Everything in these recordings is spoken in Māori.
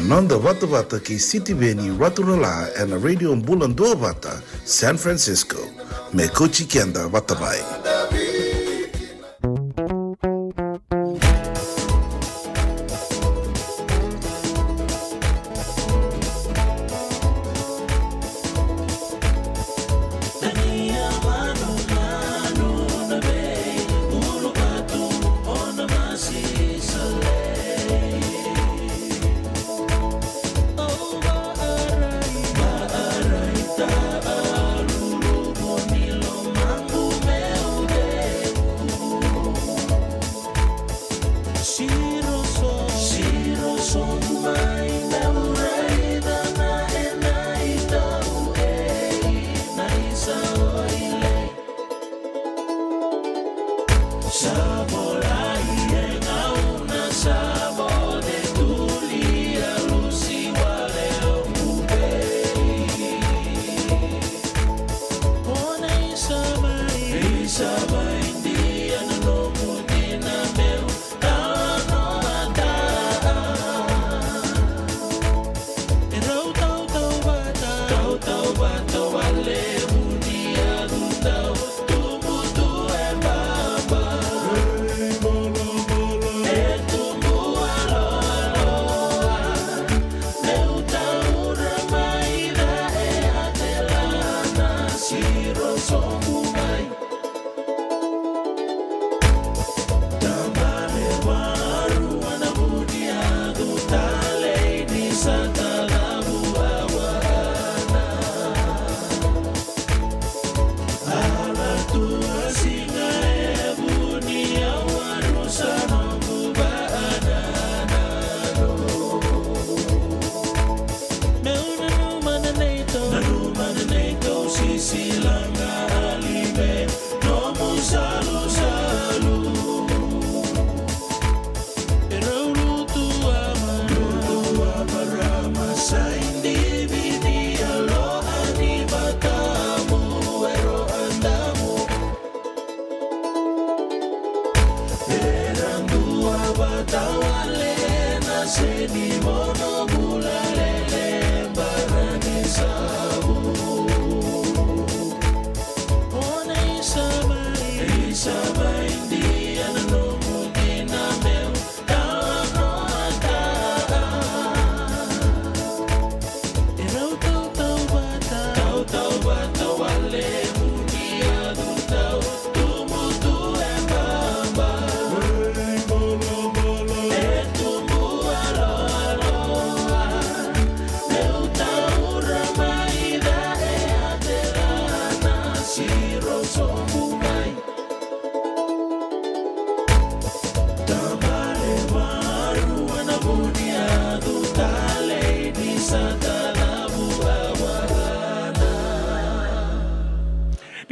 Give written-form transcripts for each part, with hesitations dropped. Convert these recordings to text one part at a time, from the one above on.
Nanda Vata ki City Veni Raturala and a radio Bula Duavata, San Francisco. Me Kochi Kenda Vatabai.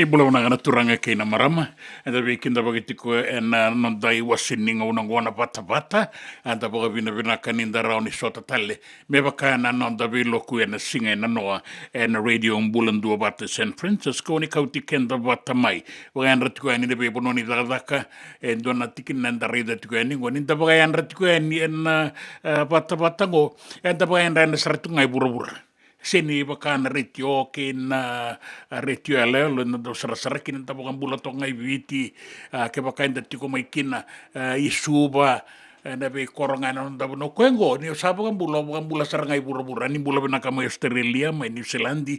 Bula na turanga kay na marama and the weekend the bagitiko and non dai wasining una ngona Vata and the bogavina vina kaninda rauni sota tale me baka na non da vilo ku and singa na noa and radio Bula Duavata San Francisco ni Kauti Kenda Vata mai wagan ratko ani de bebo noni daka and dona tikin nanda reda tiko ani ngoni da bagan ratko ani en Vata go and the bagan ran sartungai burubura seni bakana retio na retio alelo na do sarasara kina tabokan bula tongai viti ke bakain tiko mai kina isuba na be korongan on da no kwengo ni sabokan bula sarangai bura ni bula bina kama Australia mai New Zealand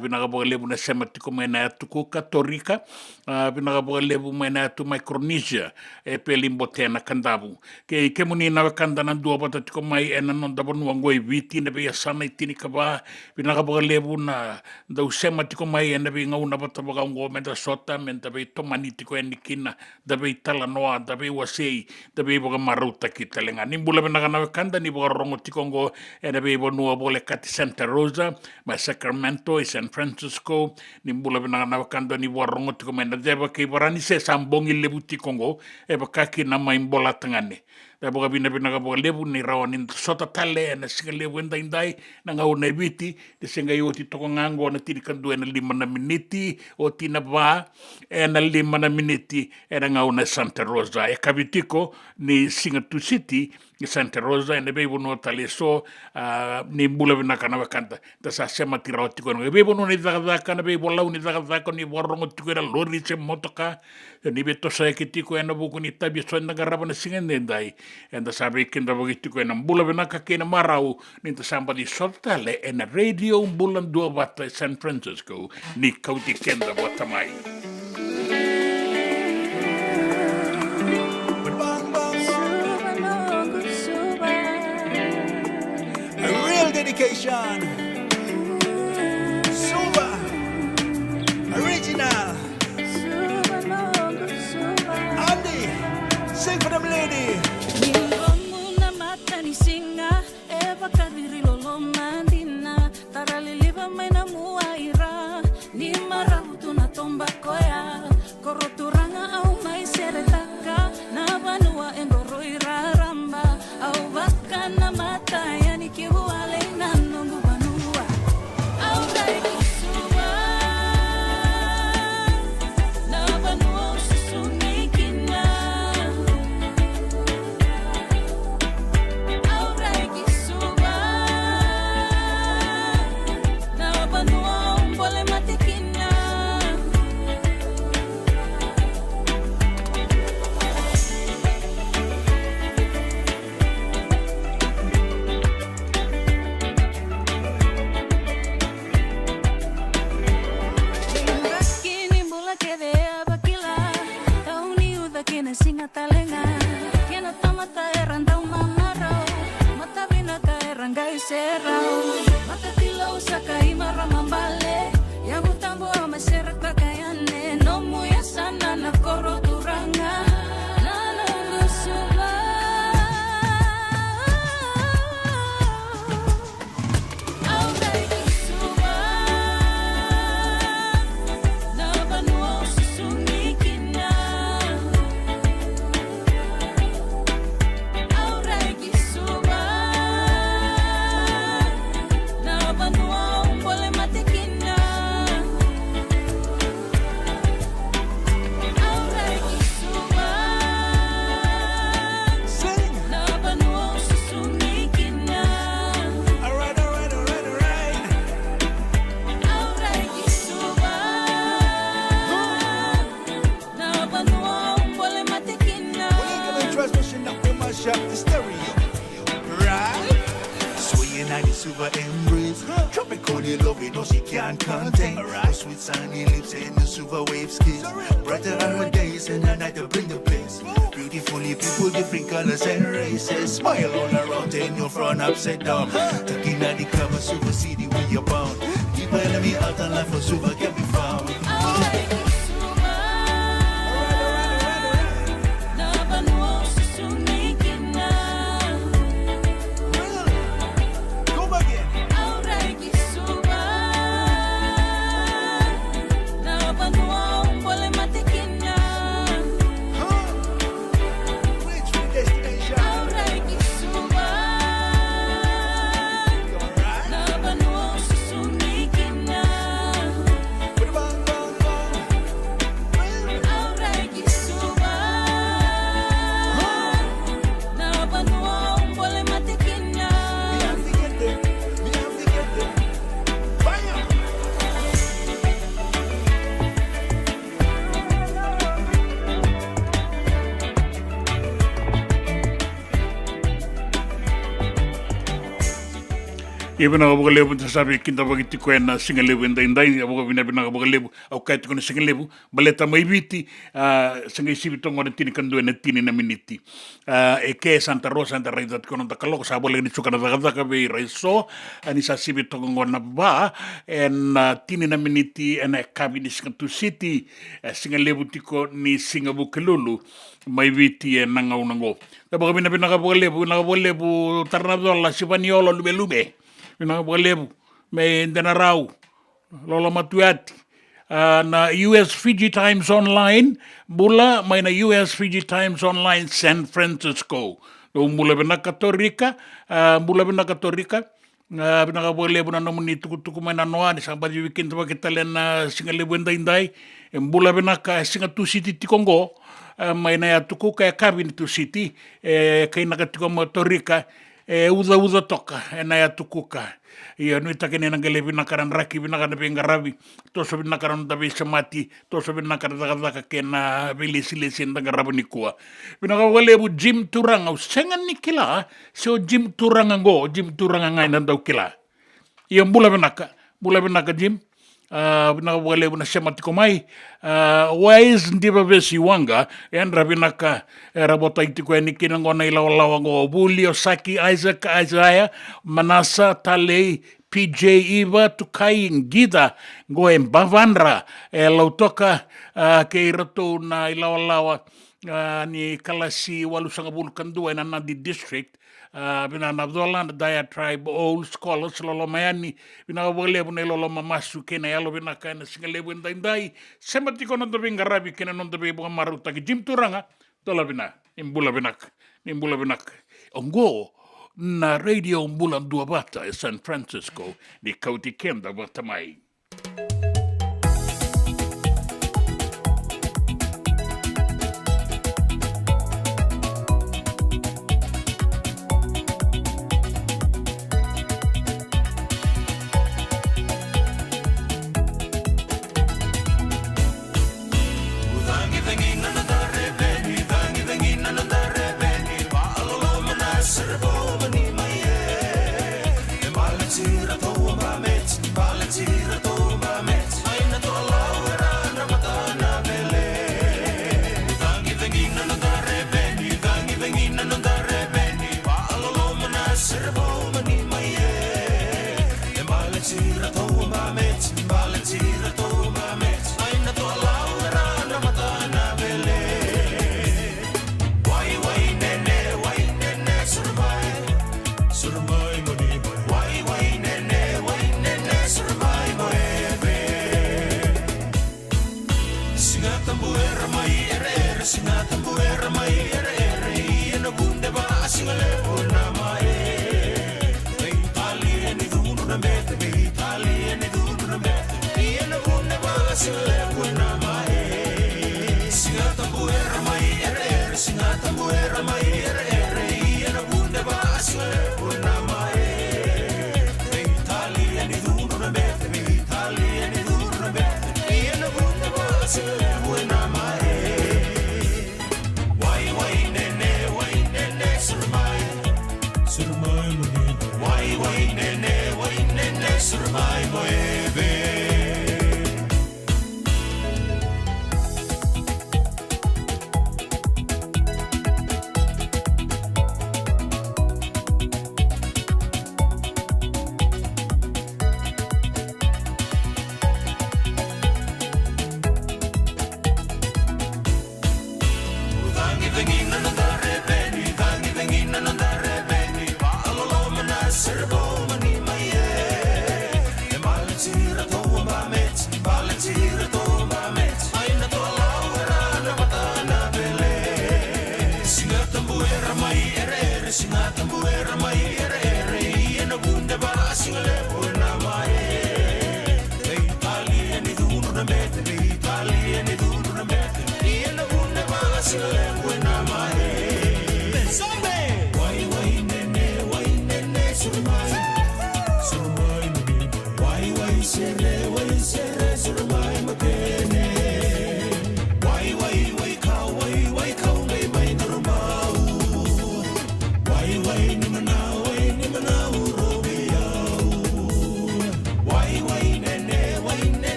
bina ka lebu na sema tiko mai na tuko Katorika bina ka lebu mai na tu Micronesia e pelimbo tena kandabu ke muni na kanda na Duavata tiko mai ena non da bonu ngoi viti na be sana itini ka ba bina ka lebu na da sema tiko mai ena be ngau na bata ba ngo me da sota men da be tomani tiko enikina da be tala noa da be wasei da be ba maru kita lenga nimbula benagana kanda ni borongo tikongo ena be bonua bole kati Santa Rosa ma Sacramento e San Francisco nimbula benagana kanda ni borongo tikomena deba ke barani se sambongi lebuti kongo e bakaki na maimbola tangane boka bina ka boka lebu ni rawa ni sota tale na singa lebu indai na ngau na viti de singa yo ti toko ngango na tiri kandu na 5 miniti o tina ba na 5 miniti na ngau na Santa Rosa e kabitiko ni singa tu city ni Santa Rosa na bebo no tale so ni bula bina kana wakanta ta sa sema tira tiko no bebo no ni daga na bebo lau ni daga ni borongo tiko na lori se motoka ni beto sa kitiko na buku ni tabi so na garaba na singa ndai and the sabi kinda begitu ko na bula benaka kina marau ni the somebody sortale en radio Bula Duavata San Francisco ni Kauti kenda watamai a real dedication super original Andy sing for them lady tomba koya koroturanga au mai seretaka na banua engoro iraramba au baka na mata yani kiwale na nungu banua au dai suwa na banua susumikina au dai suwa na banua umbole matekina singa talenga kena tamata eranda umanaro mata bina ka eranga iserao mata tilo sakai maramambale ya mutambo masera kakayane no muya sana na koro turanga nana nusuba au dai suba na banua susumikina the stereo, right? Swaying at the super embrace, tropical you love it, no she can't contain. Right. Sweet sunny lips and the super waves kiss. Brighter are her days and the night to bring the place. Beautifully people, different colors and races. Smile all around in your front upside down. Tucking at the cover, super city where you're bound. Deeper enemy out and life for super can be found. Iba na kabuka lebu ta sabi kinta bagiti ko na singa lebu indai abuka bina kabuka lebu au kait ko na singa lebu baleta mai biti singa isibi tongo na tini kandu na tini na miniti e ke Santa Rosa na rai dat ko na takaloko sa boleh ni suka na daga be rai so ani sa sibi tongo na ba en tini na miniti en kabi ni singa tu city singa lebu tiko ni singa bukelulu mai viti e nanga unango tabaga bina kabuka lebu tarnadola sipaniolo lube Lebu, me Denarau, Lola Matuati, na US Fiji Times Online, Bula, may na US Fiji Times Online San Francisco. lo mula benaka torika mula benaka torika binaka boleh buna nomuni tuku mana noa ni sampai di weekend tu kita lena singa lebu indai mula benaka singa tu city ti Kongo maina ya tuku kaya kabin tu city kaya nakatiko motorika uza toka na ya tukuka ia nui takene nangale binakaran raki binakaran bengarabi toso binakaran tabi samati toso binakaran taka kena bilisi ndangarabi nikua binaka wale bu jim turang au sengan nikila so jim turang ngo jim turang ngai nandau kila ia bula binaka jim binaka wale bu na samati komai wise ndiba besi wanga endra binaka rabota itiko nikina ngona ilawa ngo Buli Osaki Isaac Isaiah Manasa Talei PJ Iva Tukai Ngida ngo Mbavandra lautoka ke rato na ilawa ni kalasi walusanga bulkandu na di district binana Abdullah Daya tribe old scholars lolo mayani binaka wale bu ne lolo mamasu kena yalo binaka na singalebu ndai semati kono to bingarabi kena non to be bu maruta ki jim turanga tola bina imbula binak ongo na radio Bula Duavata San Francisco di Kauti Keda Batamai.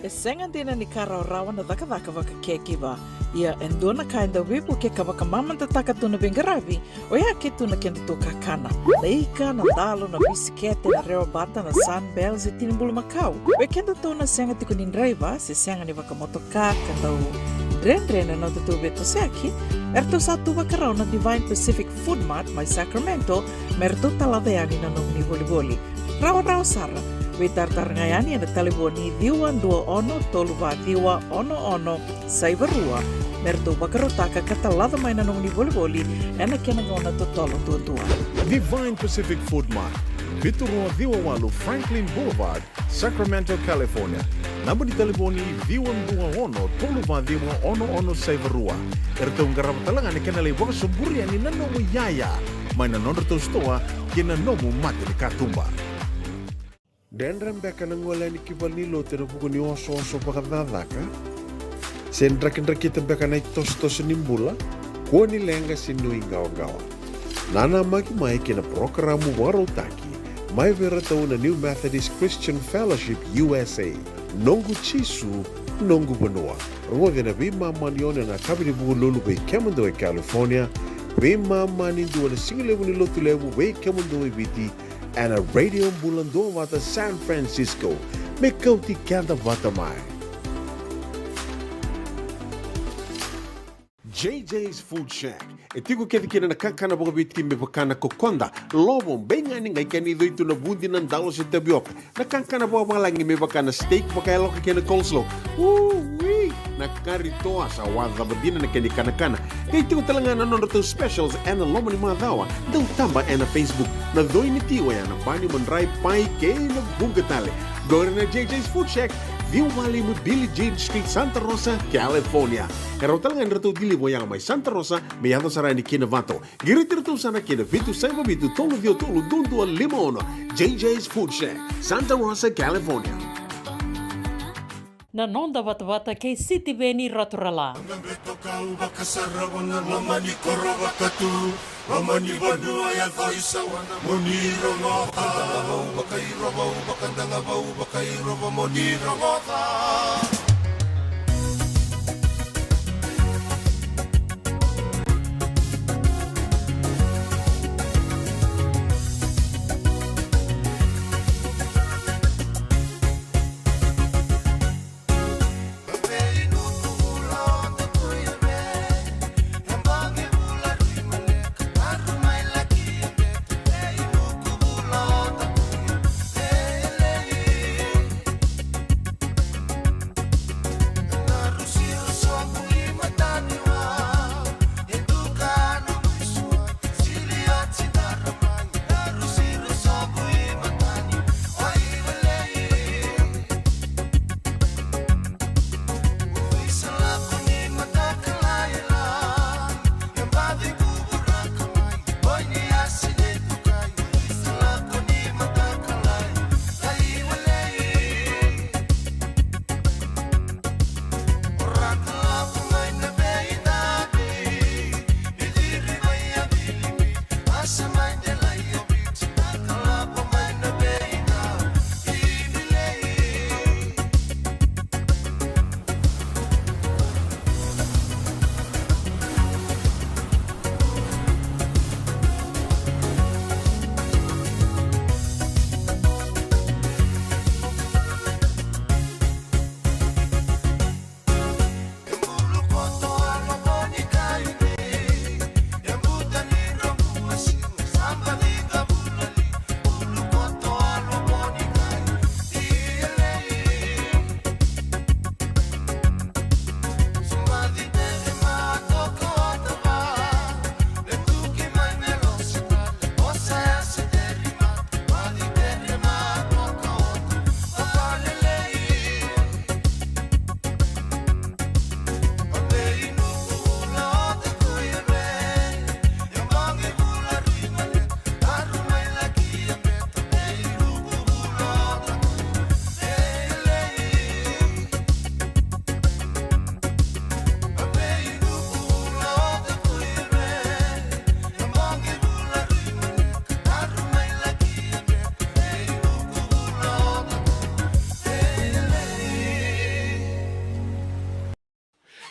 Sengan dina ni kara rawa na daka waka kekiwa. Ia endona kainda wipu ke kawaka mamanta taka tuna bengarabi o ia ke tuna kenda to kakana. Leika na dalo na bisikete na reo bata na sunbells e tinimbulu makau. We kenda tona senga tiko nindraiva se senga ni waka motoka kandau drena na tutu beto seki. Erto satu wakarao na Divine Pacific Food Mart mai Sacramento merto talaveani na nong ni boli. Rawa sara. Witartar ngayani na taliboni diwa 2 ono toluwa diwa ono saibarua Merto bakarotaka katalada mai na nungni boli ena kena ngona totolo tua. Divine Pacific Food Mart, Viturua Viwawalu Franklin Boulevard, Sacramento, California. Number di telefoni Viwan Toluva Viwa Ono Saivarua. Erto ngarapatalangan ni kena lewa suburi ani nanomu yaya. Mai na nonderto stoa kena nomu mati ni katumba. Dendram beka nangwala ni kibalilo tena buku ni oso pakadadaka. Sendra kita beka na tos nimbula. Kuo ni lenga sinui gawa. Nana maki mai kena programa warotaki. Mai vera tau na New Methodist Christian Fellowship USA. Nongu chisu, nongu banua. Rua vena bima manione na kabini buku lulu bei Kemando California. Bima mani dua na singilewu ni lotu lewu bei Kemando Viti. And a Radio Bula Duavata San Francisco. Me Kauti Keda Vata mai. JJ's Food Shack. E tiku kena na kakana boka biti me bakana kokonda. Lobong benga ni ngai kani itu na bundi nan dalo si tapioca. Na kakana boka malangi me bakana steak baka loka kena coleslaw. Wee! Na karitoa sa wadha badina na kani kana. Kaya tiku talanga na nono specials and lomo ni madawa. Daw tamba na Facebook. Na doi ni tiwa ya na bani mandrai pai kaya na bugatale. Go na JJ's Food Shack. Viu Valley mo Billie Jean Street, Santa Rosa, California. Pero talagang rito dilibo yang may Santa Rosa, may ato sa rani kinavato. Giritirito sana kina Vitu Saiba Vitu Tolo Vio Tolo Dundo Limono. JJ's Food Shack, Santa Rosa, California. Na nonda Vata kay City Beni Raturala.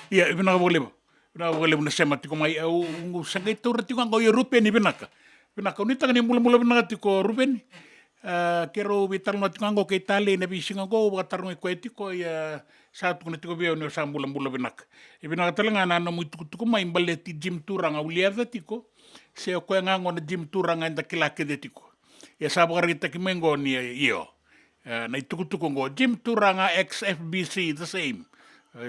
Ia, vinaka voleva. Vinaka voleva na sema tiko mai au sanga itu tiko ngau ia rupeni vinaka. Vinaka unita ni mula vinaka tiko rupeni. Kero vital na tiko ngau ke Itali na bisinga ngau batarung ko tiko ia satu kuna tiko via no sa mula vinaka. E vinaka talanga na no tiko mai baleti gym turanga uliada tiko. Se ko ngango na gym turanga nda kilake de tiko. Ia sa bagarita ki mengo ni io. Na itukutuko ngo gym turanga XFBC the same.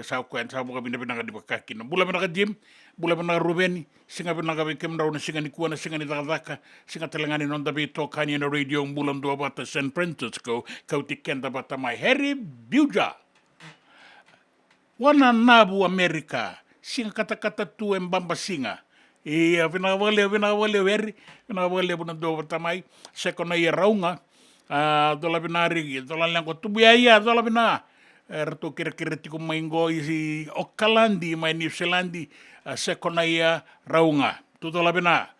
Sa ko sa mo bina bina di bakakina. Bula bina Jim, bula bina Rubeni, singa bina ka kem raw na singa ni kuana singa ni Daka, singa telangani non da bito kani na radio Bula Duavata San Francisco, Kauti Keda bata mai Harry Buja. Wana nabu Amerika, singa kata-kata tu embamba singa. Vina wale veri, vina wale Bula Duavata mai, sekona ia raunga, dola binari, dola langko tubiaya, dola bina. Erto kira-kira tiku maingo isi Aucklandi mai New Zealandi sekona ia raunga tutola bina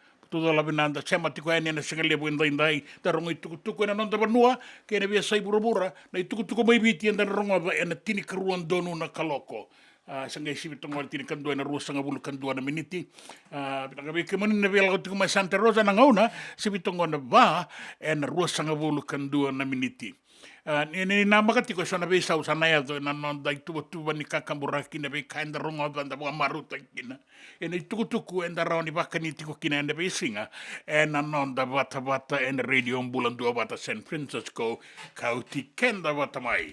anda sema tiku ene na singa lebu indai tarongo tuku na nonda banua kene bia sai burubura na tuku mai biti anda rongo ba ena tini karuan donu na kaloko sanga isi bitongo tini kandua na ruas sanga bulu kandua na miniti bitanga beke mani na bia tiku mai Santa Rosa na ngauna si bitongo na ba ena ruas sanga bulu kandua na miniti. Ni nama katiko sana be sau sana ya do na non dai tu ni kakambura kina be kainda rongo banda bo maruta kina ene tuku enda rauni bakani tiko kina enda be singa ena non da Vata en radio Bula Duavata San Francisco Kauti Keda Vata mai.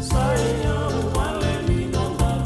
Saya wale ni nonda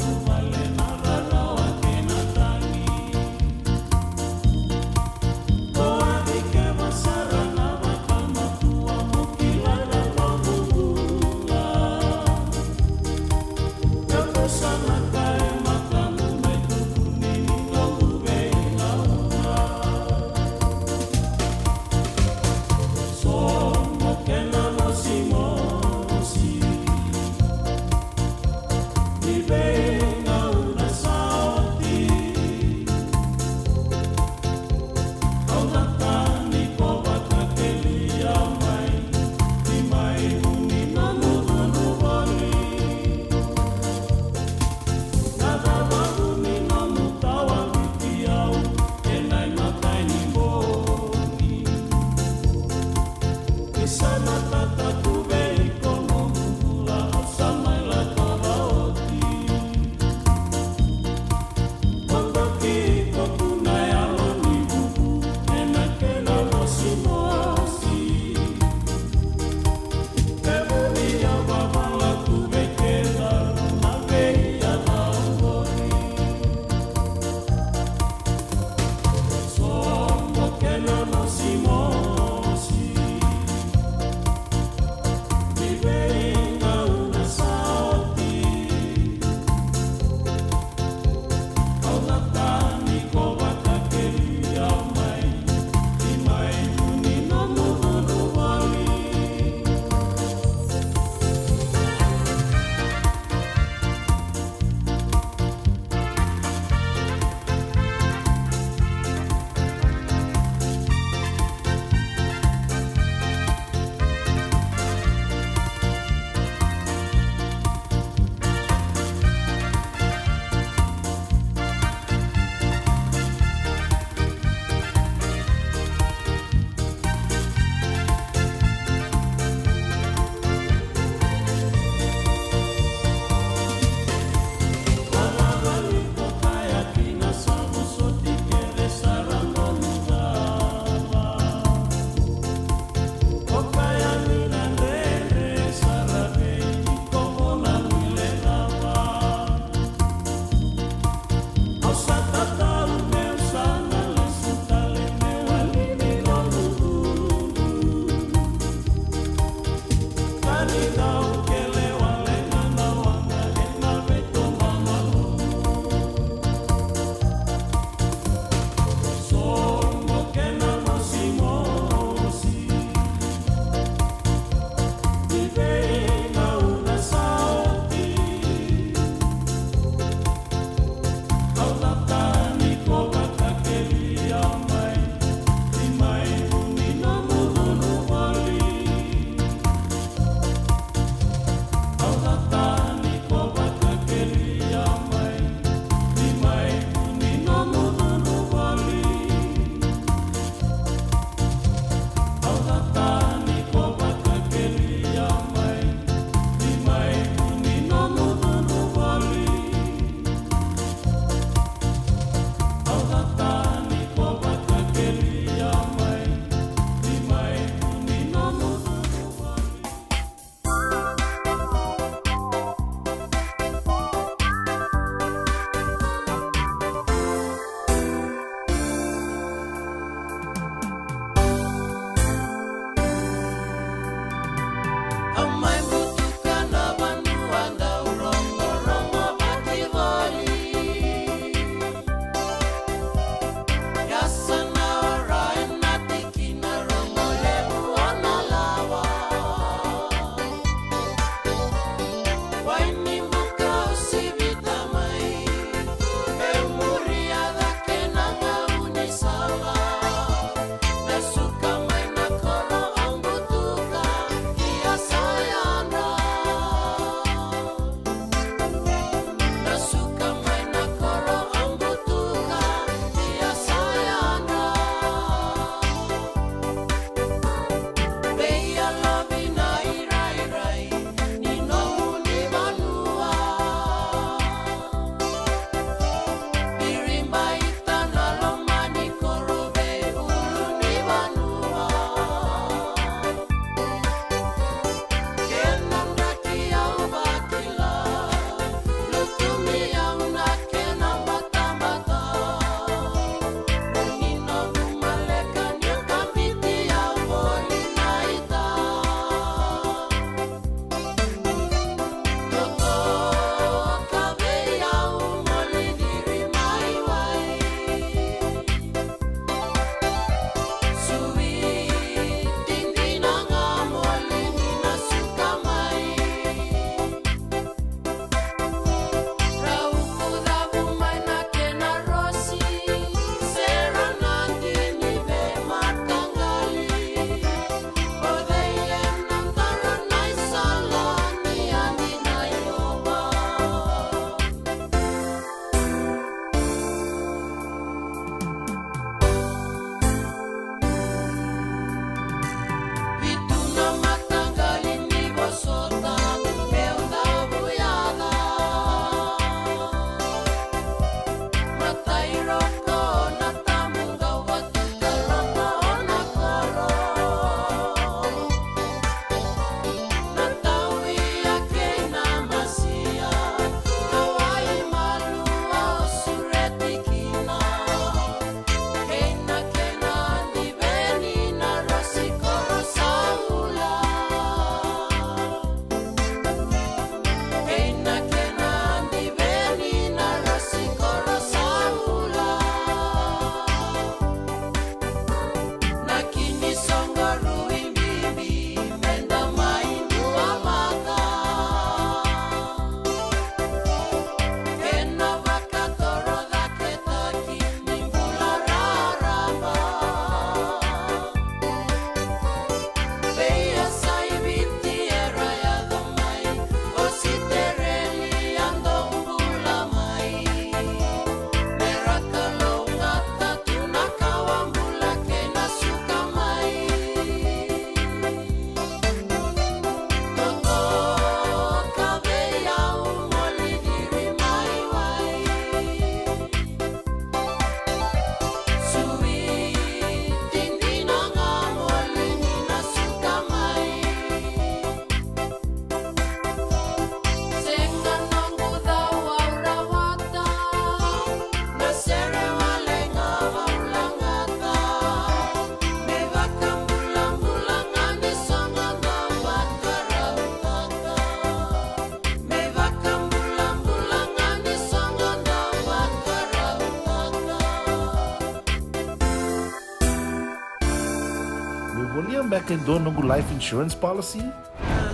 volia back in do nungu life insurance policy?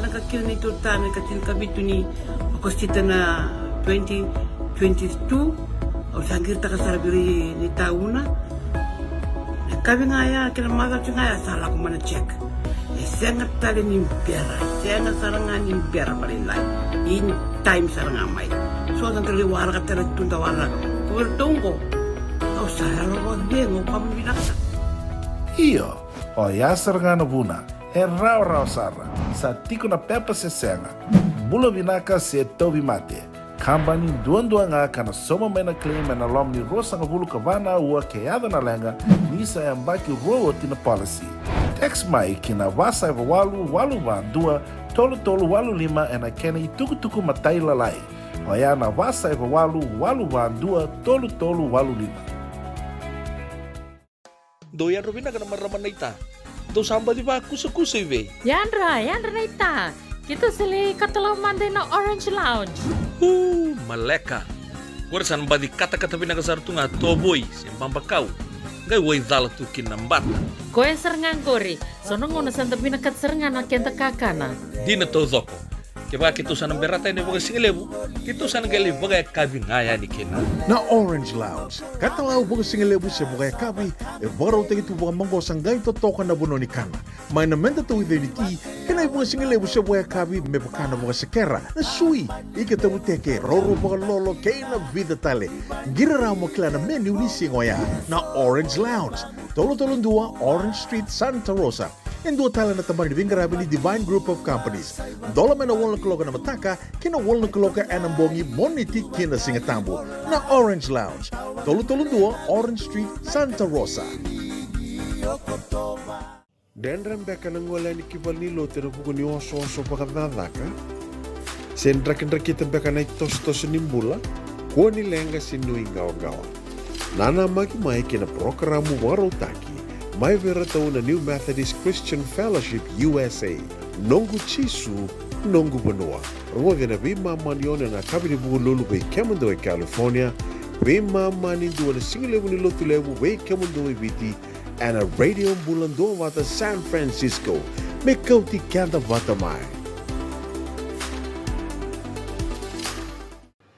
Nakakil ni tutana katil kabitu ni kostita na 2022 o sagir ta kasarbiri ni tauna kabi ngaya kila maga ngaya sala ko mana check sengat tali ni pera sengat saranga ni pera balilai in time saranga mai so dan kali wara ka tala tunda wara ko tunggo o sala ro dengo pamilaka Iyo, o yasar ngana buna, rau sara, sa tiko na pepa se senga, bula vinaka se tobi mate, kambani duan nga kana soma mena claim na lom ni rosa nga bulu kavana ua keada na lenga, nisa e ambaki roa tina policy. Text mai kina wasa eva walu van dua, tolu walu lima ena kena i tuku matai lalai. O ya na wasa eva walu van dua, tolu walu lima. Do yan Robin na maraman na ita. Do samba di ba kusa iwe. Yandra na ita. Kita sili katalaw Monday na Orange Lounge. Maleka. Kuarasan ba di kata-kata pinakasartunga toboy siyang pambakaw. Gay way dala tukin ng bata. Koe serangan kori. Sonong una santa pinakat serangan na kenta kakana. Di na to zoko. Kaya kitusan ng berata ni baga singalebu. Kitusan ng gali baga kabing ngaya ni kina. Na Orange Lounge, katalaw baga singalebu siya baga kabi, baraw tayo ito baga manggosang gayon totokan na buno ni kana. May namenda to with ni ti, kanay baga singalebu siya baga kabi, may baka na baga sekera, na sui, ikatabuteke, roro baga lolo, kaya na vida tale. Giraraw mo kila na menu ni singoya, na Orange Lounge, tolo-tolong dua, Orange Street, Santa Rosa. And dua tala na tamang ni Bingarabi ni Divine Group of Companies. Dola may na walang kaloka na mataka, kina walang kaloka anambongi moniti kina singatambo na Orange Lounge. Tolo-tolong dua, Orange Street, Santa Rosa. Dendram beka nang wala ni kibal ni lo tira buku ni oso pakadadaka. Sendra-kendra kita beka na itos-tos ni bula, kuha ni lenga sinui gawa-gawa. Nana magi-mai kina programo waro taki. May veratao na New Methodist Christian Fellowship USA, Nongu Chisu, Nongu Banua. Ruwaga na bimama niyo na nakabili buku lulu bay Kemundo ay California, bimama nindu na singilebu ni Lotulebu bay Kemundo ay Viti, and a Radio Bula Duavata San Francisco, may Kauti Keda Vata mai.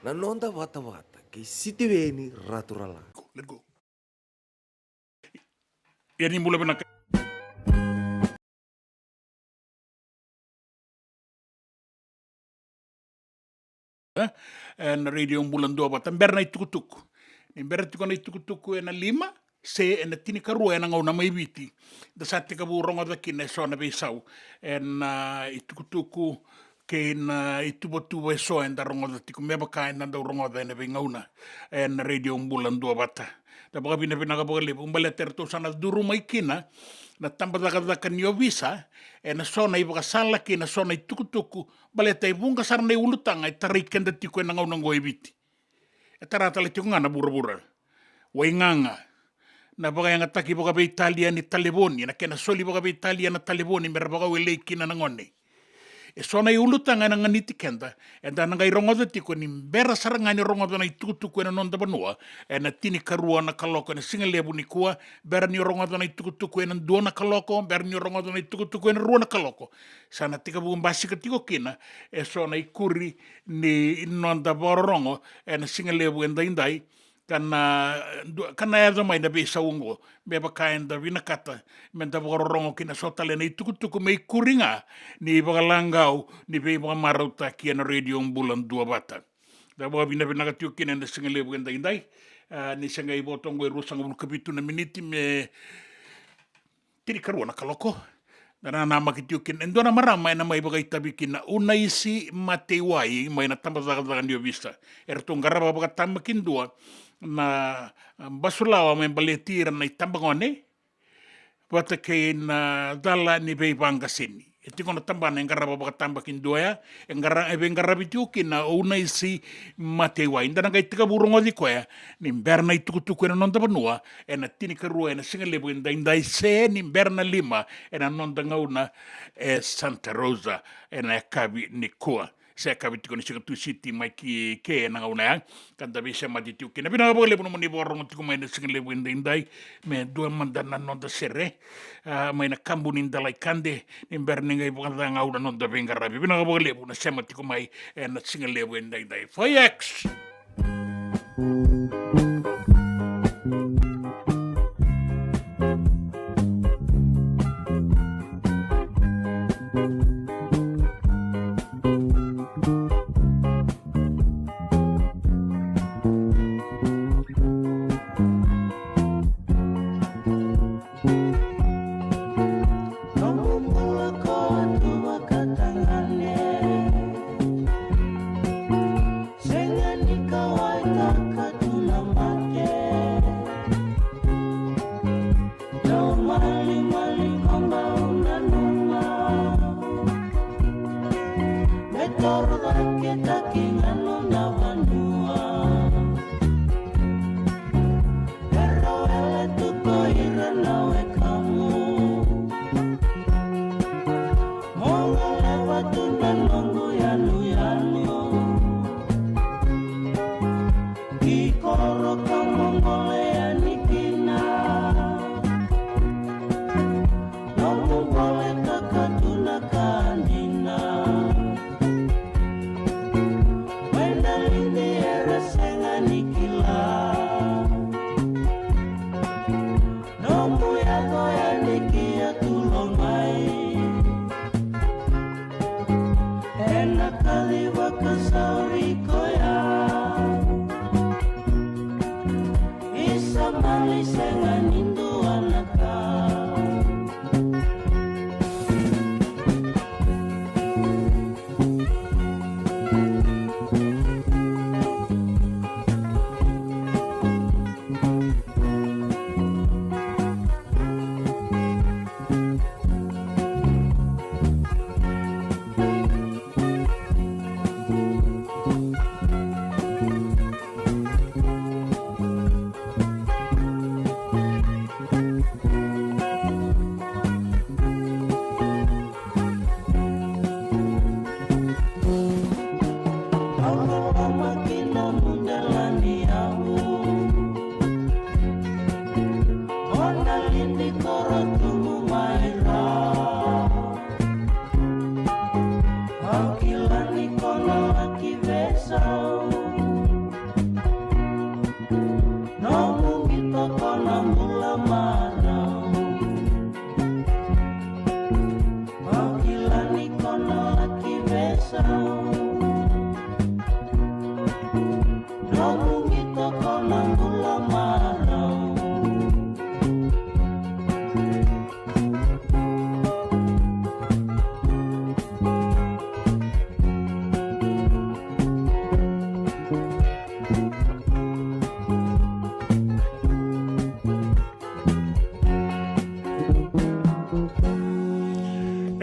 Nanonda Vata kay City Veni Raturala. Let's go. Yan yung mula ba na radio Bula Duavata berna itukutuku. Berna itukutuku na lima se na tinikaruwa na ngaw na may biti. Dasati ka burong ada kineso na besaw. Itukutuku kay na itubo-tubo so en darong ada tiku meba kain na darong ada na bengaw na radio Bula Duavata. Dapat pinaka-pinaka-pinaka umbaleter to sana duru may kina na tambadakadakan niyo visa na sona iba kasala kina sona itukutuku baleta ibung kasar na ulutang ay tarikan dati ko nangaw ng goibiti taratala tiyo nga na bura-bura way nga na bagay nga taki baga ba Italia ni Taliboni na kena soli baga ba Italia na Taliboni mera baga wala kina nangone sona iulutang nga nga nitikenda enda nga irongodo tiko ni bera saranga ni rongodo na itukutuku na nonda banua na tini karua na kaloko na singalebu ni kuwa bera ni rongodo na itukutuku na dua na kaloko bera ni rongodo na itukutuku na rua na kaloko sana tika bumbasi katiko kina sona ikuri ni nonda borongo na singalebu enda indai kana ya zamay na bisa ungo beba kain da vinakata menta borongo kina sotale na itukutuku may kuringa ni bagalangaw ni beba marauta kiana radio Bula Duavata da bo binakatyo kina na singalebu ganda inday ni sangay botong go rusang kabitu na miniti me tinikaruan na kaloko na namakityo kin endo na maramay na may bagay tabikin na unay si Mateway may natambazagazagan diyo vista ertong garaba baga tamakin dua na basulawa may baletiran na itambangone wata kay na dala ni Beibang Gasini. Iti ko natamba na yung garaba baka tambakin doya, yung garabitukin na unay si Matewa. Inda na kay tikaburong o di ko ya, nimber na itukutuko na nonda banua, na tinikaruwa na singalibo inday se nimber na lima, na nonda nga una Santa Rosa, na kabi ni Kua. se kawiti koni sika tu city mai ki ke na ngona kan tabi se mati tu kina bina bo le moni borong tu mai na singa le wende indai me dua mandana no da sere mai na kambu ninda lai kande nimber ninga ibu kan ngau no da benga rabi bina bo le na se mati ko mai na singa le wende indai foyex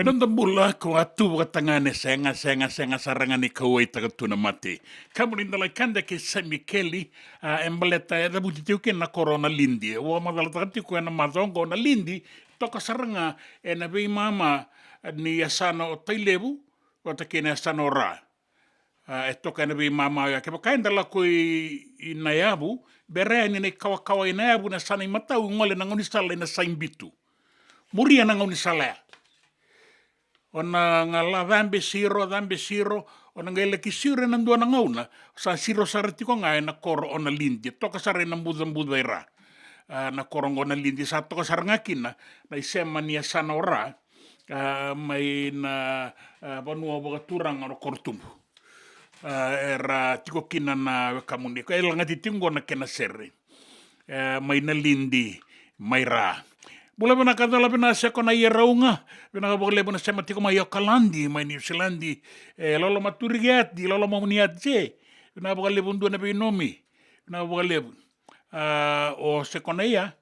Nonda bula ko atu tangane senga sarangani kawai tagatuna mate. Kamurin dalai kanda ke semikeli embaleta da butitiu ke na corona lindi. Wa madala tagati ko na mazongo na lindi toka saranga na bei mama ni asana o tailebu wata ke na asana ra. Toka na bei mama ya ke kainda la ko I nayabu bere ni kawa nayabu na sana matau ngole na ngoni sala na saimbitu. Muria na ngoni sala. Ona ngala dhambe siro ona ngele ki siro na ndona ngauna sa siro sarati ko ngai na koro ona lindi toka sare na mbuda ira na koro ngona lindi sa toka saranga kina na isema ni sana ora mai na banua boga turang no kortumbu era tiko kina na kamuni ko elanga titingo na kena serre mai na lindi mai ra Bula bina kadala bina seko na iraunga bina kabole bina sema tiko ma yokalandi ma New Zealandi lolo maturiat di lolo mamuniat je bina kabole bundu na binomi bina kabole o seko na ia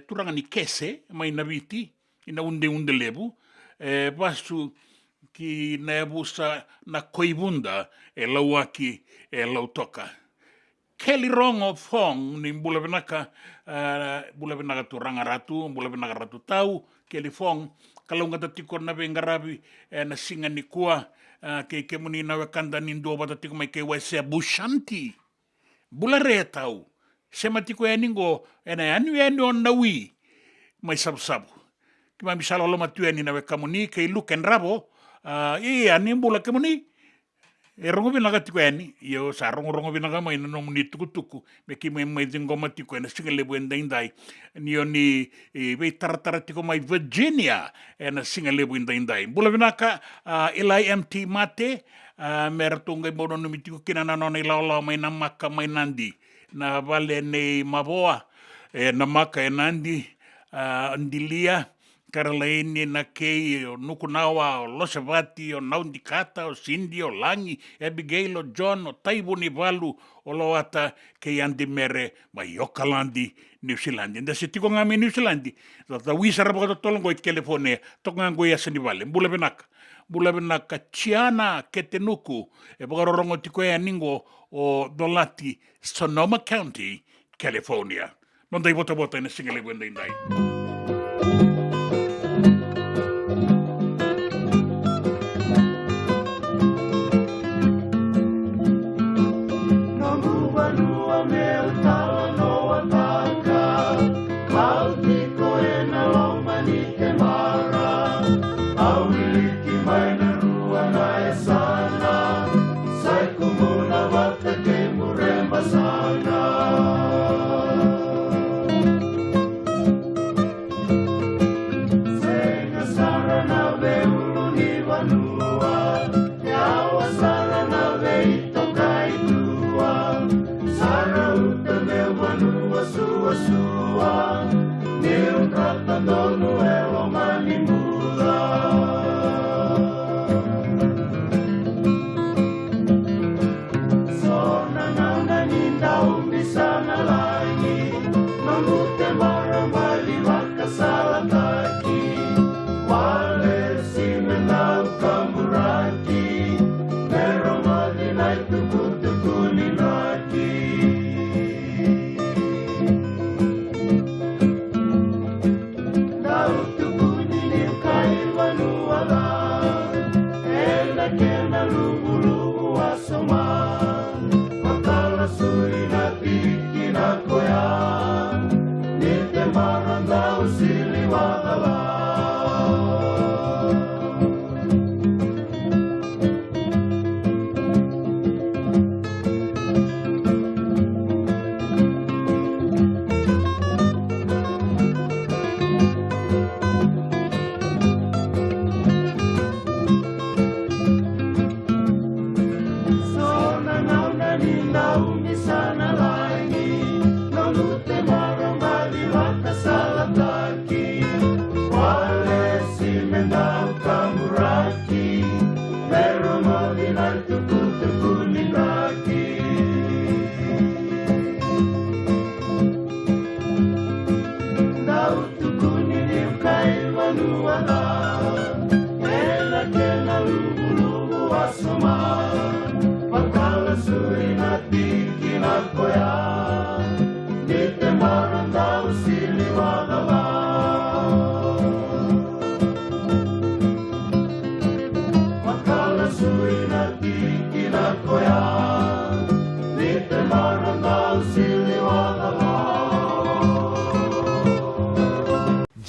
turanga ni kese mai na biti ina unde lebu basu ki na busa na koibunda lauaki lautoka Kelly Rongo Fong ni bula benaka tu rangaratu, bula benaka ratu tau, Kelly Fong, kalau ngata tiko na bengarabi na singa ni kua, ke muni na wakanda nindo bata tiko mai ke waisea bushanti. Bula re tau, sema tiko ningo ena anu on nawi, mai sabu. Kima misalo lo matueni na wekamuni ke luken rabo, ani bula kemuni, rongo binaga tiko eni, yo sa rongo binaga mai na nomuni tuku me ki mai dingo matiko ena singa lebu indai ni be taratara tiko mai Virginia ena singa lebu indai bula binaka LIMT mate meratunga bono no mitiko kinana no ila mai na maka mai nandi na vale nei maboa na maka nandi ndilia Karalaini na kei o Nukunawa o Losavati o Naundikata o Cindy o Langi Abigail o John o Taibuni Valu o Loata kei andi mere mai Yokalandi New Zealand. Nda se tiko ngami New Zealand. Tata wisara baka tolongo i California. Toka ngango i asani vale. Bula benaka Chiana Ketenuku e baka rorongo tiko e aningo o Dolati Sonoma County, California. Nondai bota ina singale wenda indai.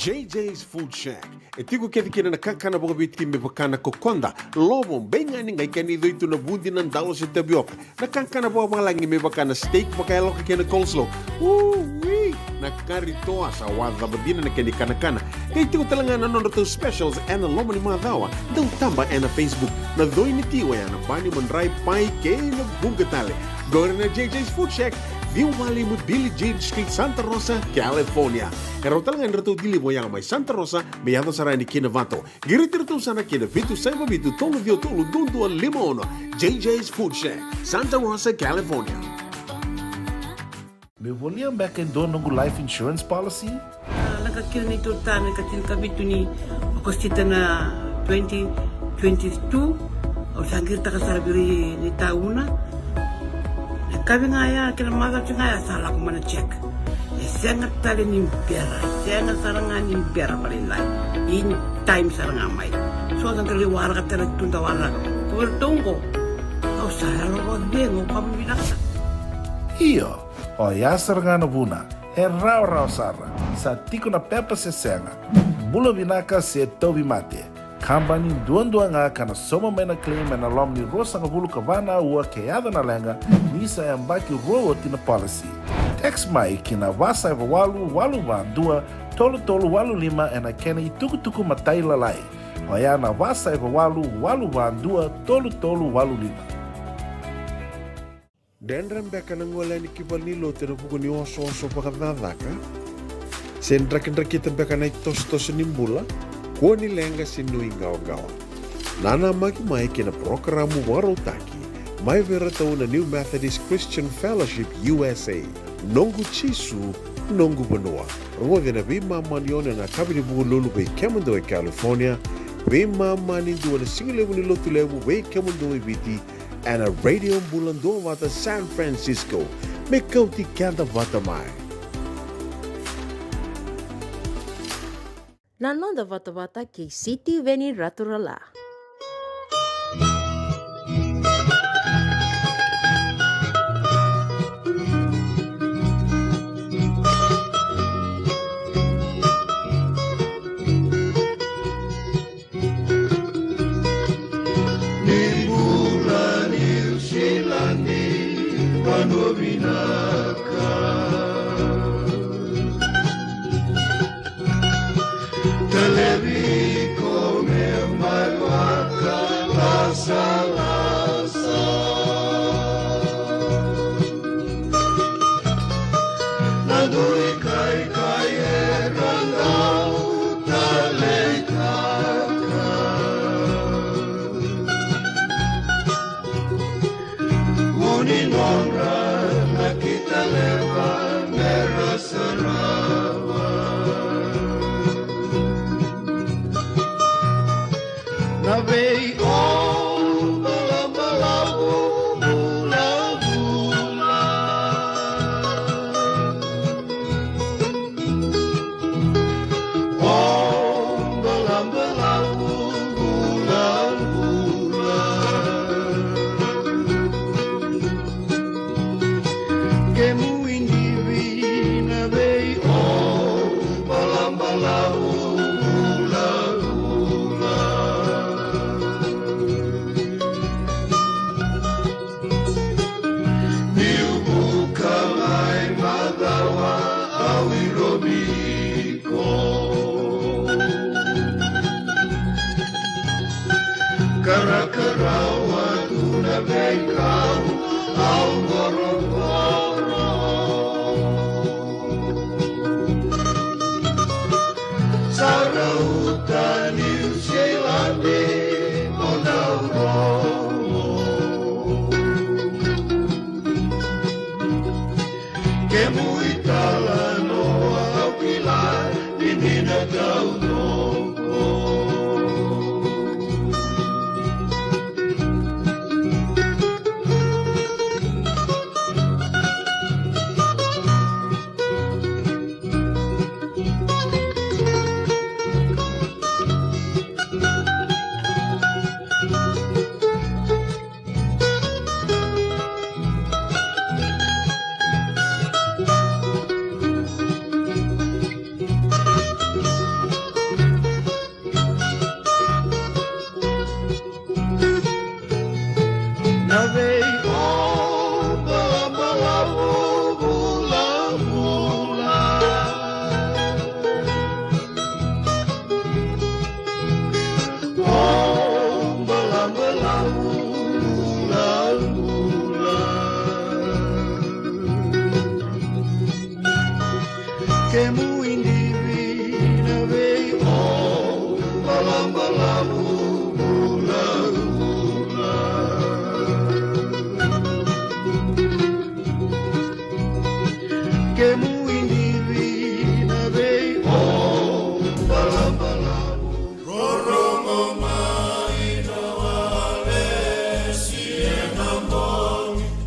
JJ's Food Shack. E tiku kevi kina na kakana boka biti me bakana kokonda. Lobo benga ni ngai kani do itu na bundi na ndalo se tabioka. Na kakana boka malangi me bakana steak baka eloka kena coleslaw. Wee! Na kari toa sa wadha badina na kani kana. Kaya tiku talangana nono to specials ena lomo ni madhawa. Dau tamba ena Facebook. Na doi ni tiwa ya na bani manrai pai kena bunga tale. Gore na JJ's Food Shack. Viu Valley mo Billy Jean Street, Santa Rosa, California. Kaya talangan rito dili mo yang may Santa Rosa, may ato sarani kina Vato. Girit-rito sana kina Vitu Saiba Vitu Tolo Vio Tolo Dundu Limono. JJ's Food Shack, Santa Rosa, California. Me volia back and do nungu life insurance policy? Nakakira nito tani katil kabitu ni akostita na 2022 o sangir takasarabiri ni tauna. Kavingaya kila mother chingaya sala kumana check. Senga tali ni impera, senga saranga ni impera palilai. In time saranga mai. So dan kali warga tela tunda warga. Kuwer tongo. Kau sahara ro bengo kamu binasa. Iyo, o Sarangana Buna, rau sara, sa tiku na pepa se senga. Bula vinaka se tobi mate. Kambani duan-duanga kana soma mena claim na lomni rosa nga bulu kavana ua keada na lenga nisa ambaki roa tina policy. Text mai kina wasa eva walu dua tolu walu lima ena kena i tuku matai lalai. Oya na wasa eva walu dua tolu walu lima. Dendram beka na ngola ni kibal ni lo tena puku ni oso pakadadaka. Sendra kita beka na itos ni bula. Koni lenga sinu ingawa-gawa. Nana mai kina programu warotaki. Mai vera tau na New Methodist Christian Fellowship USA. Nongu chisu, nongu banua. Rongo na vima manione na kabini buku lulu bei Kemando e California. Vima mani dua na singilewu ni lotu lewu bei Kemando e Viti. And a radio Bula Duavata San Francisco. Me Kauti Keda Vata mai. Nanonda Vata kei City Veni Raturala.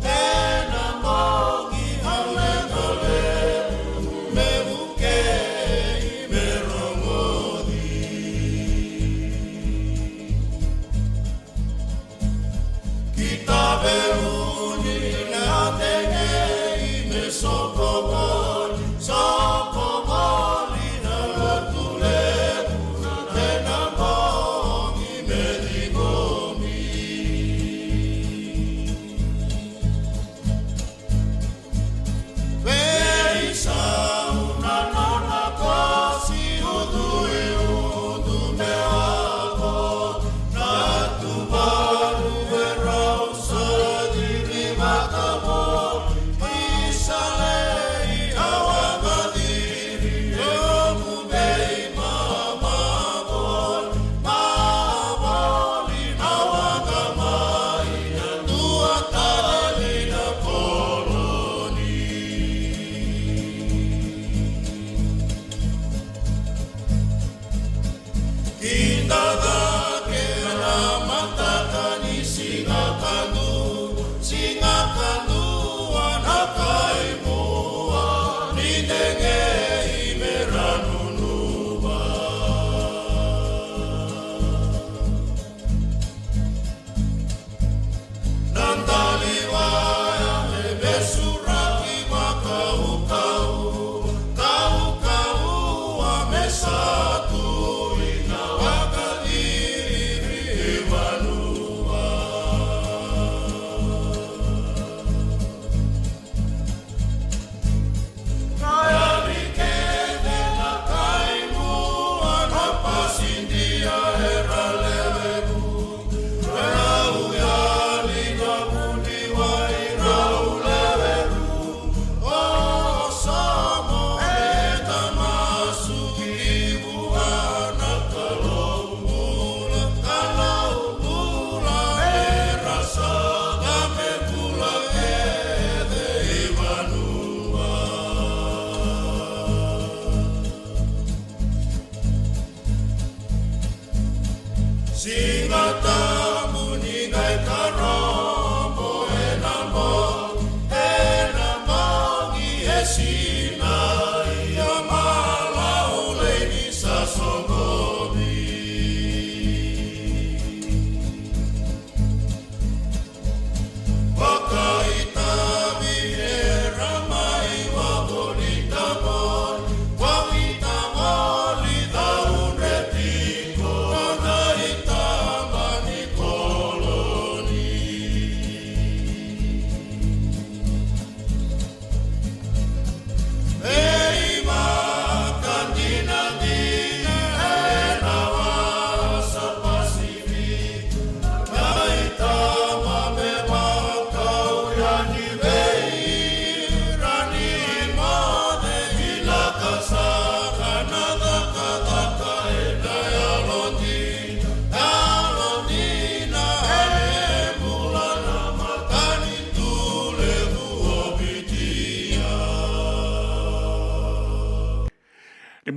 Enamor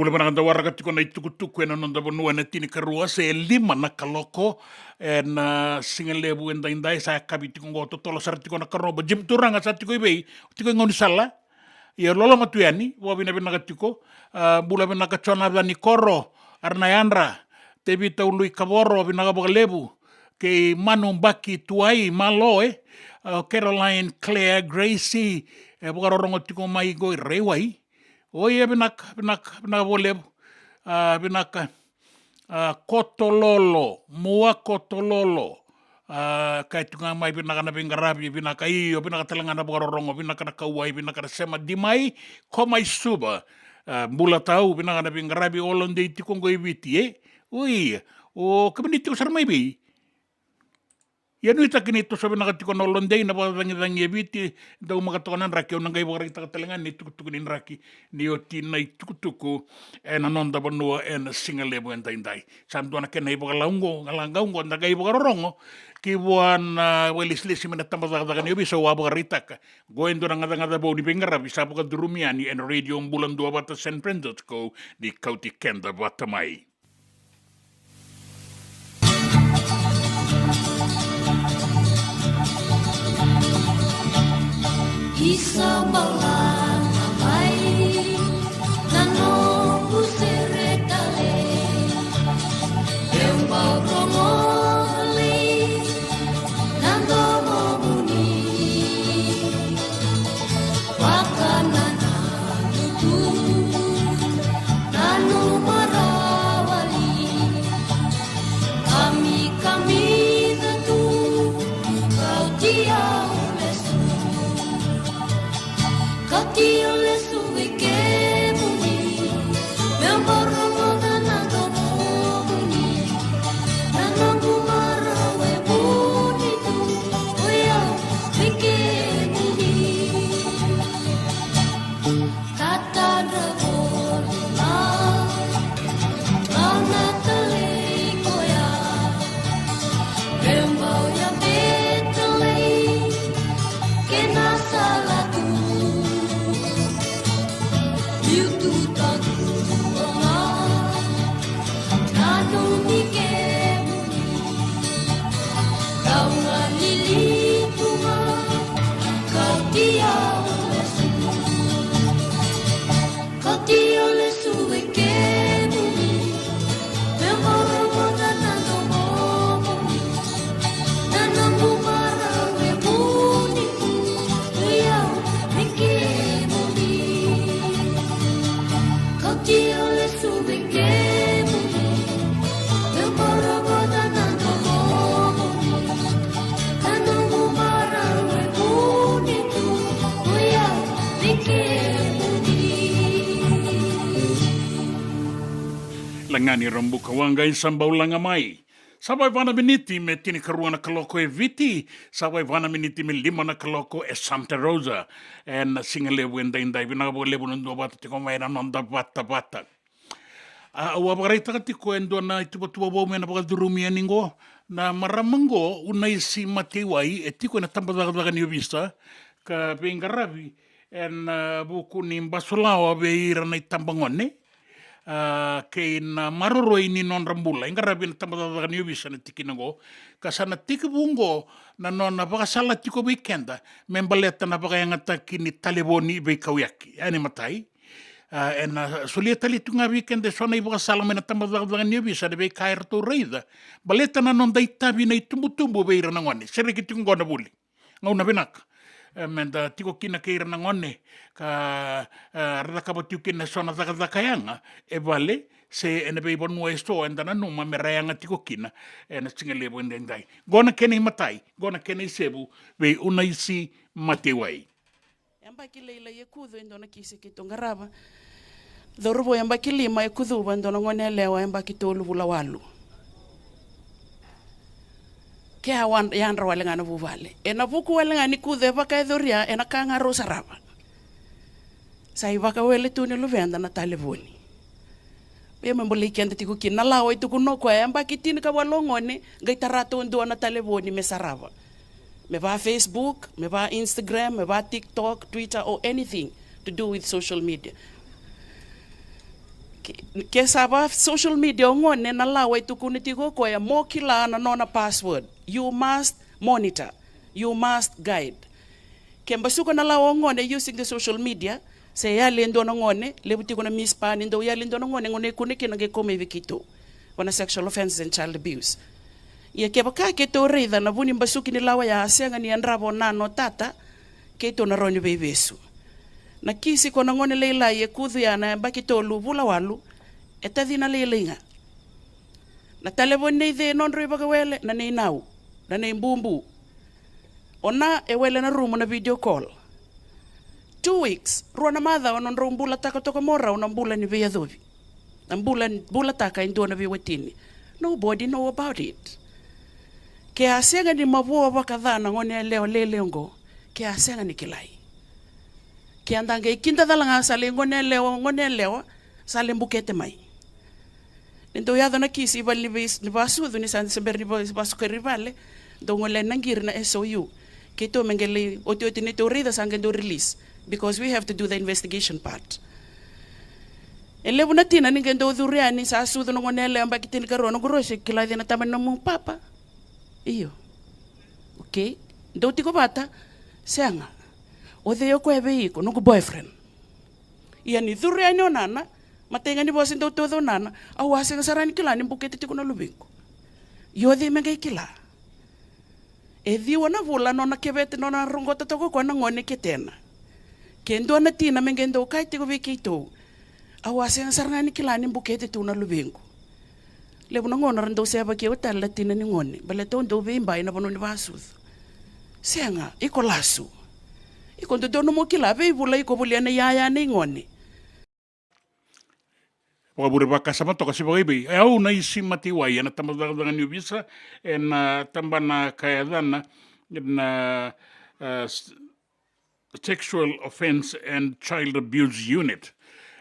Mula mana kanta waraka tiko na itukutuku ena nonda bonua na tini karua se lima na kaloko na singalebu enda indai sa kabi tiko ngoto tolo sar tiko na karoba jim turanga sa tiko ibei tiko ngoni sala ya lolo matuani wa bina bina tiko bula bina kachona bani koro arna yandra tebi taului kaboro bina kabalebu ke manu baki tuai maloe Caroline Claire Gracie bukarorongo tiko mai go rewai oye binak boleh binak kotololo mua kotololo kai tunga mai binak na bingarabi binak iyo binak telangana borongo binak na kawai binak na sema dimai komai suba bula tahu binak na bingarabi olonde tikong go ibiti ui o kebeniti ko sarmai bi ya nu ita kini to sabi nakatiko na olonday na padangi biti daw makatokanan raki o nangay bakar kita katalangan ni tukutukunin raki ni o tinay tukutuku nanonda banua singalebo enday santo na kenay bakalaungo ngalangaungo nagay bakarorongo kibuan walislis mina tambatakakan yobi sa wabakaritak goendo na ngada bo ni pengarabi sa pagkadurumiani en radio Bula Duavata San Francisco di Kauti Keda Vata mai. Isa malang amay nanong usiretale yung pagkongoli nando mo muni waka na nanutu nanu marawali kami na tu kau diyaw Langani rambuka wanga in sambau langa mai. Sabay vana miniti me tini karuana kaloko e viti. Sabay vana miniti me lima na kaloko e Santa Rosa. En singa lebu enda indai vinabo lebu nundu bata tiko mai na nonda bata bata. Ua bagarai takati ko endo na itupatua wau mena baka durumi aningo. Na maramango unai si matewai e tiko na tambadaga ni vista. Ka pengaravi en buku ni mbasolawa be ira na tambangone. Kei na maroroi ni non rambula inga rabi na tamadaga ni ubisa na tiki nango kasana tiki bungo na non na baka sala tiko weekenda membaleta na baka yangata kini taleboni be kauyaki ani matai na sulia tali tunga weekenda so na iba sala mena tamadaga ni ubisa de be kair to reida baleta na non dai tabi na itumbu be ira nangone sere ki tungo na buli ngau na benaka menda tiko kina keira na ngone ka raka ba kina sona zaka yanga e vale se ene be bon mo esto enda na numa me rayanga tiko kina ena singale bo ndai gona kene matai gona kene sebu be unaisi matewai yamba kileila yekudo endona kise kitongaraba dorubo yamba kilima yekudo bandona ngone lewa yamba kitolu bula walu ke awan yan rawale ngana vuvale ena vuku wale ngani kude baka edoria ena kanga rosa raba sai baka wele tune lu venda na talevoni be membole kende tiko kina lawo itu kuno kwa yamba kitini ka walongone ngai tarato ndo na talevoni mesaraba me ba Facebook me ba Instagram me ba TikTok Twitter or anything to do with social media ke saba social media ngone na lawa itu kunitiko ko ya mokila na nona password you must monitor you must guide kemba suko na lawa ngone using the social media se ya lendo na ngone lebuti ko na mispani ndo ya lendo na ngone kunike na gekome vikito wana sexual offenses and child abuse ya ke baka ke to reida na buni mbasuki ni lawa ya asenga ni andrabo nano tata ke to na ronyo bebesu na kisi ko na ngone leila ye kudhu ya na baki to lubula walu eta dina leilinga na talebone de non riba wele na nei nau na nei mbumbu ona e wele na room na video call 2 weeks ruana madha onon rumbula taka toka mora ona mbula ni via dovi na mbula taka ndo na viwetini nobody know about it ke asenga ni mavua wakadhana ngone leo lelongo ke asenga ni kilai ke andanga ikinda dalanga sale ngone lewa sale mbukete mai ndo ya dona kisi bali ni basu duni san sember ni basu kerivale ndo ngole nangir na SOU ke to mengele oti ni to rida sange do release because we have to do the investigation part elebu na tina ninge ndo duriani sa su do ngone le amba kitini karono groshe kila dina tamana mu papa iyo okay ndo tiko bata senga odeyo ko ebe iko no boyfriend yani duriani onana matenga ni bosi ndo todo nana awase ngasarani kila ni bukete tiko na lubingo yodi menga kila edi wana vula nona kebete nona rungota toko kwa na ngone ketena kendo na tina menga ndo kai tiko vikito awase ngasarani kila ni bukete tu na lubingo le bona ngona ndo seba ke utala tina ni ngone bale to ndo vimba ina bono ni basu senga iko lasu iko ndo no mo kila be vula iko buliana yaya ni ngone Wabure baka sama toka si bagibi. Au na isi mati wai na tamadaga ni ubisa na tambana kaya dana na sexual offense and child abuse unit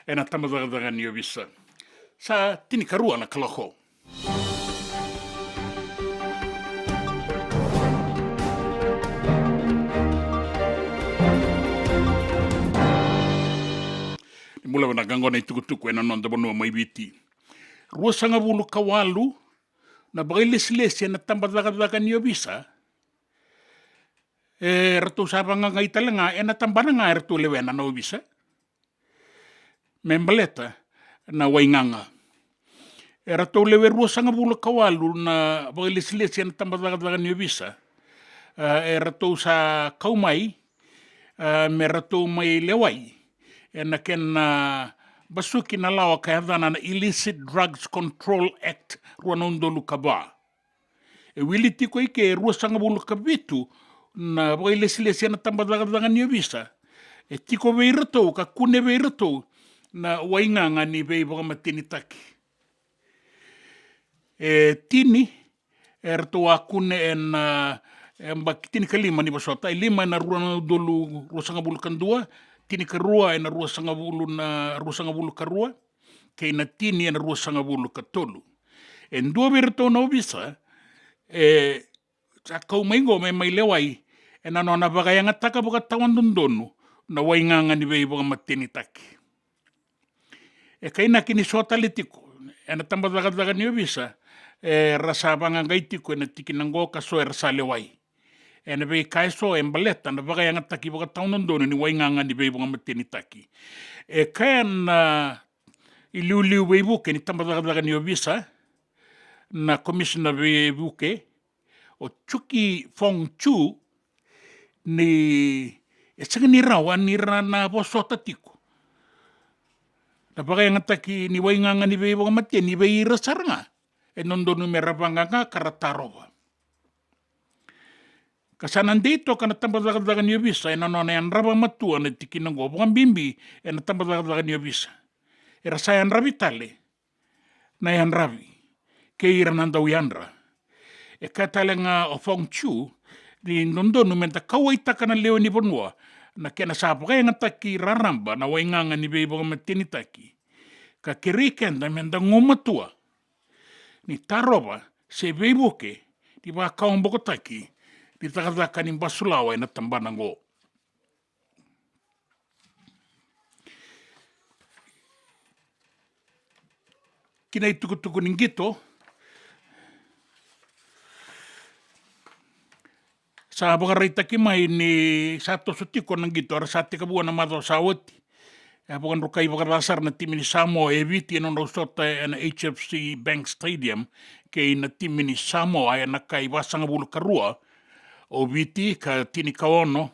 na tamadaga ni ubisa. Sa tini karua na kalako. Mula wana gango na itukutuku ena nonda bono maibiti. Rua sanga bulu kawalu na bagailis-lis na tambadaka niyo bisa, rato sabang nga italanga, na tambana nga rato lewena na bisa. Membaleta na wainganga. Rato lewe rua sanga bula kawalu na bagailis-lis na tambadaka niyo bisa. Rato sa kaumai, me rato mai lewai. Na ken basuki na lawa kaya na Illicit Drugs Control Act rua nondolu kaba. Wili tiko ike rua sanga bulu kabitu na bagailis-lis na tambadaka niyo bisa. Tiko veirato, ka kune veirato na wainganga ni vei baga matinitaki. Tini, rato akune tini kalima ni basota, lima na rua nondolu rua sanga bulu kandua, tini karua na rua sanga bulu karua, kay na tini na rua sanga bulu katolu. Dua veirato na bisa, sa kaumaingo may lewai, na no na bagayang ataka baga tawan dondonu, na wainganga ni vei baga matinitaki. Kay na kinisota litiko, na tambadaka niyo bisa, rasa bangangaitiko na tikinanggo kaso rasa lewai. Na vei kaiso baleta na bagayang ataki baga tawan dondonu ni wainganga ni vei baga matinitaki. Kaya na iliu-liu vei buke ni tambadaka niyo bisa, na commissioner vei buke, o Chuki Fong Chu ni sanga ni rawa ni rana bosota tiko. Na bagay nga taki ni wainganga ni vei baga matien ni vei rasaranga. Nondonu merabanga nga karataroba. Kasanan dito ka na tambadaka niyo bisa na yan raba matua na tikinanggo bukan bimbi na tambadaka niyo bisa. Rasayan rabi tale na yan rabi. Kaya nan daw yanra. Katale nga o Fong Chu, di nondonu menta kawai taka na leo ni bonua, na kena sapa kaya nga taki raramba na wainganga ni vei baga matinitaki. Ka kirikenda menta ngomatua. Ni taroba, se vei buke, di ba kaong bokotaki, di takataka ni basulaway na tambanango. Kinay tukutuko ning gito, sa bagarita kimay ni sato sutiko ng gito arasati kabuan na mato sawati. Bukan rukay bagarasar na timi ni Samoa eviti nung rausota na HFC Bank Stadium kay na timi ni Samoa ay nakaibasa nga bulu karua o viti ka tini kaono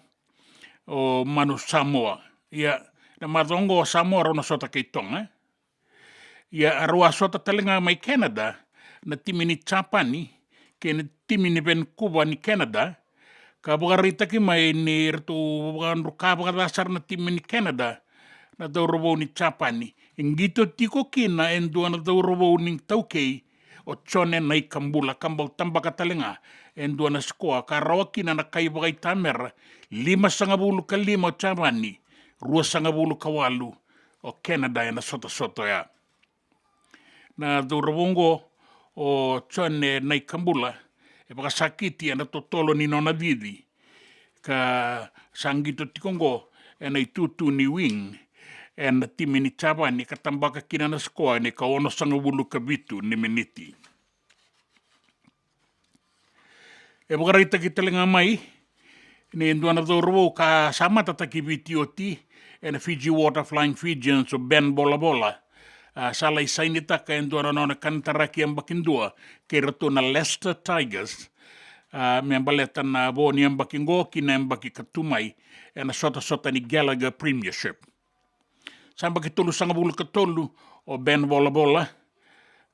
o manu Samoa. Ya na madongo Samoa raw sota kay tong. Ya arwa sota talinga may Canada na timi ni Chapani kay na timi ni Vancouver ni Canada. Kabagarita ki may ni rito kabagarasar na tim ni Canada na daw robo ni Chapani. Ingito tiko kina endua na daw robo ning taukei o chone na ikambula kambal tambaka talinga endua na skoa karawa kina na kaibagay tamer 5 ka 5 o Chapani 2 ka 8 o Canada na soto ya. Na daw robongo o chone na ikambula baka sakiti na totolo ni nona didi ka sangito tikongo na itutu ni wing na timi ni chaba ni katambaka kina na skoa ni kaono sanga bulu kabitu ni meniti. Baka rita kita lenga mai ni nduana dorwo ka sama tataki vitioti na Fiji Water Flying Fijians o Ben Bola Bola. Salay sainita ka nduana nona kantaraki ang bakindua kay rato na Leicester Tigers membaleta na boni ang bakingo kina ang bakikatumay na sota ni Gallagher Premiership. Saan bakitulu sa ngabulu katulu o Ben Bola Bola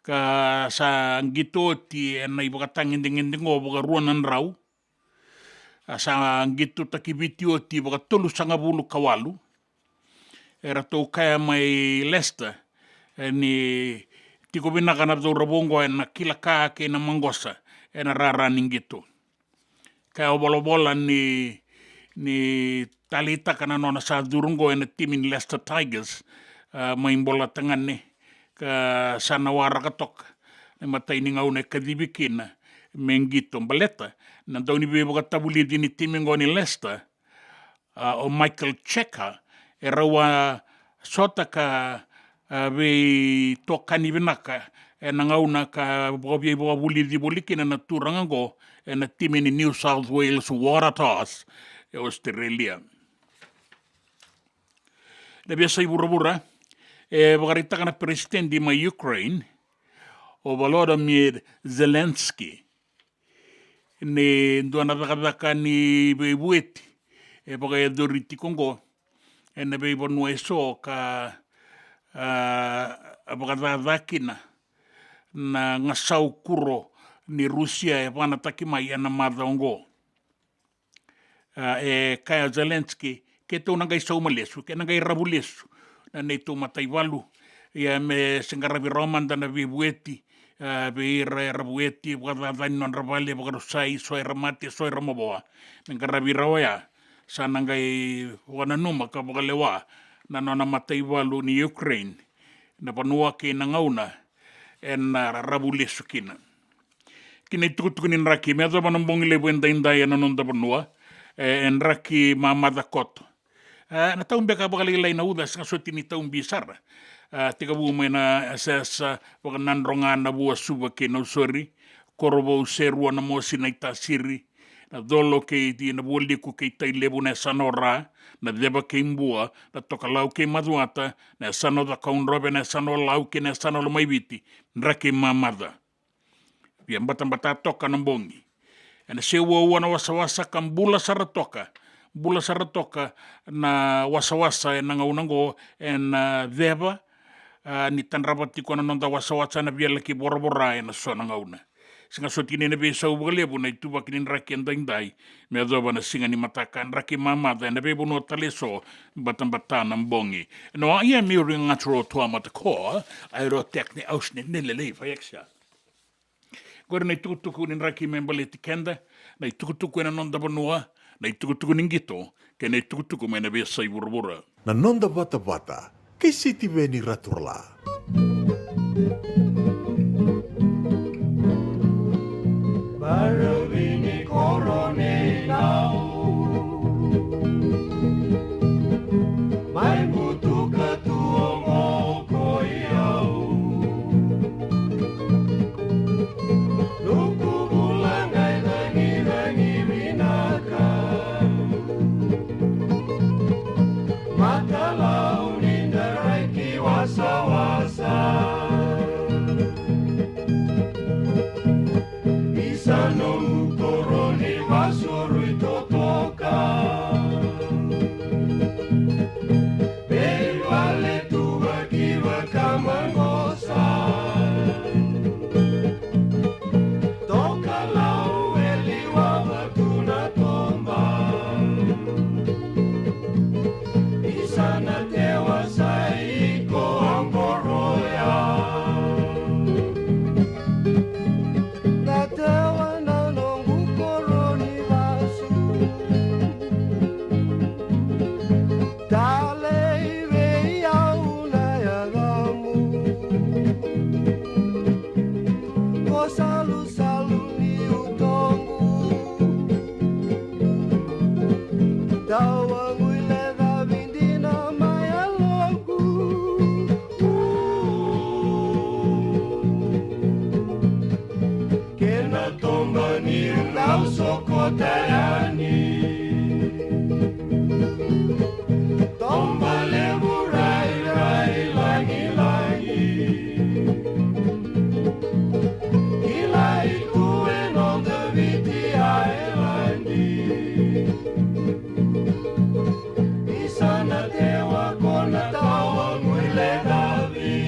ka sa gito ti na ibakatanginding o baka ruanan raw sa gito takibitio ti baka tulu sa ngabulu kawalu rato kaya may Leicester ni tiko binaka na daw rabongo na kilaka kay na manggosa na raraning gito. Kaya bola-bola ni talita ka na no na sa durunggo na timin Leicester Tigers may bola tangan ni ka sa nawara katok na matay ni ngaw na kadibikin may gito baleta na daw ni bibo katabuli din ni timin ni Leicester o Michael Cheika erawa sota ka be tokani binaka nangauna ka bobi boli di bolikina na turanga go na timi ni New South Wales Waratahs Australia. Na biasa ibura-bura bagarita kana presidente ma Ukraine o Volodymyr Zelensky ne ndona dagadaka ni bebueti baga doriti Kongo na bebo nueso ka bagadakina na ngasau kuro ni Rusia wana takimai ana madongo kaya Zelensky ke tau nangai saumalesu ke nangai rabulesu na nei tau mataiwalu ia me sengarabi romanda na vibueti be rabueti wadadani non rabale bagarusai soy ramate soy ramoboa ngarabi rawaya sa nangai wana numa ka bagalewa na nona mataiwalu ni Ukraine na panua ke nangauna na rabulesu kina tukutukunin raki me adaba nambongi lebo indai na nonda panua raki mamada koto na taun beka bakali lai na uda sa sotini taun bisara tika bu mena sa wakanan ronga na bua suba ke no sori korobo serua na mosi na itasiri na dolo ke di na bua liku ke itai lebu na sanora na deba ke imbua na toka lau ke maduata na sano da kaun robe na sano lau ke na sano lo maibiti raki mamada pia mbata toka na bongi na sewa wana wasa kan bula saratoka na wasa na ngaunango na deba ni tanrabati kona nonda wasa na biala ki borabora na so na ngauna singa sotine na be sau balebu na ituba kinin raki ndai me adoba na singa ni matakan raki mamada na be bono taleso bata na mbongi no ia mi ringa tro to amata ko aero tekni ausne nele fa yaksha gora na tukutuku nin raki membaleti kenda na tukutuku na nonda banua na tukutuku ningito ke na tukutuku me na be sai burbura na nonda Vata ke City Veni Raturla. Baravini korone nau mai butu katuongo koiau luku bulangai rangi minaka mata lau ninda raiki wasa-wasa Isano mutoroni wasuru itotoka Bewale tuwa kiwa kamangosa Toka lau eliwa watuna tomba Isana tewa saiko amboroya Tayani Tomba lebu rai langi Kilai tue non deviti aelandi Isana tewa kona tawa muile davi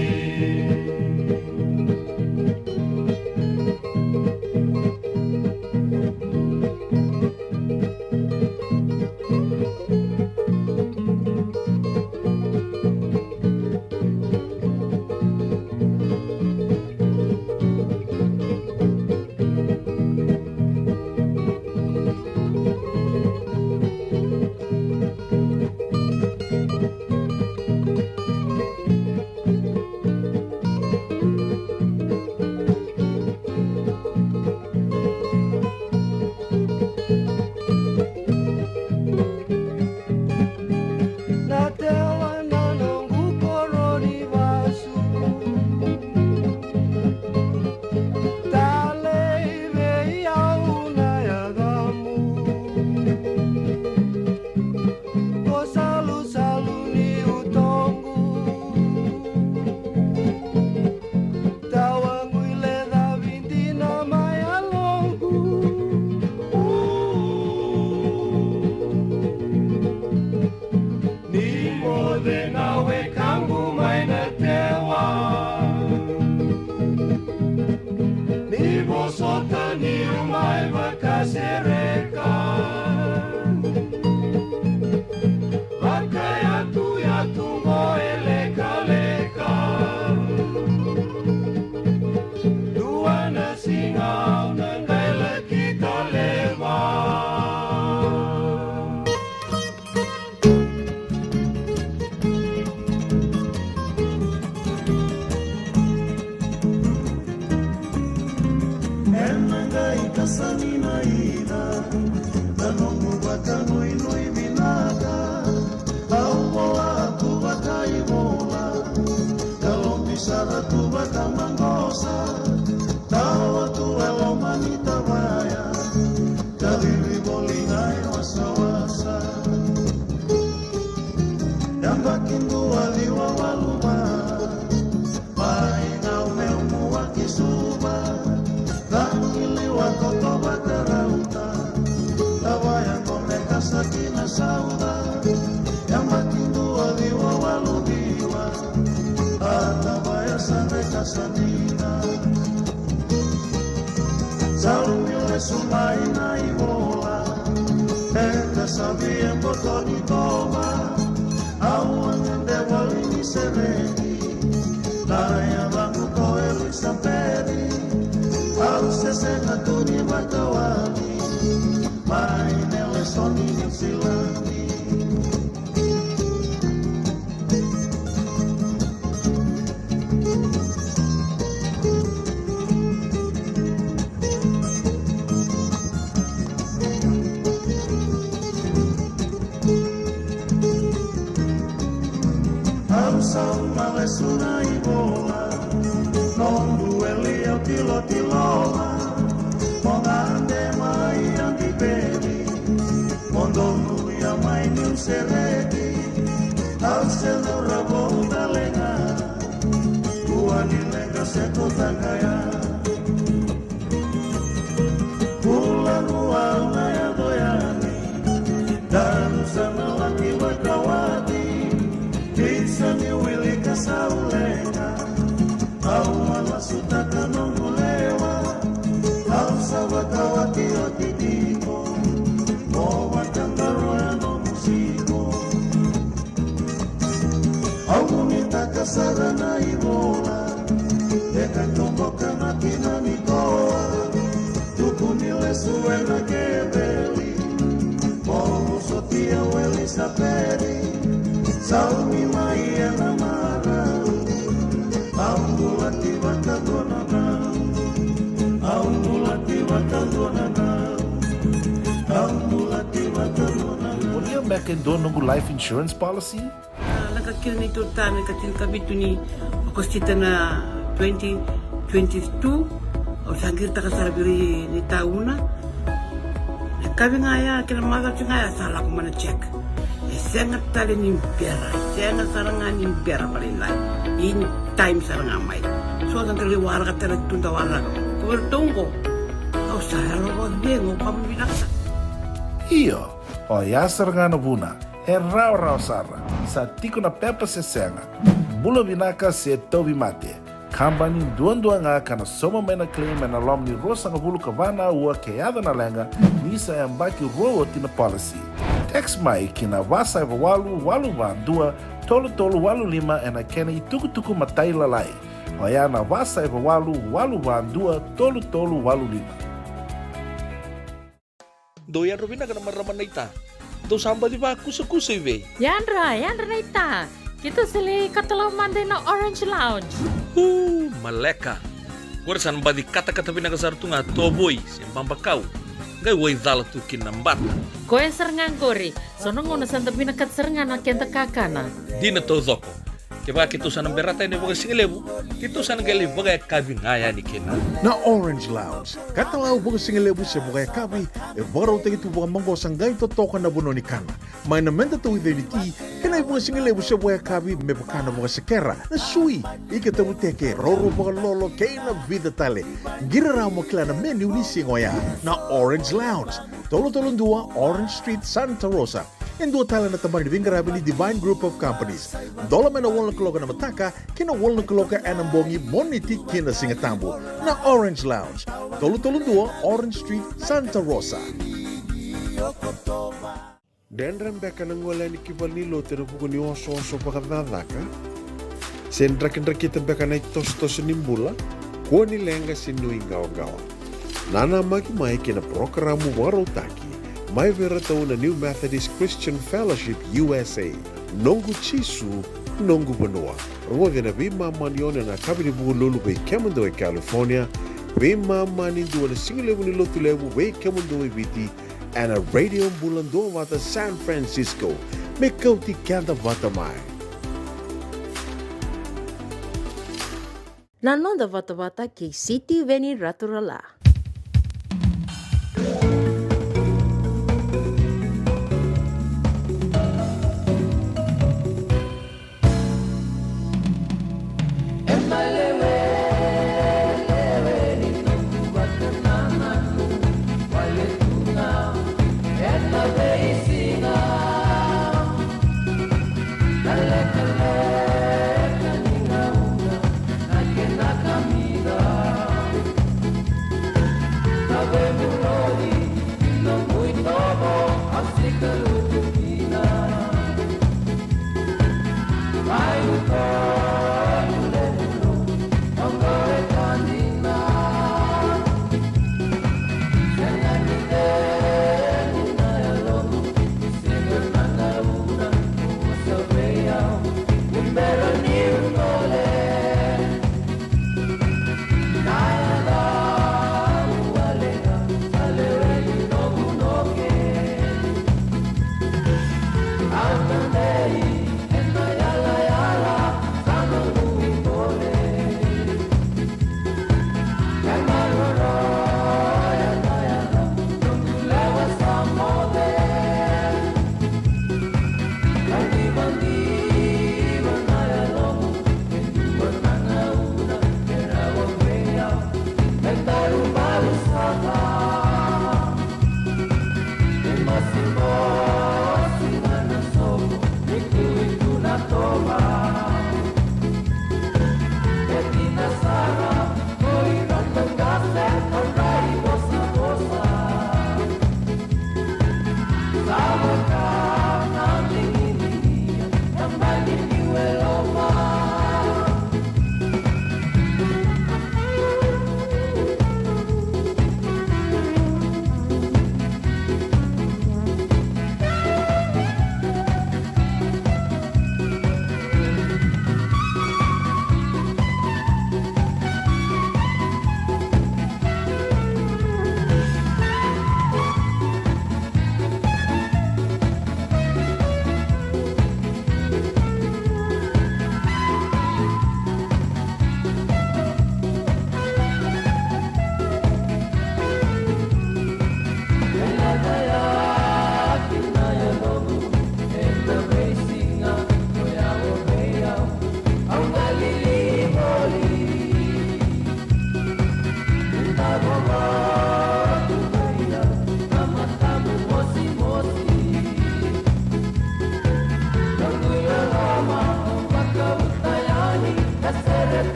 Sotani umay makasereka Wakayatu mo eleka-leka Dua na singaw ng kaila kita lema Sanina ida, tanong baka noy binaga, awa tu baka ibola, kalong bisara tu baka mangosa, tawa tu elo manita baya, kadiri bolingay wasa-wasa, yang bakin dua liwa waluma, mainaw meu muaki suba. Koto bakarauta, tawaya komeka sakina sauda, yang makin dua liwa waludiwa, atawaya saneka sanina. Salumile sumai na ibola, eka sabi yang botoni toma, awan ende walini sereni, naya bangu koeli samperi. Sesena tuni bakawani, mainele soni silani. Ausau malesuna ibola, non dueli au tilo-tiloma. Mongande mai antipeli, mondonu ya mai niu seredi, au seno rabo da lenga, tuani lenga seko tangaya. Bula Duavata ya doyani, dan sana laki wakawati, bisa ni wili kasaulenga, au malasuta kanongulewa. Sabakawati otitiko, mowa kandaro ya no musiko. Aumunita kasara na ibola, eka tomboka na kina nikoa. Tukunile suena kebeli, mowo sotia weli saperi. Saumi mai enamara, ambulati wakadona na. When you're back and don't know life insurance policy? Nakakil ni Tutan, nakatil kabitu ni Okostita na 2022 o sangir takasarabiri ni tauna. Kami ngaya kila maga ngaya salah ko mana check. Sangat tali ni pera, sangat sarangan ni pera paling lain. In time sarangan mai. So ang kaliwara ka tala tundawara. Tunggu, kau sahara buat bengo kamu binasa. Iyo, o yasar ngana buna, rau sara, sa tiko na pepa se senga, bula binaka se tobi mate, kambani duan nga kana soma mena claim na lom ni rosa nga bulu kavana ua keada na lenga, nisa yang baki rowo tina policy. Text mai kina wasa walu van dua, tolu walu lima ena kena ituku matai lalai. Hoya na wasa walu van dua, tolu walu lima. Doyan Robina ka naman raman na ita. Do samba di ba kusa-kusa iwe? Yanra na ita. Kita sili katalaw Monday na Orange Lounge. Maleka. Kursan ba di kata-kata pinakasarto nga toboy, siyang pambakaw. Ngay way dala tu kinambata. Koe serengan kori, sonong una santa pinakat serengan na kenta kakana. Di na to zoko. Kaya kita sana berata ini bagai singelebu, kita sana gali bagai kabi ngaya ni kena. Na Orange Lounge, katalau bagai singelebu se bagai kabi, baru tegi tu bagai manggo sanggai to toka na buno ni kana. Mai na menda tu ide ni ti, kena bagai singelebu se bagai kabi me bakana bagai sekera. Na sui, ike tamu teke roro bagai lolo keina vida tale. Gira ramo kila na menu ni singoya. Na Orange Lounge, tolo-tolong dua Orange Street, Santa Rosa. En dua tala na tambari vingarabi ni Divine Group of Companies. Dola mena wala kaloka na mataka, kina wala kaloka anambongi moniti kina singatambo. Na Orange Lounge. 332 Orange Street, Santa Rosa. Dendram beka nangola ni kibali lo te rupu ni oso pakadadaka. Sen kita beka na tos nimbula. Ko ni lenga sinu ingaw-gawa. Nana mai kina programu warotaki. Mai vera tau na New Methodist Christian Fellowship USA. Nongu chisu, nongu banua. Rode na bima manione na kabini bugu lulu be Kemando e California. Bima mani dua na singilewu ni lotu lewu be Kemando e Viti. And a radio Bula Duavata San Francisco. Me Kauti Keda Vata mai. Nanonda Vata kei City Veni Raturala.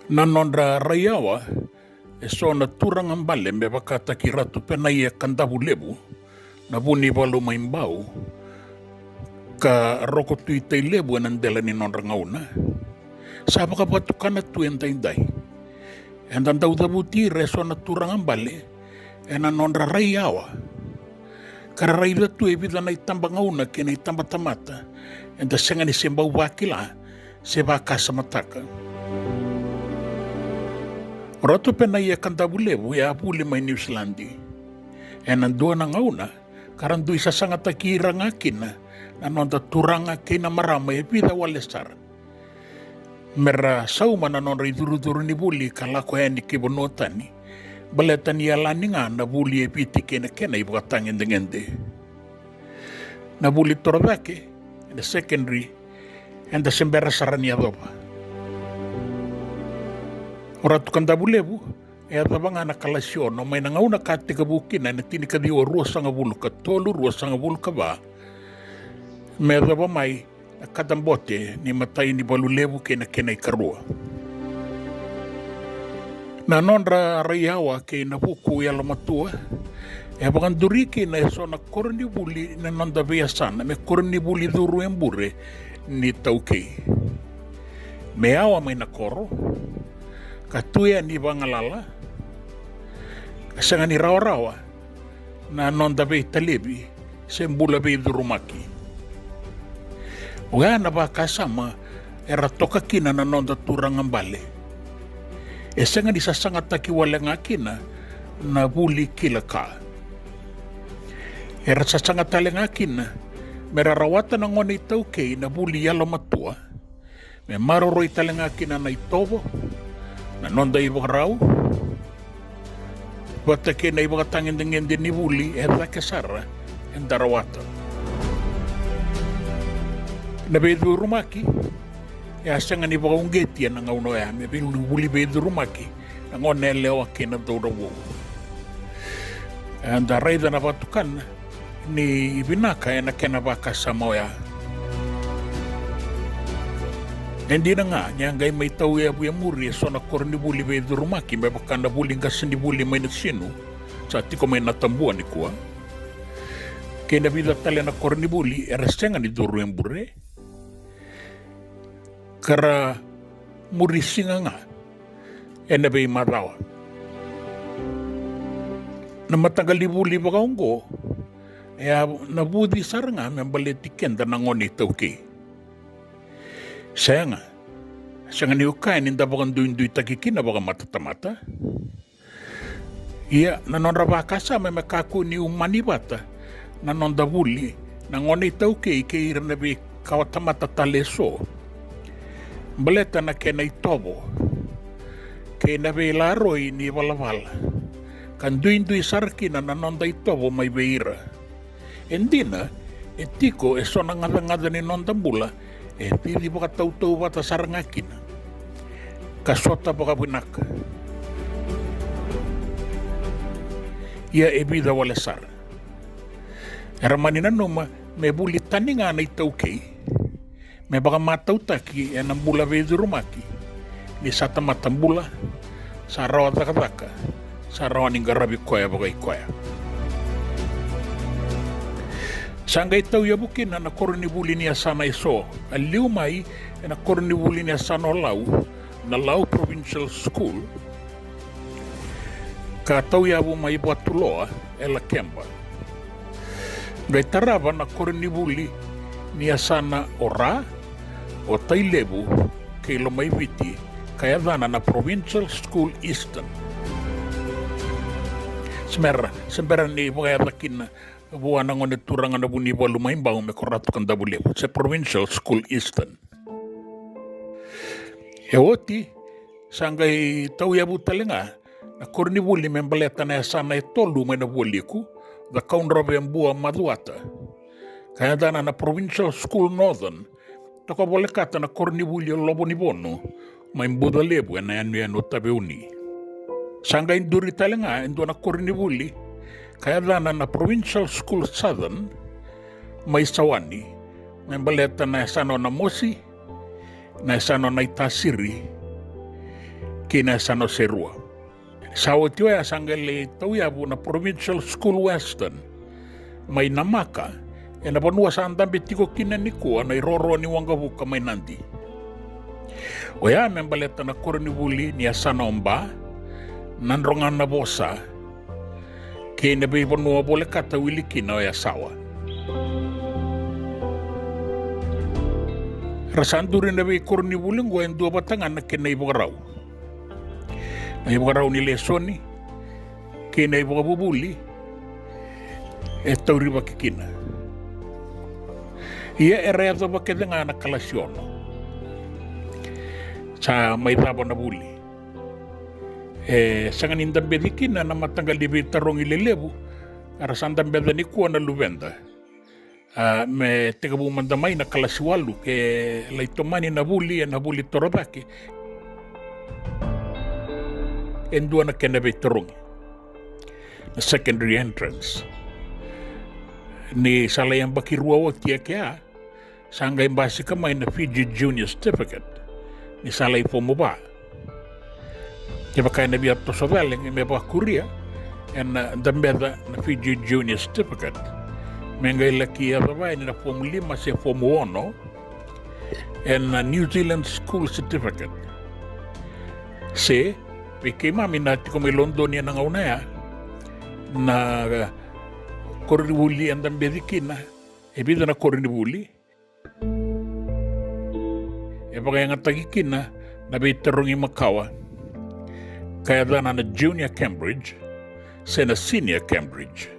Nanondra raiawa e so na turanga mbale me wakata ki ratu pena i e kandavu lebu na vuni walu maimbau ka roko tui tei lebu e nandela ni nondra ngauna sa baka patukana tu entaindai e ndandau davuti re so na turanga mbale e nanondra raiawa kara raila tu e vida na itamba ngauna ke na itamba tamata e da senga ni sembau wakila se wakasa mataka Roto pena ia kandavu levu e apule mai New Zealandi. nandua na ngauna, karandu isa sanga takira ngakina, nanonda turanga kina marama pida walesar. Mera sauma nanonda iduru ni buli kalako ni kibonotani, baletani alani nga na buli piti kena ibuka tangende. Na buli toravake, the secondary, and the sembera sarani adoba. Ora tukanda bulebu, tabanga na kalasyon, no may nangauna katikabukin na tinikadi o ruasanga buluka, tolu ruasanga buluka ba, medaba may nakadambote ni matay ni balulebu kena ikarua. Na nonra rayawa kay napuku yalamatua, bagan duriki na eso na korni buli na nonda beyasan, me korni buli duru embure ni taukei. Meawa may nakoro, katuya ni bangalala, kasanga ni rawa na nonda be talebi, sembula be durumaki. Uga na ba kasama, era toka kina na nonda turang ambale. Esanga di sasanga takiwala nga kina na buli kilaka. Era sasanga tale nga kina, merarawata na ngone itaukei na buli yalo matua, me maroro itale nga kina na itobo, na nonda ibagrau, Vata kena ibakatangin dengan ni buli era kesara en darawata. Na bedu rumaki ya sanga ni bakaungeti na ngauno ya me bilu buli bedu rumaki na ngone lewa kena dodo wo. Anda raida na batukan ni binaka na kena baka samoya. Hindi na nga, nyangay may tau ya buya muri, so na korni buli be durumaki, may baka na buli nga sindi buli may nagsinu, sa tiko may natambuan ni kuwa. Kaya nabida tala na korni buli, erasenga ni duru yang bure. Kara muri singa nga, nabay marawa. Na matagal ni buli baka unggo, nabudi saranga, may baletiken da nangoni tauki. Saya nga ni ukain inda bakan duin takikina baka matatamata. Iya nanonra bakasa may makaku ni umanibata nanonda buli nangone tauke ke irnabi kawatamata taleso. Baleta na kena itobo ke nabe laroi ni balawala kan duin sarkina nanonda itobo may beira. Endina etiko eso ngada ni nonda bula pili baka tau bata sarangakin. Kasota baka binaka. Ia ebida walesar. Eramanina numa me buli tani nga na itaukei. Me baka matau taki enang bula bedu rumaki. Ni sata matambula. Sarawa taka. Sarawa ninggarabi koya baka ikoya. Sangga itau ya bukin na korni buli ni asana iso. Aliu mai na korni buli ni asana na lau provincial school. Ka tau ya bu mai batuloa ela kemba. Gai taraba na korni buli ni asana ora o tailebu ke lo mai viti kaya dana na provincial school eastern. Sembera ni bukaya takin buwan ang turangan na buniba lumayin bago may koratu kang dabulew sa Provincial School Eastern. Ewoti, sanggay tauya butali nga, na kornibuli may baleta na sana ito lumay na buliku, the kaunrabe ang buwa Maduata. Kaya dana na Provincial School Northern, takabalekata na kornibuli ang lobo ni Bono, may budalebu na yan tabiuni. Sanggay duri tali nga, endo na kornibuli, kaya dana na Provincial School Southern, may sawani, may baleta na isano na Mosi, na isano na Itasiri, kina isano Serua. Sa utiwa sanggale tauyabu na Provincial School Western, may namaka, napanua sa andambit ko kinanikuwa na iroro ni wangabuka may nandi. Oya, may baleta na kornibuli ni asano omba, nanrongan na bosa, kaya nabi panua boleh kata wiliki na ya sawa. Rasan durin nabi korni buling gua yang dua batangan na kena ibu garau. Na ibu garau ni lesoni, kena ibu bubuli, e tauriwa kikina. Ia e rea zawa ke denga na kalasiono. Sa mai tabo na buli. E sanganin dambe kina na matanggal di tarongi lelebu. Arasan dambe ni kuwa na luvenda. Me tegabu mandamay na kalasiwalu ke laitomani na buli torodake. Endua na kenabe tarongi. Na secondary entrance. Ni salayang bakirua wa tia kea. Sangay mbasi kamay na Fiji Junior Certificate. Ni salay po mo ba? Kaya kaya na biya to sa valing may ba Korea. And dambeda na Fiji Junior Certificate. Mengay laki ya ba ni na form 5 sa form 1 and New Zealand School Certificate. Se pike mami nati ko may London yan ang unaya na korinibuli ang dambedikina ebida na korinibuli e baka nga tagikina na bitarong imakawa kaya dana na Junior Cambridge sa na Senior Cambridge.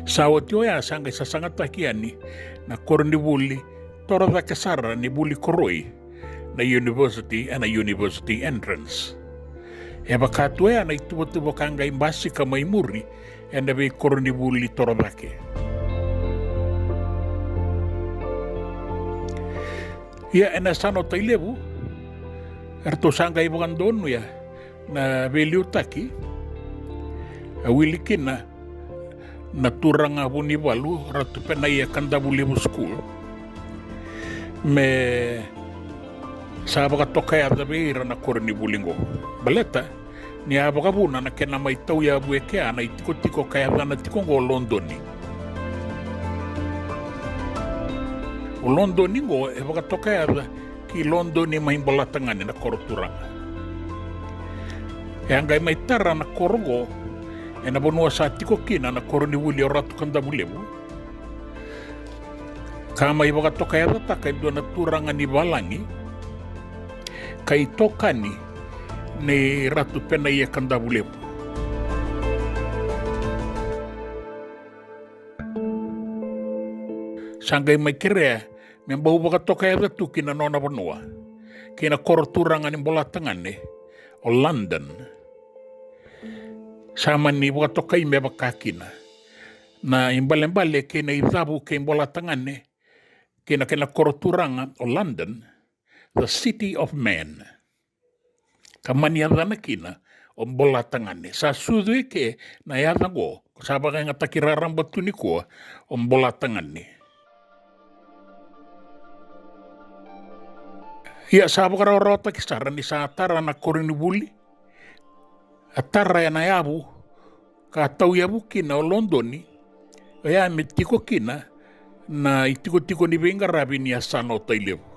Sa watioya sangay sa sangatakiani na korinibuli torada kasara ni buli koroi na university and a university entrance. E bakatuya na itubo kangay mbasi ka may muri e nabi korinibuli toradake. Ia e nasano tailebu erto sangay bagandonu ya na beliutaki a wilikina na turanga bunibalu ratu penaya kandabulibu school me sabaka tokaya dabeira na korinibulingo baleta ni abaka buna na kena mai tau ya bueke ana itiko kaya dana tikongo Londoni o Londoni ngo e baka tokaya ki Londoni mai bolatangani na koroturanga e angai mai tara na korogo e na bonua sa tiko kina na korinibuli o ratu kandabulibu kama iba katoka ya tata kay doon naturanga ni balangi kay tokani ni ratu penaya kandabulebu. Sanggay may kire membahu ba katoka ya tatu kina nona banua kina koroturanga ni bolatangan ni o London sama ni iba katoka ime bakakina na imbale kina izabu kina bolatangan ni kina koroturanga o London, the city of man. Kamaniadana kina o bolatangane. Sa sudwe ke na yada go, sabaka nga takirarang batuni ko o bolatangane. Ia sabaka rarota kisara ni sa atara na korinibuli. Atara ya na yabu, ka tau yabu kina o Londoni, o ya mitiko kina, na itiko-tiko ni benga rabi ni asano tailebu.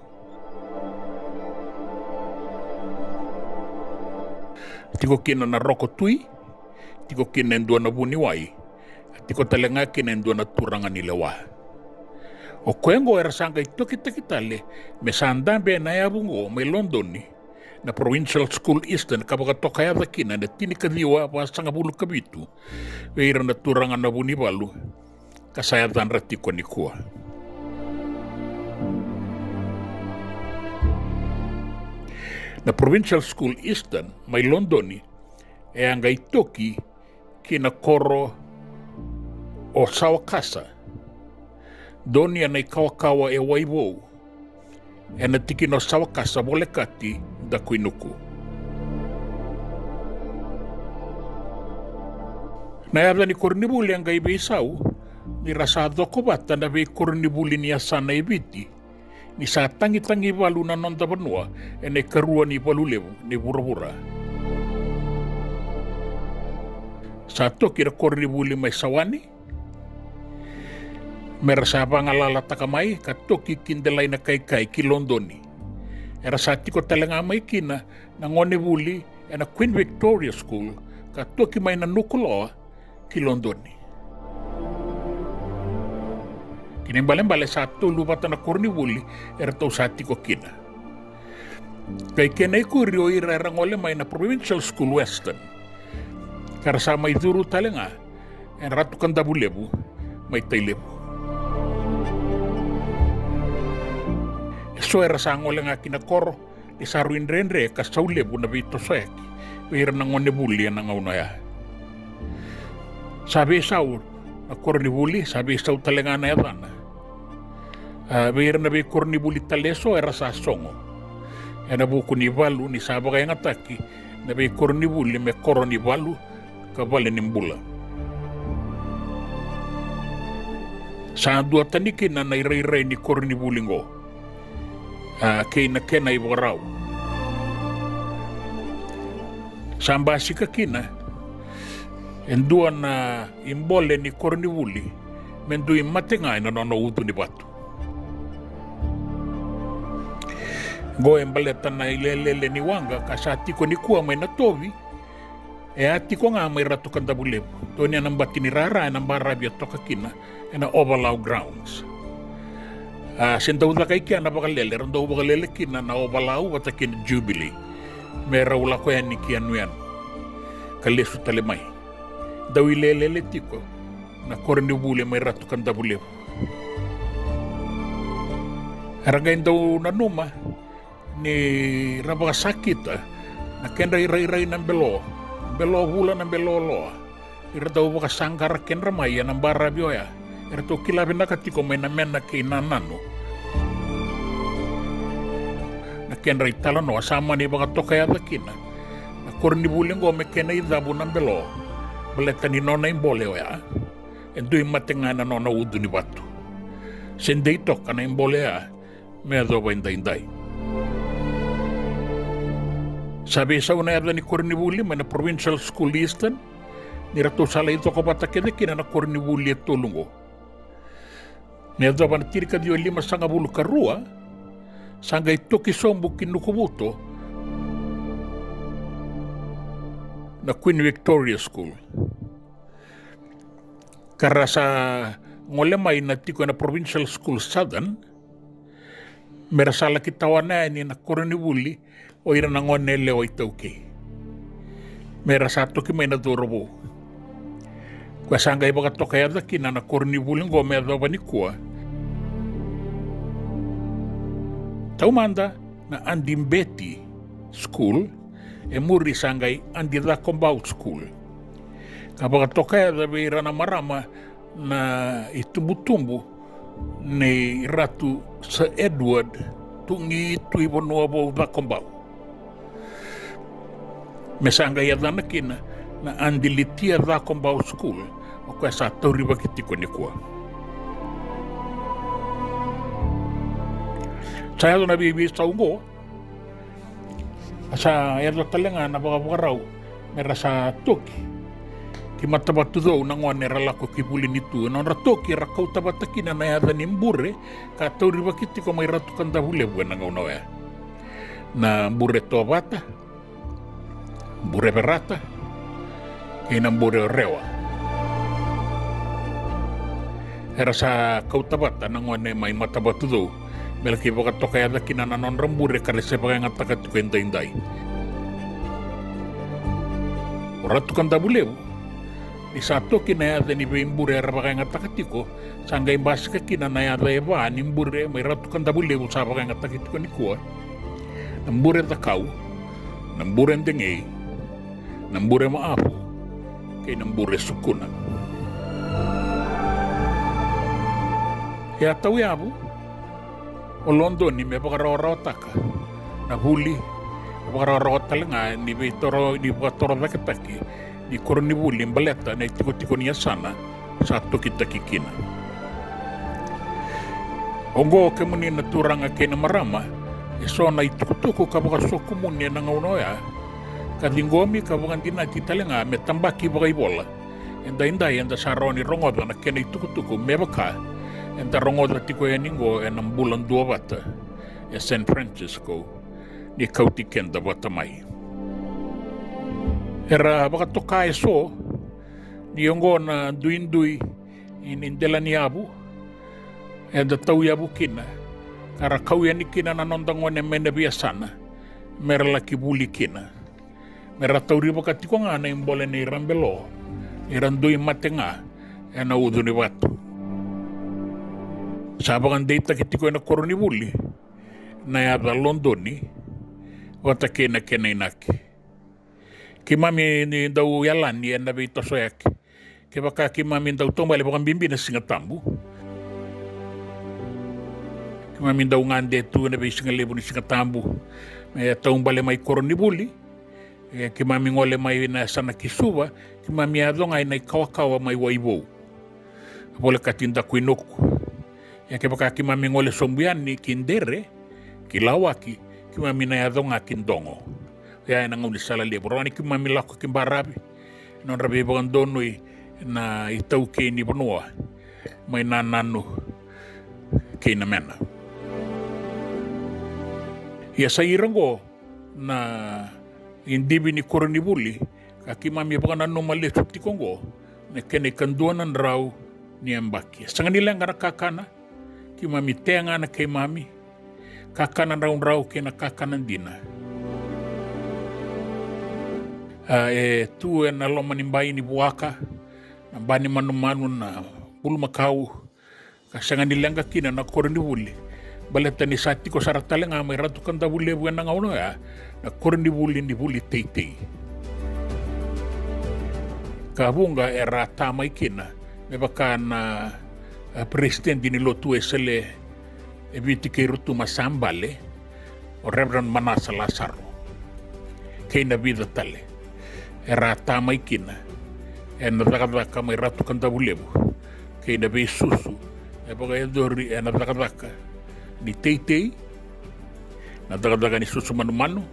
Tiko kina na roko tui, tiko kina endua na buniwai, tiko talenga kina endua na turanga ni lewa. O kwengo era sanga ito kita-kitale, me sandambe na yabungo may Londoni, na Provincial School Eastern kabaga tokayada kina na tinikadiwa pa sanga bulu kabitu, weira na turanga na bunibalu, kasayatan ratiko ni kuwa. Na Provincial School Eastern, may Londoni, e ang gaitoki kinakoro o sawakasa. Doon yan ay kawakawa e waiwo, e natikin o sawakasa bolekati da kuinuku. Nayabda ni korinibuli ang gaibisaw, ni rasado ko bata na may korinibuli niya sana ibiti, ni sa tangi-tangi balu na nonda banua, e na karua ni balulebu, ni burabura. Sa to kira korinibuli may sawani, merasa pangalala takamay, katoki kindelay na kay ki Londoni. Era sa tiko talaga may kina, nangonibuli, e na Queen Victoria School, katoki may nanukuloa, ki Londoni. Kinimbalembale sa tulubatan na korinibuli erto sa tiko kina. Kay kinay kurio irarangole may na Provincial School Western. Karasa may duru talenga en ratu kandabulebu mai tailepu. E so era sa ngole ngā kina koro, e sa ruin renre ka saulepu na vito soeki, veira na ngone buli na ngauna ya. Sabe sau, na korni buli, sabe sau talengana ya dana. Veira na ve korni buli taleso era sa songo. E na buku ni valu ni sabaga yang ataki, na ve korni buli me koroni valu, ka vale ni mbula. Sa dua taniki na nairai ni korni bulingo. Kena kena i warau. Sa mbasi ka kina, endua na imbole ni korni buli, mendu i matenga ina nono utu ni batu. Go embaleta na ilelele ni wanga, ka sa tiko ni kua mai na tovi, e atiko nga mai ratu kandabulepu. Toni anambati ni rara, anambarabia toka kina, ena Overlau Grounds. Sentau takai kia na bakalele, rando bakalele kina na Overlau wata kina Jubilee. Me raula ko yan ni kia nuyan. Kalesu tale mai. Dawi lelele tiko, na korni bule mai ratu kandabulepu. Aragain daw na numa, ni rabaga sakita, na kenda irai ng belo. Belo hula ng belo loa. Ira daw baka sangkara kenra mai yan ang barabyo ya. Ira to kilabin na katiko may namen na kinanano. Na kenra itala no, asama ni baka to kaya kina. Na korni buling go me kena idabu ng belo. Baleta ni nona imbole o ya. Endo imatenga na nona udu ni batu. Sende ito ka na imbole ya. Me adoba inday. Sabi sa una yarda ni korni buli may na provincial school eastern. Nirato sala ito ko patakede kina na korni buli at tulungo. Niyadwa ba na tirika diyo 5 karua, sanga ito kisombo kinukubuto na Queen Victoria School. Kara sa ngolemay na tiko na provincial school southern, merasala kitawana ni na korni buli o ira na ngonele o itauke. Merasato ki may nadorobo. Kwa sanga iba ka tokayada kina na korni buling go me adoba ni kuwa. Taumanda na Andimbeti School e muri sangay Andida Compound School. Kapag tokayada ira na marama na itumbu-tumbu ni Ratu sa Edward tungi itu ibo nuabo da Compound. Mesanga yada na kina na Andilitia da Compound School o kwa sa tauriba kitiko ni kuwa. Sa yado na bibi sa ungo, sa yado talenga na baka-bakarao, mera sa toki. Kimatabatu do na ngone ralako kibuli nitu, na ratoki rakau tabatakina na yada nimbure, ka tauriba kitiko may ratukan dahule buwan ng unawa. Na mbure to Vata, mbure berata, kaya mbure rewa. Era sa Kautabata nang wane may matabatu do, melaki baka to kaya na kinananon rambure kare sa bagay nga takat ko inday. Oratu kan tabulew, isato kinayada ni Bimbure bagay nga takatiko, sangga imbas ka kinanayada eba, nimbure may ratu kan tabulew sa bagay nga takatiko ni kuwa, nambure takaw, nambure ndengay, nambure maapo, kay nambure sukuna. Ya tahu ya bu, o London ni me pakaraw taka, na huli, pakaraw talenga ni be toro ni pakatoro nakataki, ni korni huli baleta na itiko niya sana sa to kita kikina. Ongo kemuni naturang akena marama, eso na itukutuko kabaka sokumunnya na ngaunoya, kadingomi kabakan dinati talenga me tambaki bagay bola, inday enda saroni rongoda na kena itukutuko mebaka. Enta rongoda tiko yaningo enam Bula Duavata e San Francisco ni Kauti Keda Vata mai. Era baka tokai so ni yongo na duindui in indela ni abu enda tau yabu kina kara kau yani kina na nondangone mene biasana mera laki buli kina mera tauri baka tiko nga na imbole ni rambelo irandui matenga ena udu ni watu. Sabakan data kitiko na koronibuli na yada Londoni wata kena inaki. Kimami ni daw yalan ni na bito soyak. Kibaka kimami daw tombali bakang bimbi na singatambu. Kimami daw ngande tu na bi singalebu ni singatambu. May tombali may koronibuli. Kimami ngole may na sana kisuba. Kimami adong ay na kawakawa may waibo. Wala katinda kuinoku. Kibaka kimami ngole sombuyan ni kindere. Kilawaki. Kimami na yadong akin dongo. Ya nang ulisala libo. Rani kimami lako kimbarabi. Non rabi bagan donoi na itau ke ni banua. May nananu ke na mena. Ya sa irango na indibi ni koronibuli. Kakimami bagan nanu malisuk ti Kongo. Na kene kanduanan raw ni ambaki. Sa kanila nga nakakana. Kimami tenga na kay mami. Kakanan raw kena kakanan dina. Tu na lomanimbai ni buaka. Na bani manu na bulmakau. Kasangan nilanga kina na koronibuli. Baleta ni sati ko saratale nga may ratu kanda bule buwan nga uno ya. Na koronibuli ni buli teitei. Kabunga era tamay kina. Mebaka na presidente ni lotu esele ebiti kay rutu masambale o Reverend Manasa Lazaro. Kay na vida tale. Era tamay kina. Nadakadaka may ratu kanda bulebu. Kay na be susu. Baga yadori nadakadaka ni teitei. Nadakadaka ni susu manu-manu.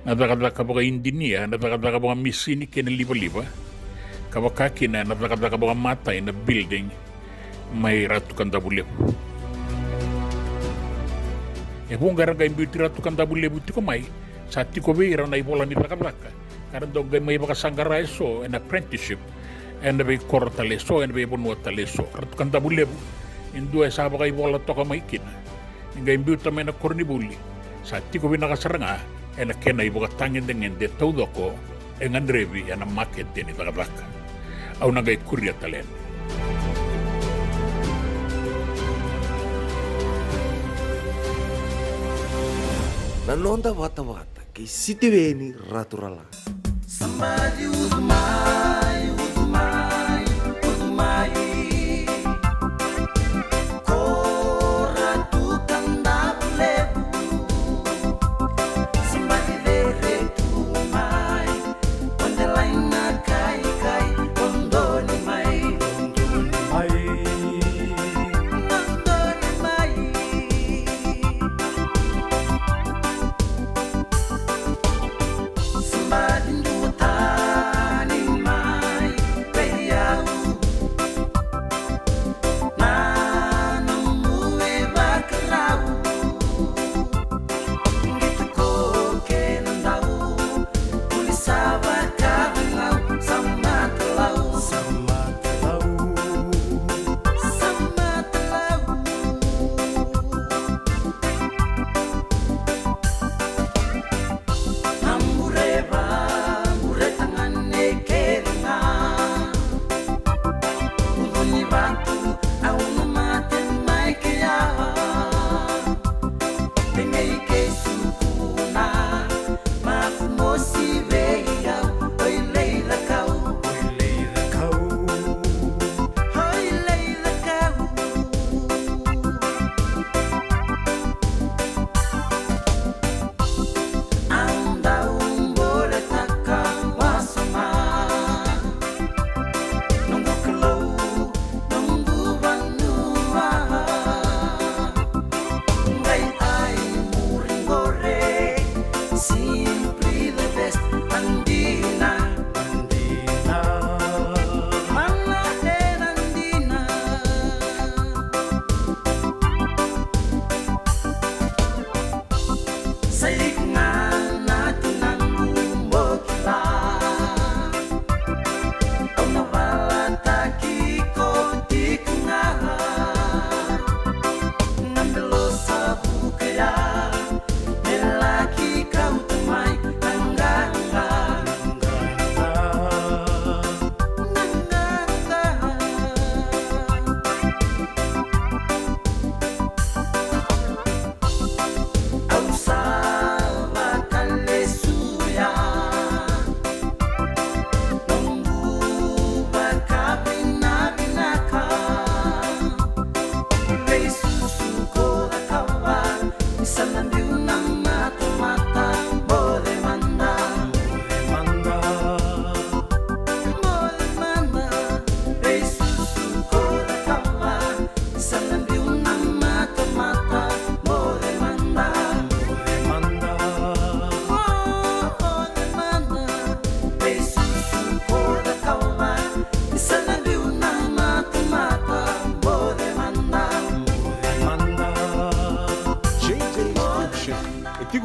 Nadakadaka baga indinia. Nadakadaka baga misini kay na liba-liba. Kawakaki na nadakadaka baga matay na building may ratu kanda bulebu. Kung garang imbiti ratu kanda bulebu tiko may sa tiko beira na ibola ni dakadaka. Karena dog may baka sanggara so an apprenticeship and be kortale so and be bonwa tale so ratu kanda bulebu indu sa baka ibola to ka may kina. Nga imbita may na kornibuli sa tiko binakasaranga and kena iboka tangin dengan de todo ko engan revi and market din dakadaka. Au nagay kurya talen. Nanonda Vata que se te veni raturala. Somebody who's mine, who's mine, who's mine. Kora tu kanda blebu. Somebody there to mine. On the line na kai kai, ondoni mai, ondoni mai. Ondoni mai. Somebody do time.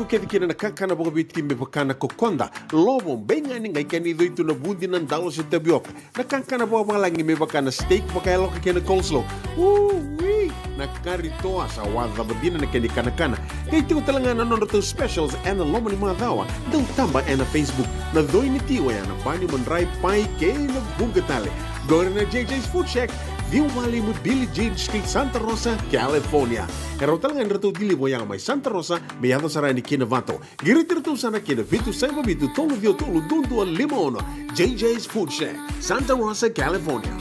kena na kakana boga bitki me bakana kokonda lobo benga ni ngai kani do itu na bundi nan dalo se tabioka na kakana boga malangi me bakana steak baka elo kena coleslaw na kari toa sa waza badina na keni kana kay tigo talanga na nono specials and lomo ni madawa do tamba na Facebook na doi ni tiwa ya na bani mandrai pai kay na bugatale gore na JJ's Food Shack Viu Valley mo Billie Jean Street, Santa Rosa, California. Pero talagang rito dili mo yang may Santa Rosa, may ato sarani kina Vato. Giritirto sana kina Vitu Saiba Vitu Tolo Vio Tolo Dundu Limono. JJ's Food Shack, Santa Rosa, California.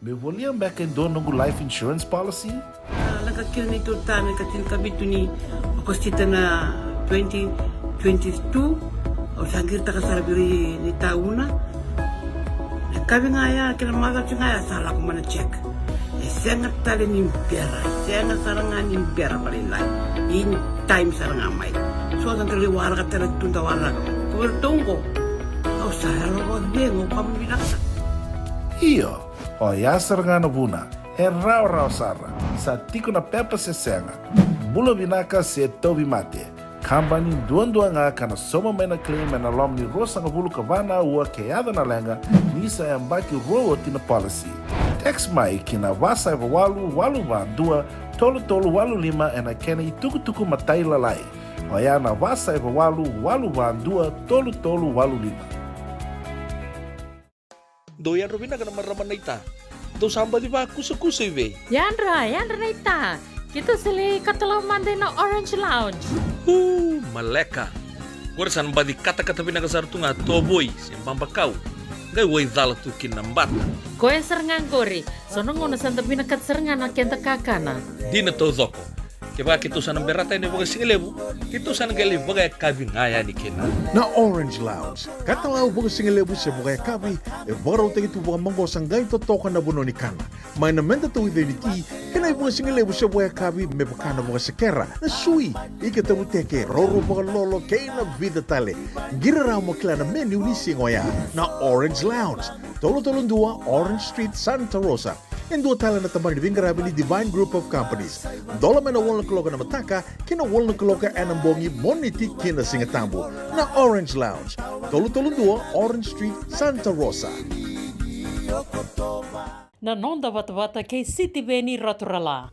Me voliam back in doon ng life insurance policy? Nakakil nito tayo katil kabito ni akostita na 2022 o sagir ta kasarabiri ni tauna. Kami ngaya kila mada ngaya salah ko mana check. Sengat tali ni biara, sengat sarangan ni biara palilai. In time sarangan mai. So dan tali warga tali tunda warga. Ko tungko. Au sahalo ko dengo kami binasa. Iyo, o ya sarangan buna. Rau sara. Sa tiko na pepa se senga. Bula binaka se tobi mate. Kambani duan nga kana soma mena claim na lom ni rosa nga bulu kavana ua keada na lenga nisa ya mbaki roa tina policy. Text mai kina wasa eva walu va dua tolu walu lima ena kena tuku matai lalai. Hoya na wasa eva walu va dua tolu walu lima. Doyan Robina kana marama naita. Do samba di ba kusa iwe. Yanra naita. Kita sili katalaw mande na Orange Lounge. Maleka. Kuresan badi kata-kata pinakasar tu nga toboy simbang bakau. Gay way dala tu kinambata. Koe serengan kori. Sono ngona santa pinakat serengan na kenta kakana. Dina to zoko. Kaya kita sana berata ini bagai singelebu. Kita sana gali bagai kabi ngaya ni kena. Na Orange Lounge. Katalau bagai singelebu se bagai kabi. Baru tegi tu bagai manggo sanggai to toka na buno ni kana. Mai na menta tu identity. Kena bagai singelebu se bagai kabi me bakana bagai sekera. Na sui. Ika tamu teke roro bagai lolo kena vida tale. Gira ramo klana menu ni singoya. Na Orange Lounge. Tolo-tolong dua Orange Street, Santa Rosa. En dua tala na tamani vingrabi ni Divine Group of Companies. Dola mena wala kaloka na mataka, kina wala kaloka anambongi moniti kina singatambo. Na Orange Lounge. Tolo-tolong dua Orange Street, Santa Rosa. Na nonda Vata kay City Veni Raturala.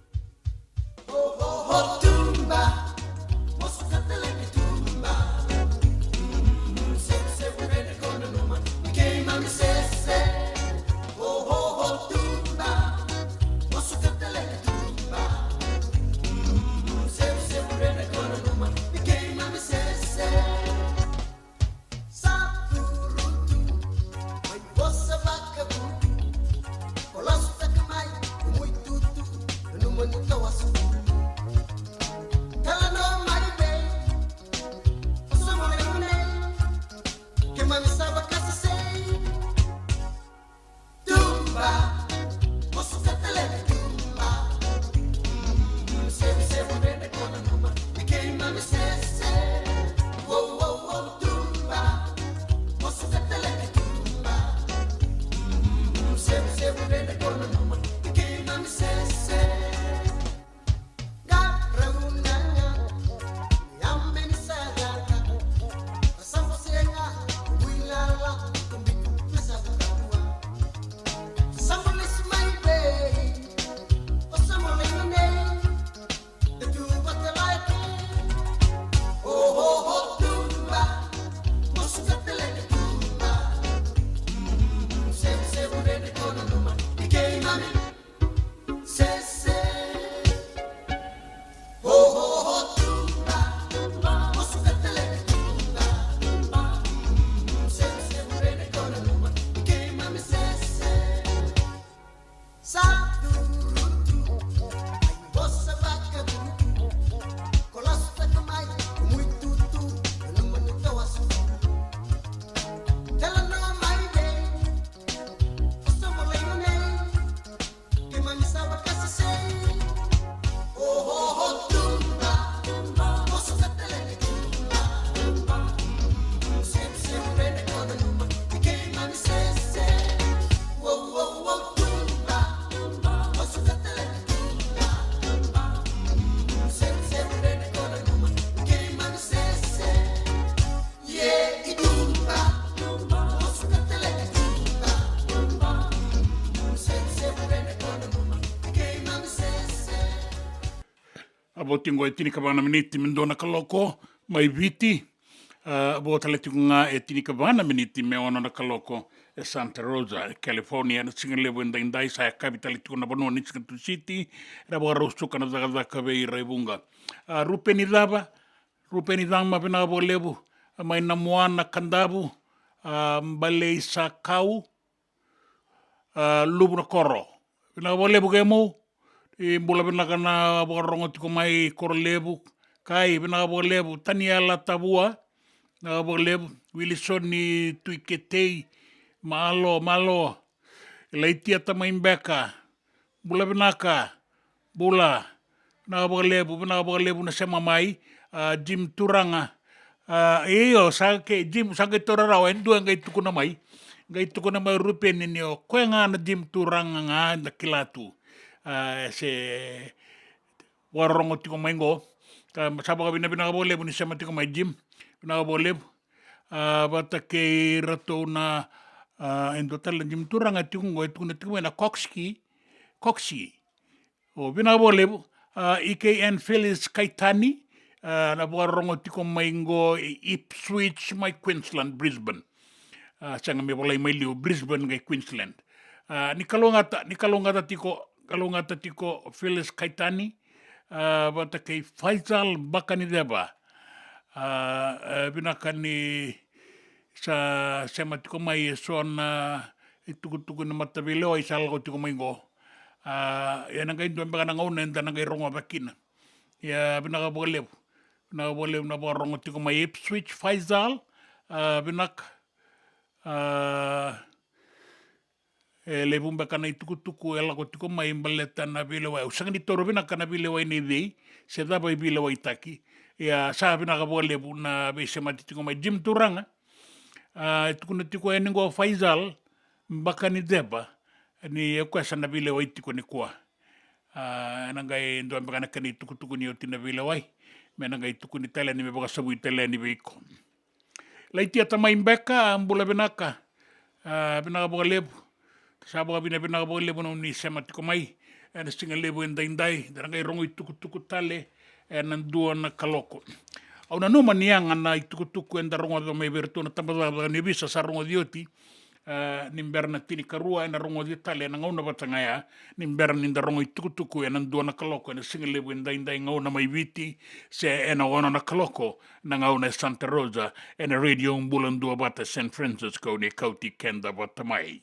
botingo e tini kabana miniti mindona kaloko, mai viti, bo taletiku ngā e tini kabana miniti me ona na kaloko e Santa Rosa, California, na singa levo inda indai sa e kabi taletiku na banua Nitsikatu City, rabo arostuka na zakazaka vei raibunga. Rupeni dava, rupeni dama pina bo levo, mai na moana kandabu, mbalei sa kau, lubu na koro. Pina bo levo ke mo, i bula pina kana borongo tiko mai koro levu kai pina bo levu tani ala tabua na bo levu Willisoni tuiketei malo leitia tama imbeka bula pina ka bula na bo levu na sema mai Jim Turanga iyo sake Jim sake torarao endu ngai tukuna mai rupeni ni o koenga na Jim Turanga nga na kilatu se warongo tiko maingo sabaka bina bole buni sema tiko mai Jim bina bole Vata ke rato na endo tala Jim Turanga tiko ngo tiko na Coxi o bina bole EKN Phyllis Kaitani na warongo tiko maingo Ipswich mai Queensland Brisbane sanga me bolai mai liu Brisbane ngai Queensland nikalongata tiko Phyllis Kaitani Vata kei Faisal Bakani deba binakani sa sema tiko mai sona tuku na matavilo ai salgo tiko mai go ya nangai ndomba na ngona nda nangai rongo bakina ya binaka bole na rongo tiko mai Ipswich Faisal binak le bumba kana i tuku ela ko tiko mai mbaleta na vile wa usanga ni toro bina kana vile wa ni dei se da bai vile wa itaki ya sa bina ka bole buna be se mati tiko mai Jim Turanga tuku na tiko eni ngo Faisal mbakani deba ni kwasa na vile wa itiko ni kwa nangai ndo mbakana kani tuku ni otina vile wa me nangai tuku ni tele ni me baka sabu tele ni beiko laitia tama imbeka ambula binaka binaka bole Sabaka bina bo lebo no ni sema tiko mai na singa lebo indai ngai rongo tuku tale na dua na kaloko au na no manianga na tuku enda rongo do mai verto na tamba ni bisa sa rongo dioti ni berna tini karua na rongo di tale na ngauna batanga ya ni berna inda rongo tuku na dua na kaloko na singa lebo indai ngauna mai viti se ena ona na kaloko na ngauna Santa Rosa na radio Bula Duavata San Francisco ni Kauti Keda Vata mai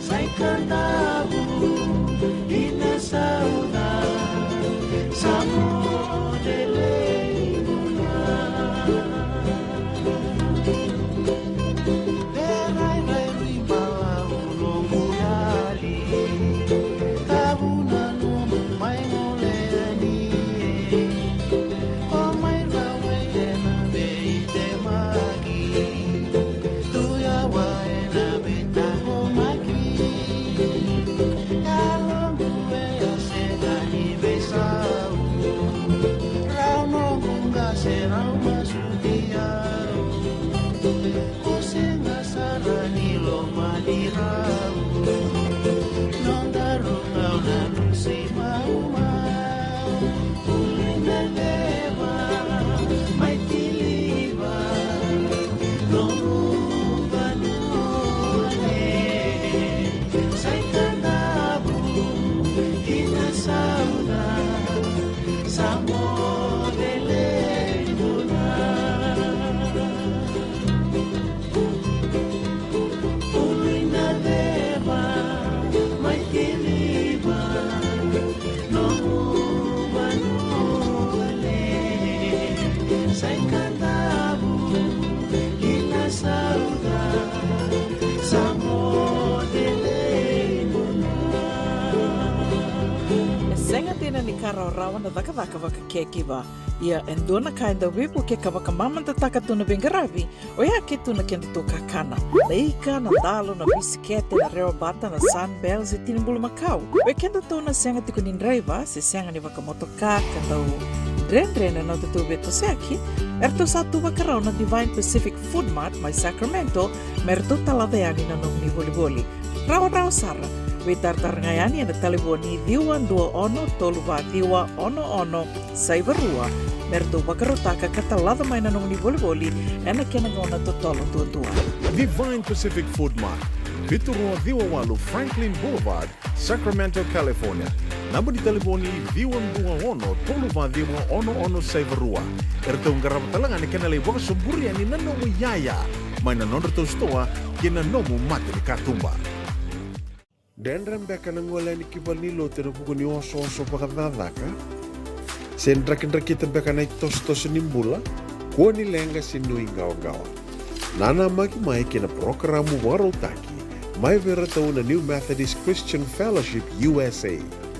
Sai cantabu, ina saudade. Senga tena ni kara rawa na dhaka waka kekiwa. Ia endona kainda wipu ke kawaka mamanta taka tuna bengaravi o ia ke tuna kenda tō kakana. Leika na dalo na bisikete na reo bata na sunbells e tinimbulu makau. O kenda tōna senga tiko ni driver se senga ni waka motoka kandau Dren na te tūwe to seaki, erto sa tu wakarau na Divine Pacific Food Mart mai Sacramento, merto talaveani na nong ni voliboli. Rawa sara, we tartar ngayani na taliboni diwa dua ono toluwa diwa ono saivarua, merto wakarotaka katalada mai na nong ni voliboli, ena kena ngona to tolo tua. Divine Pacific Food Mart, Viturua Viwawalu Franklin Boulevard, Sacramento, California. Namba di telefoni Viwan 21 Saivarua. Erto ngarama talanga ni kena lewa soburi ani nanomu yaya. Mai na nondro to stoa kena nomu mate ni katumba. Dendram beka nangola ni kibal ni lo tena puku ni oso pakadadaka. Sendra kita beka na tos nimbula. Kua ni lenga sinu ingawa. Nana maki mai kena programu warotaki. Mai vera tau na New Methodist Christian Fellowship USA.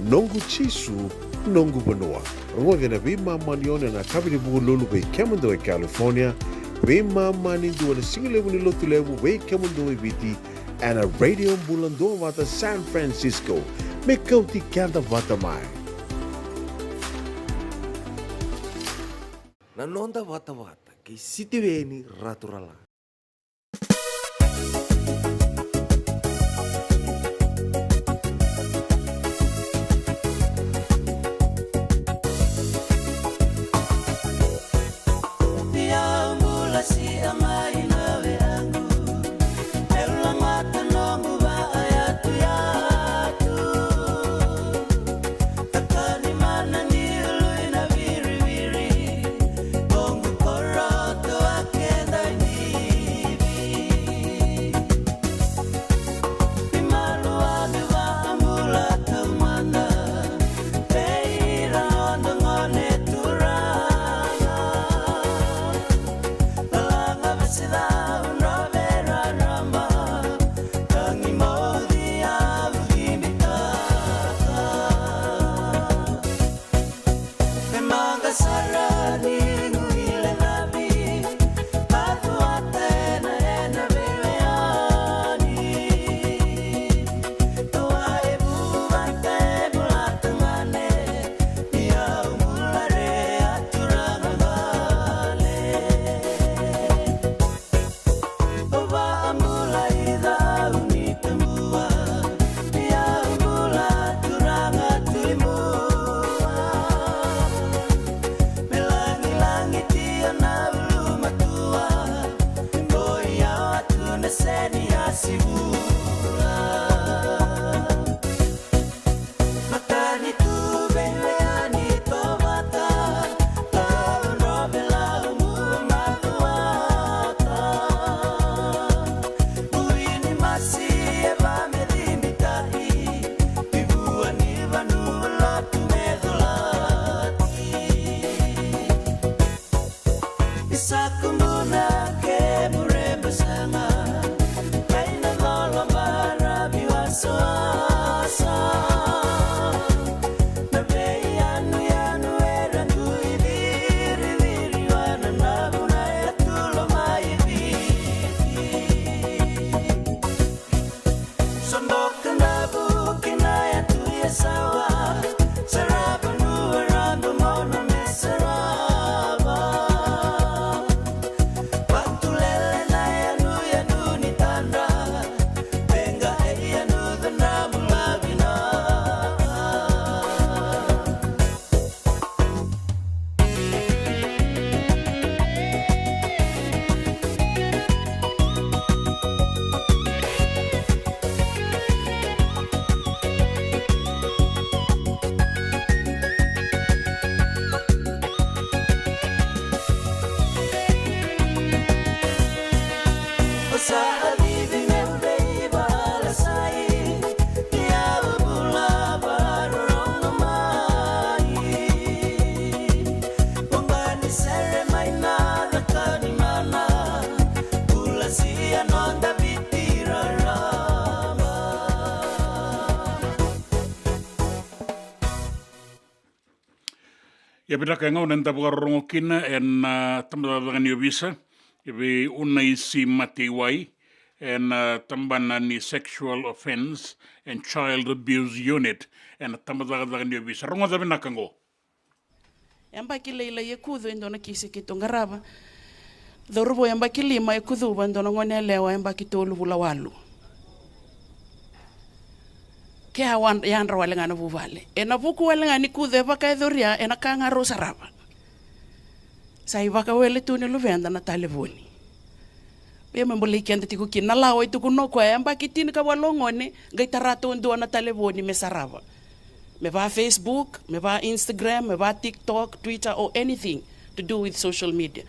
Nongu chisu, nongu banua. Rongo na bima manione na kabini buku lulu bei Kemando e California. Bima mani dua na singilewu ni lotu lewu bei Kemando e Viti. And a radio Bula Duavata San Francisco. Me Kauti Keda Vata mai. Nanonda Vata kei sitiweni raturala. Bongo koroto akenda ni Ya bila ka ngau nenda buka rongo kina en tamada ni visa. Ibe unai si mati wai en tambana ni sexual offense and child abuse unit en tamada ni visa. Rongo da bina kango. Yamba kileila ye kudu indona kisi kitongaraba. Dorubo yamba kilima ye kudu bandona ngone lewa yamba kitolu bula walu. Ke hawan yandra walengana buvale. Ena buku walengani kudu baka edoria ena kanga rosa raba. Sai baka wele tuni luvenda na talevoni. Be membole kende tiku kina lawa itu kuno kwa yamba kitini ka walongone gaitarato ndo na talevoni mesaraba. Me va Facebook, me va Instagram, me va TikTok, Twitter or anything to do with social media.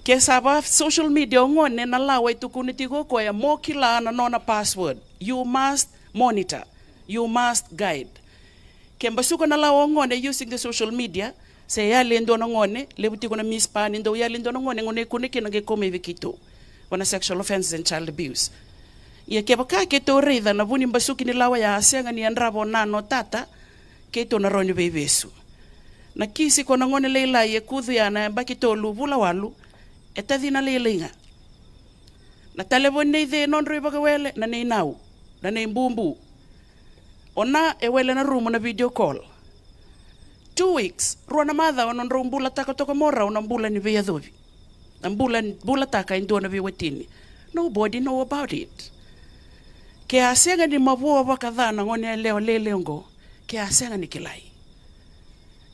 Ke saba social media ngone na lawa itu kunitigo ko ya mo kila na nona password. You must monitor. You must guide. Kemba suko na lawa ngone using the social media, se ya lendo na ngone, lebuti ko na mispa nindo ya lendo na ngone kunike na gekome vikito. Wana sexual offenses and child abuse. Ia ke baka ke to reida na buni mbasuki ni lawa ya asenga ni andrabo nano tata ke to na ronyo bebesu. Na kisi ko na ngone leila ye kudu ya na baki to lubula walu eta dina leilinga. Na talebon nei de non roi baka wele na nei nau na nei mbumbu. Ona e wele na rumo na video call. 2 weeks ruana madha onon rumbula taka toka mora ona mbula ni veya dobi. Na mbula taka indo na viwetini. Nobody know about it. Ke asenga ni mabua wakadha na ngone leo leleongo ke asenga ni kilai.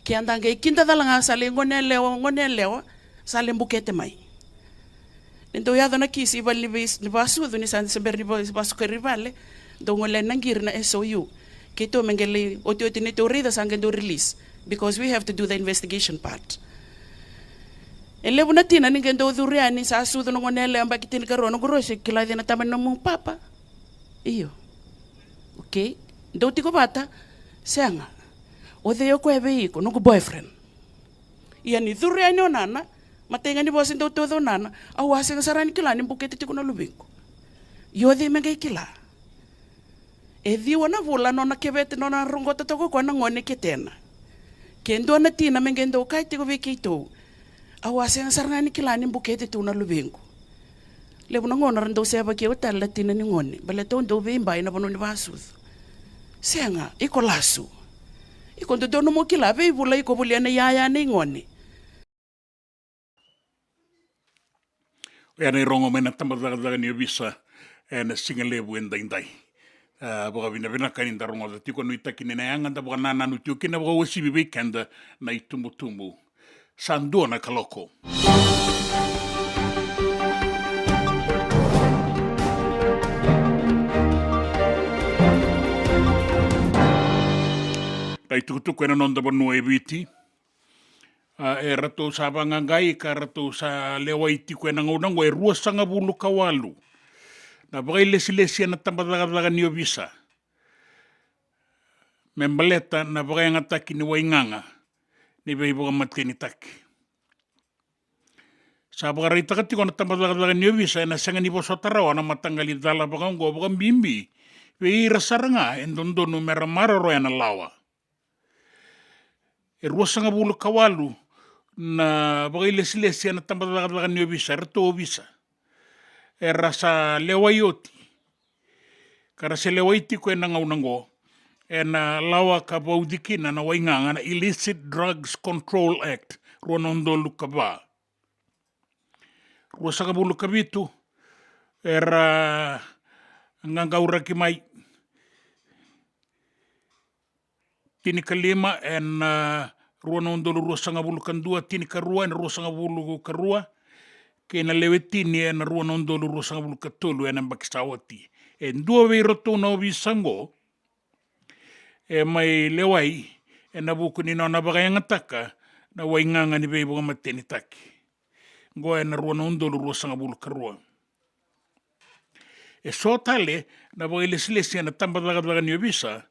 Ke andanga ikinda dalanga sale ngone leo sale mbukete mai. Ndo yado na kisi bali ni basu ni san sember ni basu ke rivale ndo ngole nangir na SOU ke to mengele oti ni to rida sangendo release because we have to do the investigation part. Elebu na tina ni ngendo dhuriani sa sudu ngone le amba kitini karo no groshe kila dina tamana mu papa. Iyo. Okay. Ndo tiko bata senga. Ode yo kwebe iko no boyfriend. Ia ni dhuriani onana matenga ni bosi ndo todo nana au asenga sarani kila ni mbukete tiko na lubingo. Yo de menga kila. E di wana vula no na kebete no na rungota toko kwa na ngone ketena. Kendo na tina menga ndo kai tiko vikito. Au asenga sarani kila ni mbukete tiko na lubingo. Lebu na ngona ndo seba ke utala tina ni ngone. Bale to ndo vimba ina bono ni basu. Senga iko lasu. Iko ndo no mo kila be vula iko buliana yaya ni ngone. Ena rongo mena tamadaga ni visa ena singalebu endai. Boga vina kaninda rongo da tiko no itakine na yanga da boga nana no tio kina boga wasi weekend na itumbu. Sandua na kaloko. Dai tukutuku ena nonda bonu e viti. E rato sa bangangai ka rato sa lewa iti ko ena ngaunango e rua sanga bulu kawalu. Na bagai lesi na tambadaga ni obisa. Membaleta na bagai ngataki ni wainganga. Ni bai boga mateni taki. Sa bagai takati ko na tambadaga ni obisa ena sanga ni bosotarawa na matangali dala bagango bagang bimbi. Wei rasaranga endondo no meramara ro ena lawa. E rua sanga bulu kawalu na bagai lesi na tambadaga ni obisa rato obisa. E rasa lewa ioti. Kara se lewa iti ko ena ngaunango. Ena lawa ka baudikina na wainganga na Illicit Drugs Control Act. Rua nondo lukaba. Rua sanga bulu kabitu. Era ngangaura ki mai. Tini kalima en rua nondo rua sanga bulu kandua. Tini karua en rua sanga bulu karua. Kena lewetini ena rua nondolu rua sanga bulu katulu ena mbakisawati. E ndua wei roto na obi sango, e mai lewai, ena buku ni na bagay ngataka, na wainganga ni wei boga mateni taki. Ngo ena rua nondolu rua sanga bulu karua. E so tale, na bagay lesilesi ena tambadaga ni obisa,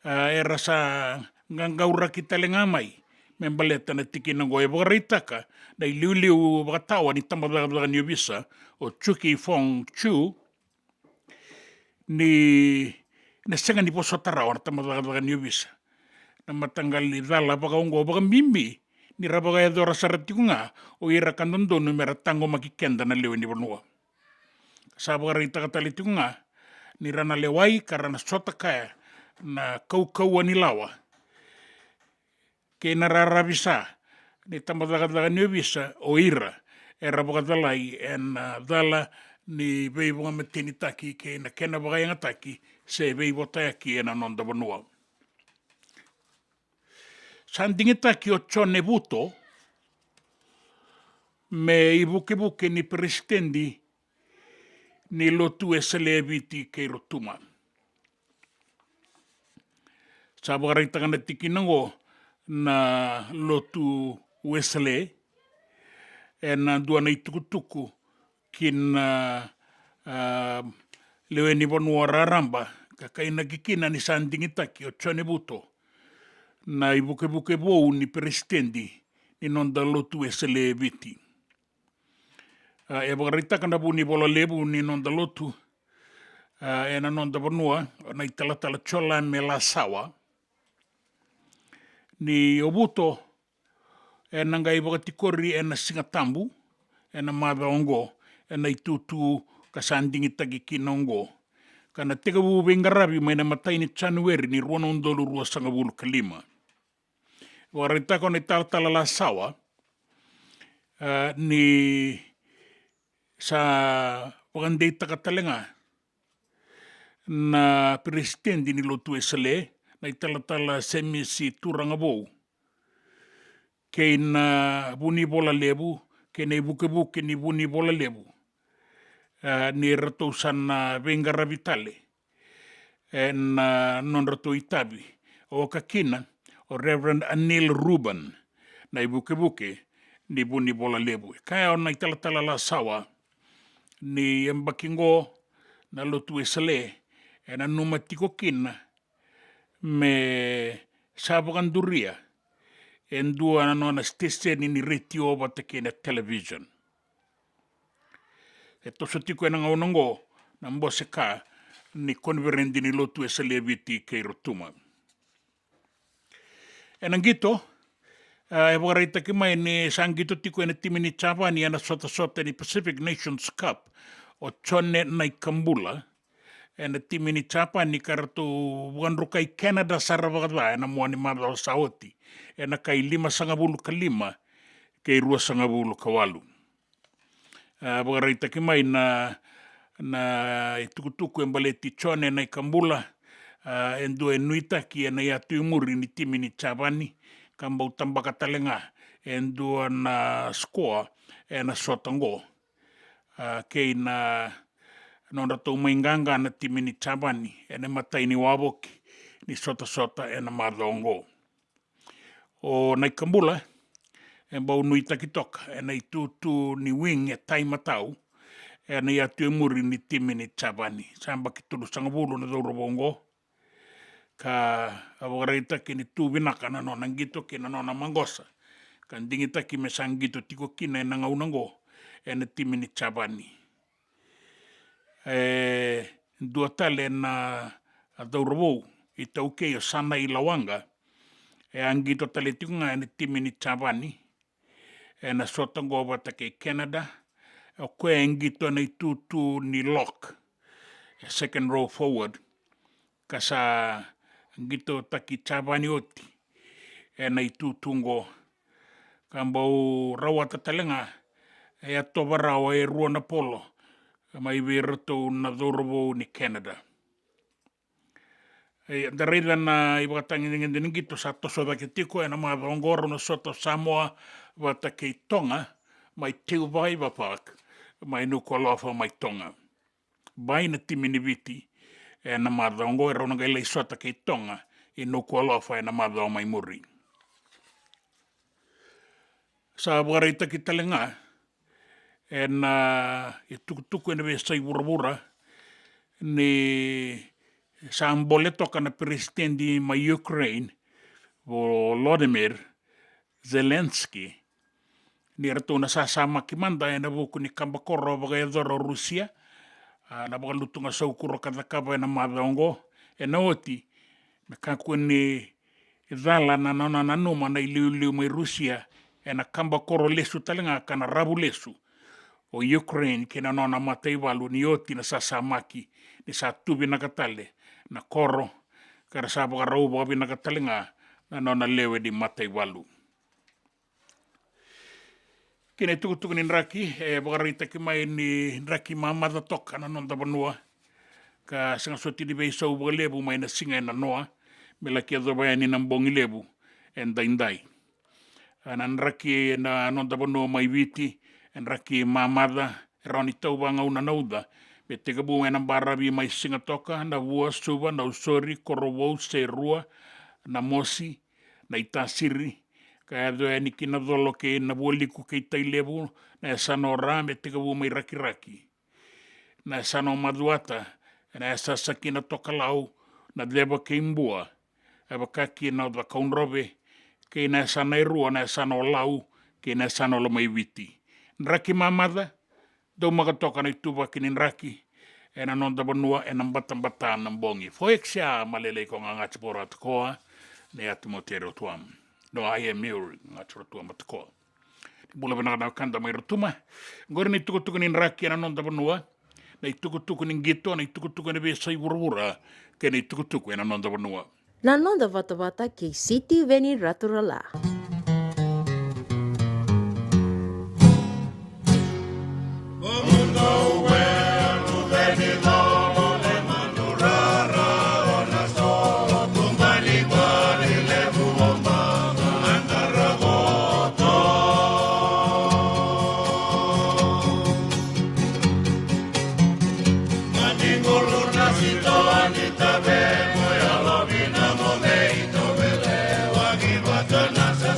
e rasa ngangaura kitale ngamai. Membaleta na tiki na goe boga reitaka na iliuliu bakatawa ni tambadaga ni obisa o Chuki Fong Chu ni na senga ni posotarawa na tambadaga ni obisa na matangali dala baka ungo baka mimbi ni rabaga ya dora saratikunga o ira kandondo mera tango makikenda na lewe ni banua. Sabara ita katalitunga ni rana lewai karana sota kaya na kau ni lawa. Ke na rarabisa ni tambadaga ni bisa o ira e rabaga dalai en dala ni beibonga metini taki ke na kena baga yanga taki se beibota yaki ena nonda banua. Sandingita ki o Chone Buto me i buke ni presidendi ni lotu e selebiti ke rotuma. Sabara itangana tikinango na lotu Wesley e na duana itukutuku kina lewe ni bonua raramba kakaina kikina ni sandingita ki o Chone Buto na i buke bou ni presidendi ni nonda lotu e selebiti. E bagarita kana bu ni bola lebu ni nonda lotu e na nonda banua na i talatala chola me la sawa ni obuto e nanga i bagatikori e na singatambu e na madhaongo e na i tutu kasandingi tagi kinongo kana tega bu bengarabi mai na matai ni Januari ni ruana undolu rua sangabulu kalima. Bagarita kona i talatala la sawa ni sa pagandei takatalenga na presidendi ni lotu e sele na italatala semisi turangabou kei na buni bola lebu kei na ibuke ni buni bola lebu ni ratou sana vengara vitale na non ratou itabi o kakina o Reverend Anil Ruben na ibuke ni buni bola lebu kaya ona italatala la sawa ni embakingo na lotu e sele e na numa tiko kina me sabakanduria en dua na nona station ni retio Vata kena television. E toso tiko e na ngaunango na mbose ka ni konverendi ni lotu e sele viti kei rotuma. E nangito e wakareita ki mai ni sangito tiko e na timini Chavani ana sota ni Pacific Nations Cup o Chone Naikambula e na timini Chavani karato wanrukai Canada saravakadwa e na mua ni madao saoti e na kai 5 kalima kei 2 kawalu. Wakareita ki mai na itukutuku e baleti Chone Naikambula en dua nuita ki e na iatu umuri ni timini Chavani kambau tambakatalenga en dua na score e na sotango kei na nona tau mainganga na timini Chavani e na matai ni waboki ni sota e na madongo. O Naikambula e bau nuita ki toka e na itutu ni wing e taimatau e na iatu umuri ni timini Chavani. Samba ki tulu sangabulu na daurabongo ka awakareita ki ni tūwinaka na nona ngito ki na nona mangosa. Ka ndingita ki me sangito tiko kina e na ngaunango e na timini Chavani. Dua tale na daurabou i taukei o sana i lawanga e angito tale tikunga e na timini Chavani e na sotango Vata kei Canada o koe angito na i tutu ni lock second row forward kasa ngito taki Chavani oti e na i tutungo kambau rawata talenga e atovarao e ruana polo mai verato na dorobo ni Canada. Da reira na i wakatangi ngito sa toso dake tiko e na madhongoro na soto Samoa Vata kei Tonga mai Teuwaiwa Park mai Nukualofa mai Tonga. Bai na timini viti e na madhongo e raunanga ilai sota kei Tonga i Nukualofa e na madhongo mai muri. Sa wakareita ki talenga e na i tukutuku e na vesai wurabura ni sa ambole toka na presidendi mai Ukraine Volodymyr Zelensky ni rato na sasama ki manda e na vuku ni kambakoro baga edoro Rusia na baga lutunga saukuro katakaba e na madongo e na oti me kaku ni Idhala na nana nanuma na iliuliu mai Rusia e na kamba koro lesu talenga kana rabu lesu o Ukraine kina nona mata iwalu ni oti na sasamaki ni sa tubi na katale na koro kara sabo karau babi na katalenga na nona lewe di mata iwalu. Kine tukutuku ni nraki e bakarita ki mai ni nraki mamada toka na nonda banua ka sanga soti di bei sau lebu mai na singa na noa mela kia dovaya ni nambongi lebu en daindai. Anan raki na nonda banua mai viti en raki mamada rani tau wanga una nauda me te kabu e nambarabi mai singa toka na vua suva na usori korowou se rua na mosi na itasiri ka ado e niki na dolo ke na woliku ke itai lebu na e sano ra me te kabu mai raki raki na e sano maduata na e sasaki na toka lau na leba ke imbua e wakaki na da kaunrobe ke na e sana irua na e sano lau ke na e sano lo mai viti nraki mamada do magatoka na ituba kini nraki e na nonda banua e na mbata na mbongi foexia malele ko nga ngatipora tkoa ne atmotero tuam no I am here ngatro tuam tkoa bula bana na kanda mai rutuma ngor ni tukutuku ni nraki e na nonda banua na tukutuku ni ngito na tukutuku ni besai burura ke ni tukutuku e na nonda banua na nonda Vata ke City Veni Raturala. Anita be moya lovina mo me ito bele wagi batana sa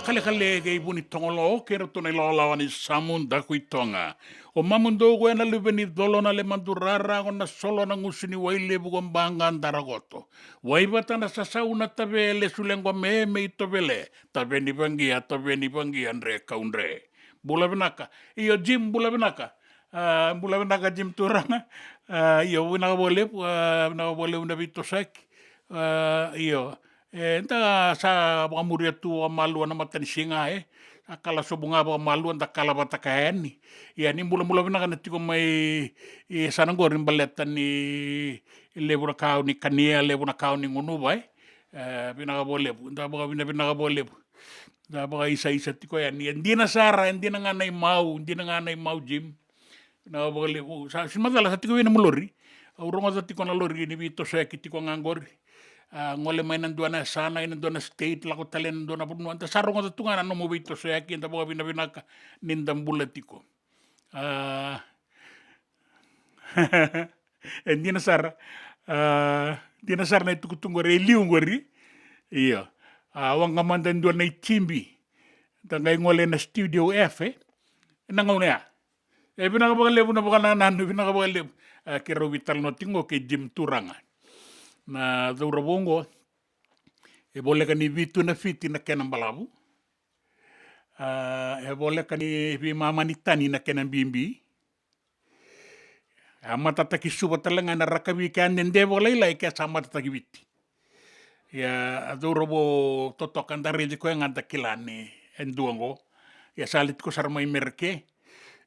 kale ke ibuni tongolo ke rato nei lawa ni samun da kuitonga o mamundo go na lubeni dolona le mandurara ona solo na ngusini waile bugo mbanga ndaragoto waibata na sasa una tabele sulengo me itobele tabeni bangi andre kaundre bula benaka iyo jim bula benaka jim turanga iyo una bole una vitosek iyo enta sa bamuria tu malu na matan singa akala so bunga ba malu anda kala bata kaeni ya ni mula bina kana tiko mai sana gorin baletan ni lebura kau ni kania lebura kau ni ngunu bai bina ka bole nda ba bina ka bole da ba isa tiko ya ni ndina sara ndina nganai mau jim na bole sa simadala sa tiko ina mulori uronga sa tiko na lori ni vito sa tiko ngangori ngole mai nan duana sana ina duana state lako talen duana pun anta sarong ata tunga no mo bito so yaki enta boga bina ka nindam bulatiko dina sar na itu tungore liu ngori iya wang ngamandan duana chimbi tangai ngole na studio F na ngone ya bina ka boga lebu na boga nanu bina ka boga lebu kero vital no tingo ke jim turanga na zaura bongo boleh kan vitu na fiti na kenan balabu boleh kan vi mama ni tani na kenan bimbi amata taki suba talenga na rakabi kan nende boleh lai ke sama taki viti ya zaura bo totokan dari ko yang anda kilane enduango ya salit ko sarmai merke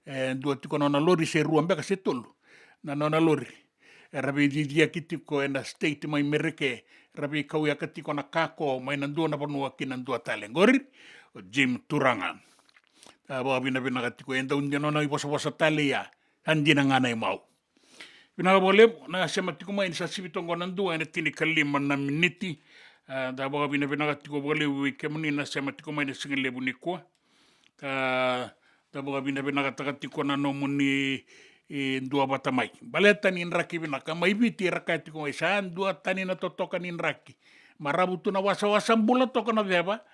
enduat ko nona lori se ruambe ka setul na nona lori rabi dia kitiko ena state mai mereke rabi kau ya kitiko na kako mai nandu na panua kinandu talengori jim turanga aba bina kitiko enda unjano na iposa tale ya andina ngana mau bina boleh na sema tiko mai sa sibitongo nandu ena tini kalima na miniti da ba bina kitiko boleh wike muni na sema tiko mai singile buniko da ba bina kitiko na no muni dua bata mai baletan in raki binaka mai biti rakati ko isan dua tani na totokan in raki marabutu na wasa bula tokana deba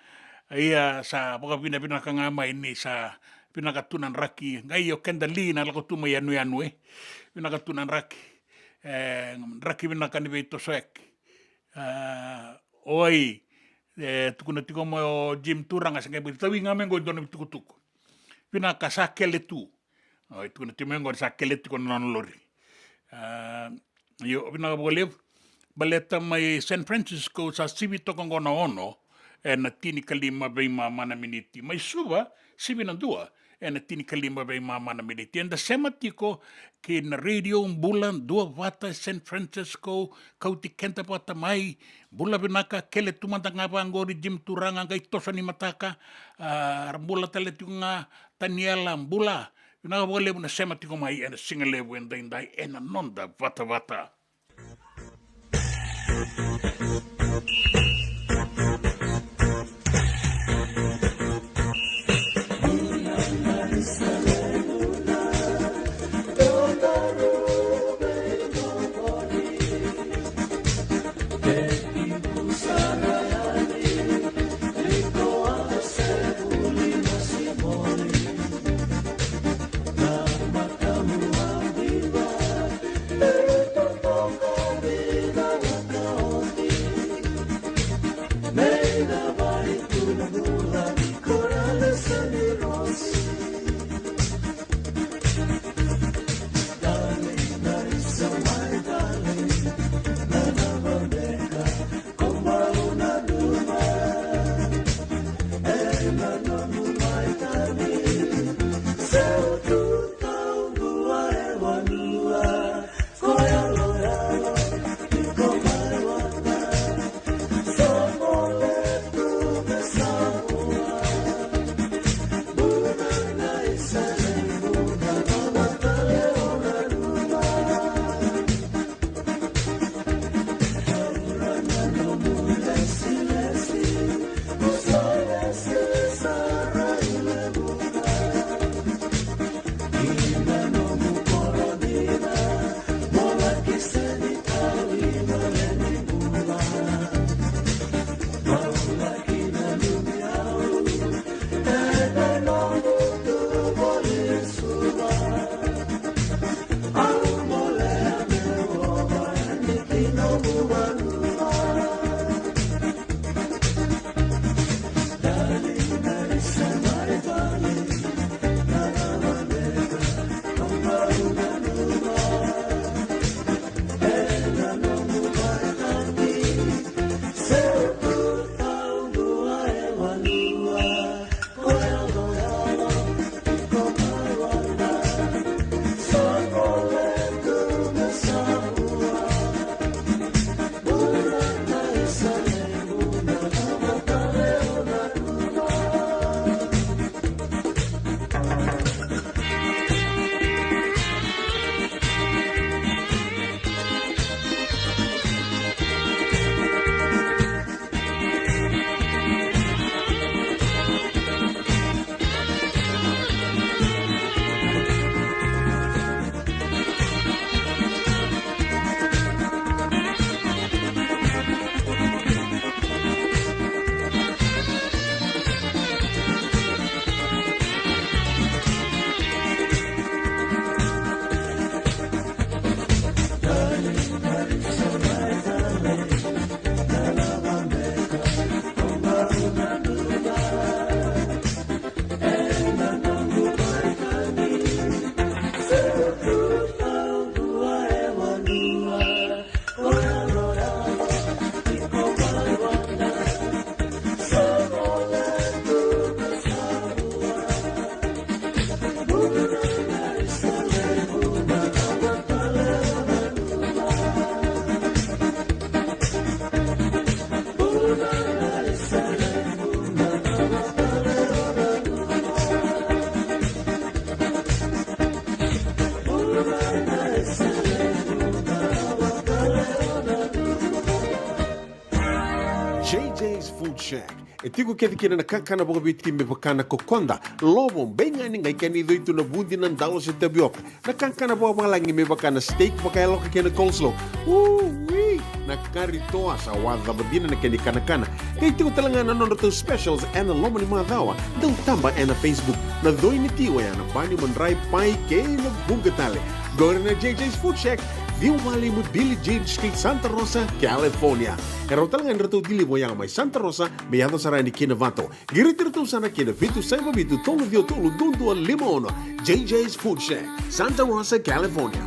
iya sa boga binaka ngama ini sa pinakatunan raki ngayo kendali na lako tuma yanu pinakatunan raki raki binaka ni beito soek oi tukuna tiko mo jim turang asa ngai tawi ngame go dono tukutuku pinaka sakele tu itu na timengon sa kelet ko non lori yo bina boleh baleta mai San Francisco sa sibito ko ngona ono na tini kalima bei mama na miniti mai suba sibina dua na tini kalima bei mama na miniti and sematiko ke na radio Bula Duavata San Francisco Kauti Kenta pata mai bula binaka kele tumanda ngapa ngori jim turanga ngai tosa ni mataka bula tele tunga taniela bula Bina boleh na sema tiko mai ena singale wenda indai ena nonda Vata. Vida Shack. E tiku kena na kakana boka bitki me bakana kokonda. Lobo benga ni ngai kani do itu na bundi nan dalo se tabiok. Na kakana boka malangi me bakana steak baka loka kena coleslaw. Wee! Na karitoa sa wadha badina na keni kana. Kay tiku talanga na nono specials and na lomo ni madawa. Daw tamba na Facebook. Na doi ni tiwa ya na bani mandrai pai kay na bungatale. Go na JJ's Food Shack. Viu Valley mo Billy Jean Street, Santa Rosa, California. Pero talagang rato dili mo yang may Santa Rosa, may ato sarang ni Kinavato. Girit-rito sana kina Vitu Saiba Vitu Tolo Vio Tolo Dundua Limono. JJ's Food Shack, Santa Rosa, California.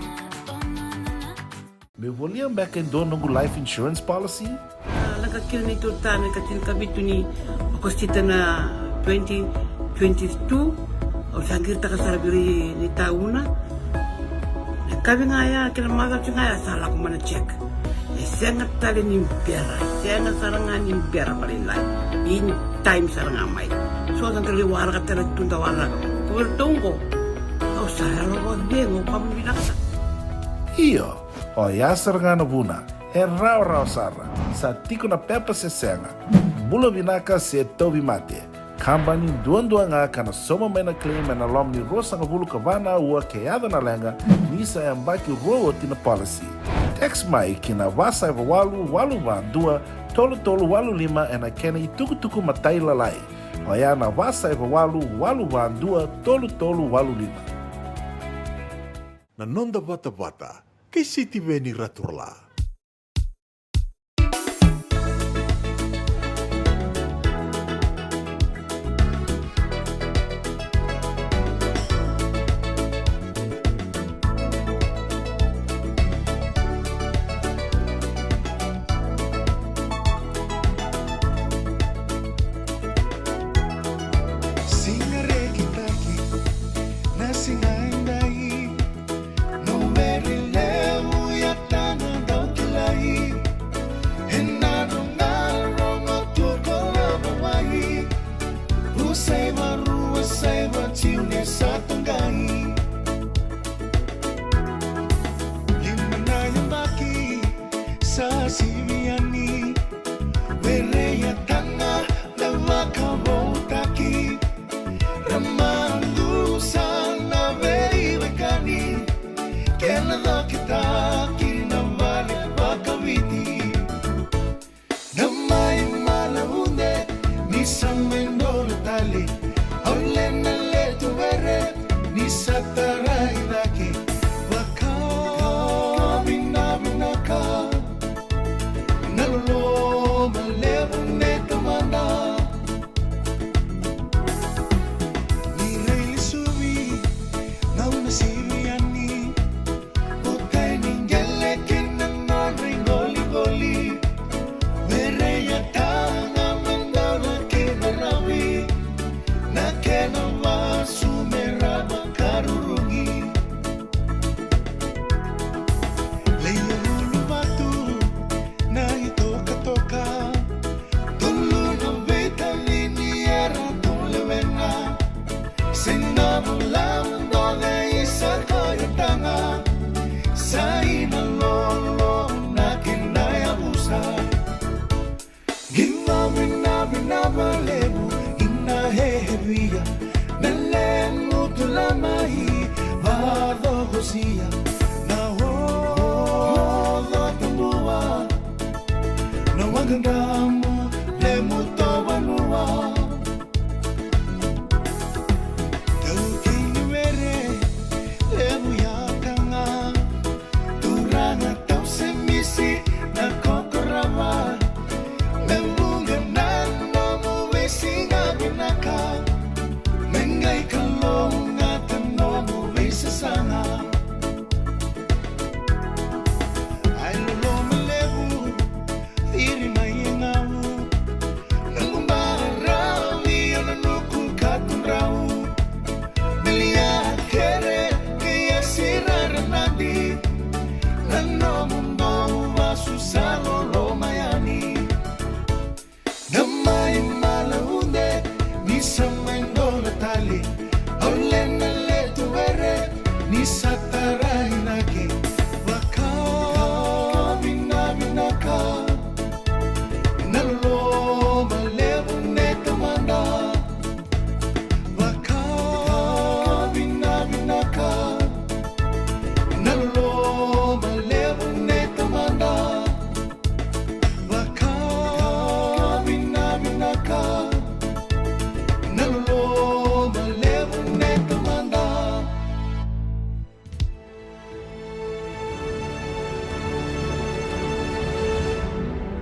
Me volia back in dono ng life insurance policy? Nakakil ni Tuta, nakatil kami ito ni Okostita na 2022. O sagir ta kasarabiri ni Tauna. Kami ngaya kila mada ngaya salah ko mana check. Sengat tali ni pera, sengat sarangan ni pera palinlay. In time sarangan mai. So ang kali warga tala tunda warga. Kubertungko. Au saya ro dengo kami binasa. Iyo, o yasar nga na buna, raw sara, sa tiko na pepa se senga, bula binaka se tobi mate, kambani duan nga kana soma may na claim na lom ni rosa nga bulu kabana ua kayada na lenga, nisa ang baki rowo tina policy. Text mai kina wasa eva walu ba dua, tolo walu lima ena kena ituku matai lalai. O ya na wasa eva walu ba dua, tolo walu lima. Na nonda Vata, kay City Veni Raturla.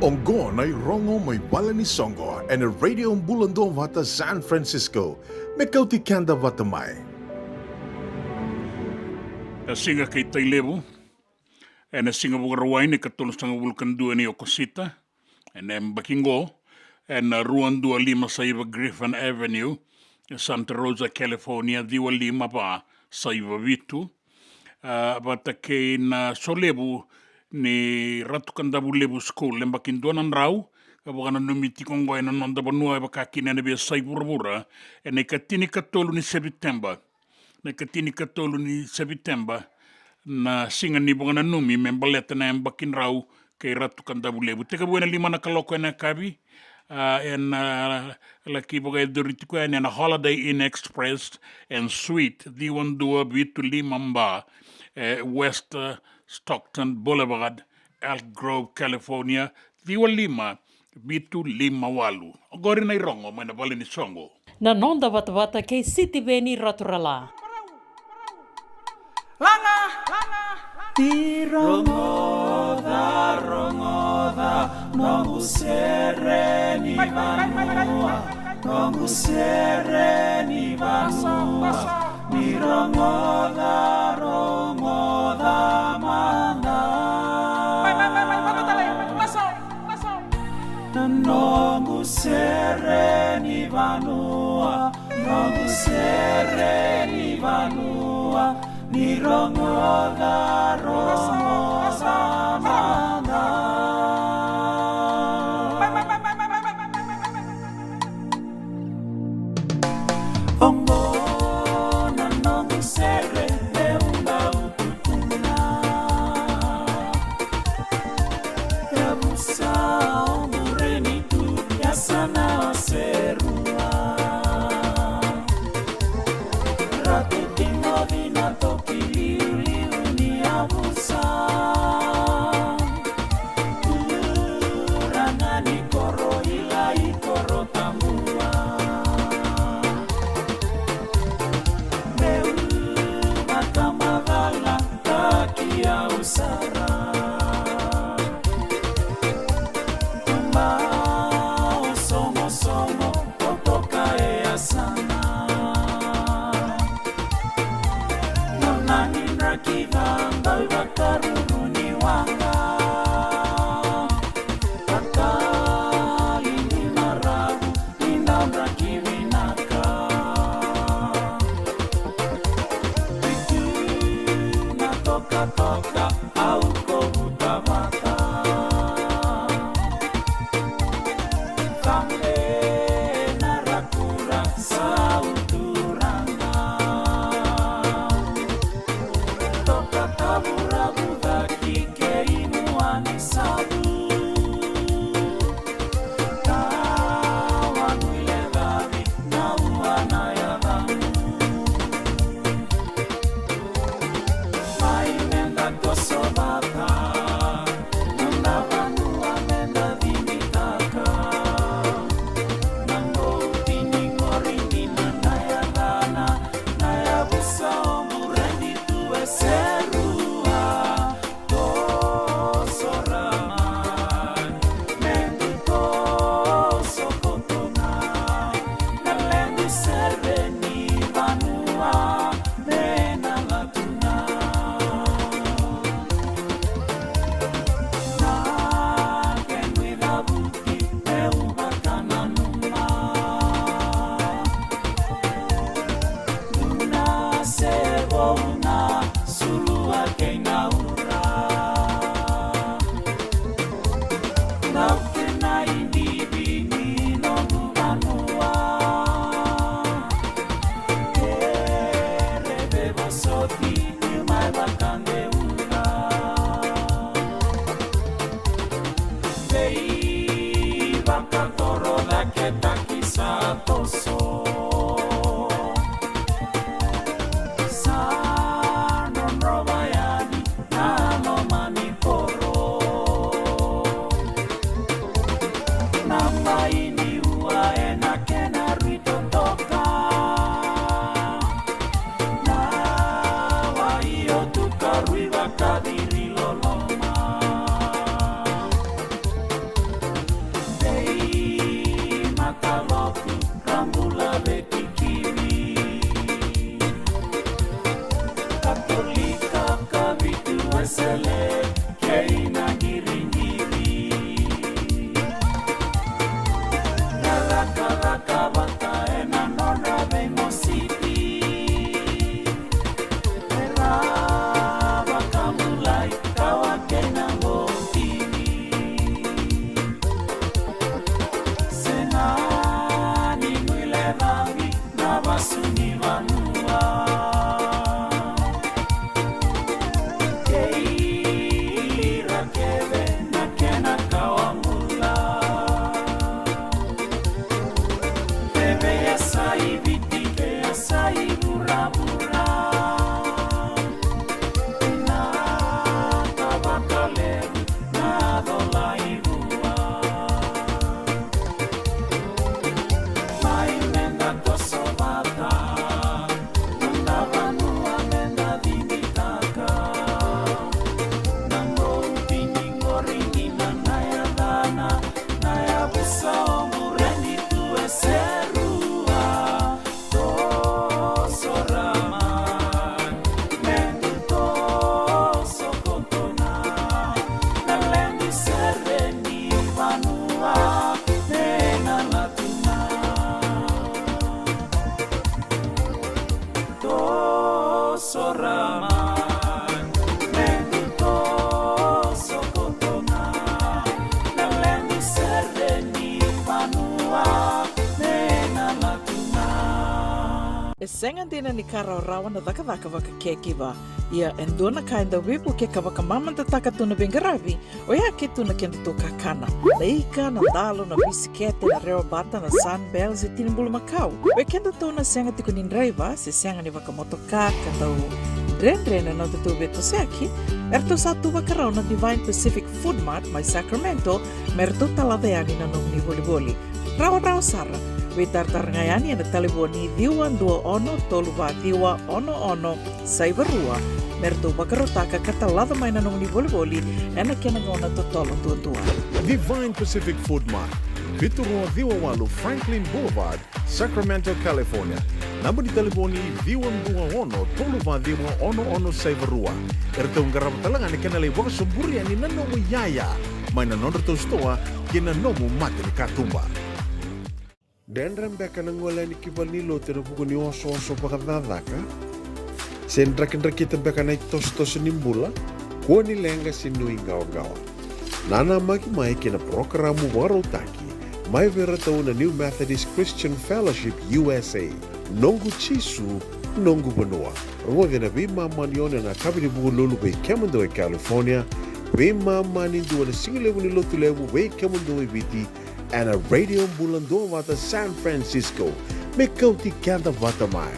Ongo na rongo may bala ni Songo and a radio Bula Duavata San Francisco. Me Kauti Keda Vata mai. A singa kay Tailevo. And a singa bugarawai ni katulong sa vulkan dua ni Okosita. And then Bakingo. And Ruan Dua Lima sa iba Griffin Avenue. Santa Rosa, California. Dua Lima pa sa iba Vitu. Bata kay na Solebu ni Ratu Kandabu Lebu School. Lembakin doon ang raw. Kapag numiti kong gawin na nanda banua baka kinanabi sa ibura. E na ikatini katolo ni September. Na singa ni mga nanumi membaleta na yung bakin raw kay Ratu Kandabu Lebu. Teka buwan na 5 na kaloko na kabi. Laki bagay doriti ko yan na Holiday Inn Express and Suite. Diwan dua bitu limamba. West Stockton Boulevard, Elk Grove, California. Diwan 5, bitu 58. Agora na irongo, may nabali ni Songo. Na nonda Vata kay City Veni Raturala. Langa, Tirongoda, nongu sereni vanua, Nirongoda, manda. Nongu sereni vanua, Nirongoda, manda. Ongo na nongu serre leunga utukuna. Yabusa omureni tu yasana serua. Ratu tingo vina toki liu ni abusa. Urangani koro ila ikoro tambua. Meu matamadala takia usara. Tumbao somo otoka sana. Nonani rakiva mbal bakaruru ni wanga. Bakali ni marabu inda rakivinaka. Vitu natoka au kovutavata. Tambe na rakura sauturanga. Toka kabura buda kike inuani sabu. Tawa nuile dhabi na uana ya dhamu. Mai menda kosobata. Nunda vanua menda vinitaka. Nango utini ngorini na naya dhana. Naya busa omureni tuwe serua. Tosoraman. Mendu tosokotona. Nalendu serveni vanua. Mena latuna. Na kenwida buki meubakana numa. Una sebo una sulua keinaura. Naukena indibini nongu vanua. Masuni vanua Keira keve na kena kawamula Bebe ya sai vitike ya sai burabura Na tabakale na dolaibua Mai menda toso Vata Nanda vanua menda dimitaka Nango upini ngoringi na naya dana Naya busa omureni tue serua Toso raman Mendu toso kotona Nalendi sereni vanua Nena latuna Toso raman Mendu toso kotona Nalendi sereni vanua Nena latuna E senga dina ni kara o rawa na dhaka waka kekiwa. Ia endona ka enda wipu ke ka waka mamanta taka tuna bengaravi o ia ke tuna kenda tō kakana. Na ika, na dalo, na bisikete, na reo bata, na sunbells e tinimbulu makau. O e kenda tō na senga tiko ni driver, se senga ni waka motoka, ka tau dren na tō beto seaki, erto sa tu waka rau na Divine Pacific Food Mart mai Sacramento, merto taladeani na nung ni boli. Rawa sara. We tartarangayani na taliboni diwa dua ono tolu va diwa ono saivarua merto bakarotaka katalada mai na nung ni boli ena kena ngona totolo tua. Divine Pacific Food Mart. Viturua Viwa Walu Franklin Boulevard, Sacramento, California. Namba di telefoni Viwa ono tolu va diwa ono saivarua. Erto ngarama talanga ni kena le waka sumburi ani na nomu yaya. Mai na nondra to stoa kena nomu mate ni katumba. Dendram beka nangola ni kibalilo te no puku ni oso pakadadaka. Sen kita beka na tos nimbula. Ko ni lenga sinui gawa. Nana maki mai kena programu warotaki. Mai vera tau na New Methodist Christian Fellowship USA. Nongu chisu, nongu banua. Rua vina vima manione na kabini buku lulu bei Kemando e California. Vima mani dua na singilewu ni lotu lewu bei Kemando e viti. And a radio Bula Duavata San Francisco. Me Kauti Keda Vata mai.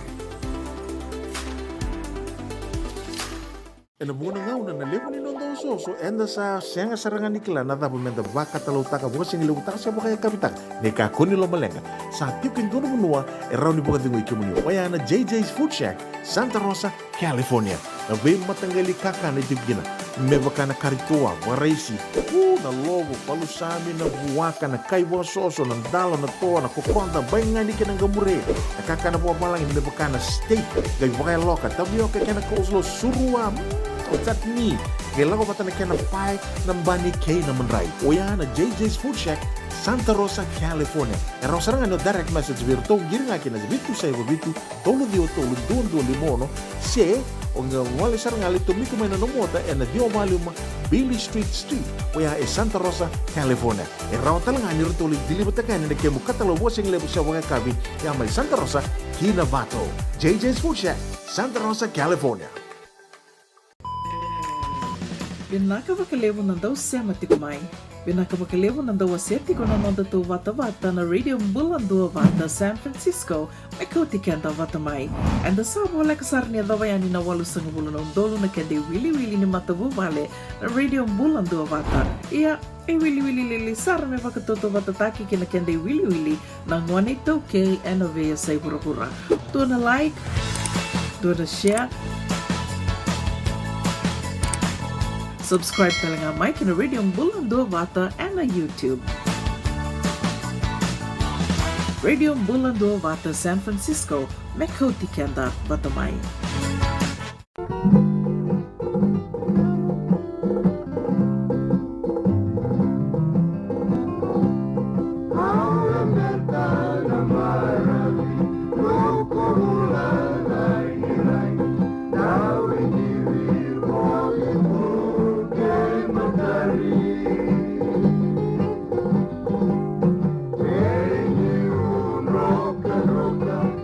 E na muna ngau na lewa ni nondo soso enda sa senga sarangan nikla na dapat menda baka talau taka buka singi lewu taka siapa kaya kapitang. Neka kuni lo malenga. Sa tiukin dono menua e rauni buka tingu ikimuni. Waya na JJ's Food Shack, Santa Rosa, California. Na vei matangali kaka na jugina. Me baka na karitoa, waraisi. Na logo, palusami, na buwaka, na kaiwa soso, na dalo, na toa, na kokonda, bayangani ka ng gamure. Nakaka na buwa malang, me baka na steak, gay wakay loka, tabioka ka na coleslaw, surua, chutney. Gay lago bata na ka na pie, ng bani kay na manray. O yan, na JJ's Food Shack, Santa Rosa, California. E raw sarang ano direct message virto, giring aki na bitu sa iwa bitu, tolo dio tolo, duon limono, se, o nga wali sarang ali tumiko may nanomota, e na dio maliuma, Billy Street, o ya e Santa Rosa, California. E raw talang ani rito ulit dilibatakan na kemu katalo wasing lebo sa wanga kabi, ya may Santa Rosa, Kinavato. JJ's Food Shack, Santa Rosa, California. Binaka wakalevo na daw sema tikumay. Binaka wakalevo na daw aseti ko na nonda to Vata na radio Bula Duavata San Francisco may Kauti Keda Vata mai. And the sabo wala kasar niya daw yani na walu sa ngubula ng dolo na kende wili ni matabu vale na radio Bula Duavata. Iya e wili sar me wakatoto watataki kina kende wili na ngwane toke enovea sa pura-pura. Tuwa na like, tuwa na share, subscribe talaga Mike na Radio Bula Duavata and na YouTube. Radio Bula Duavata San Francisco, may Kauti Keda Vata mai.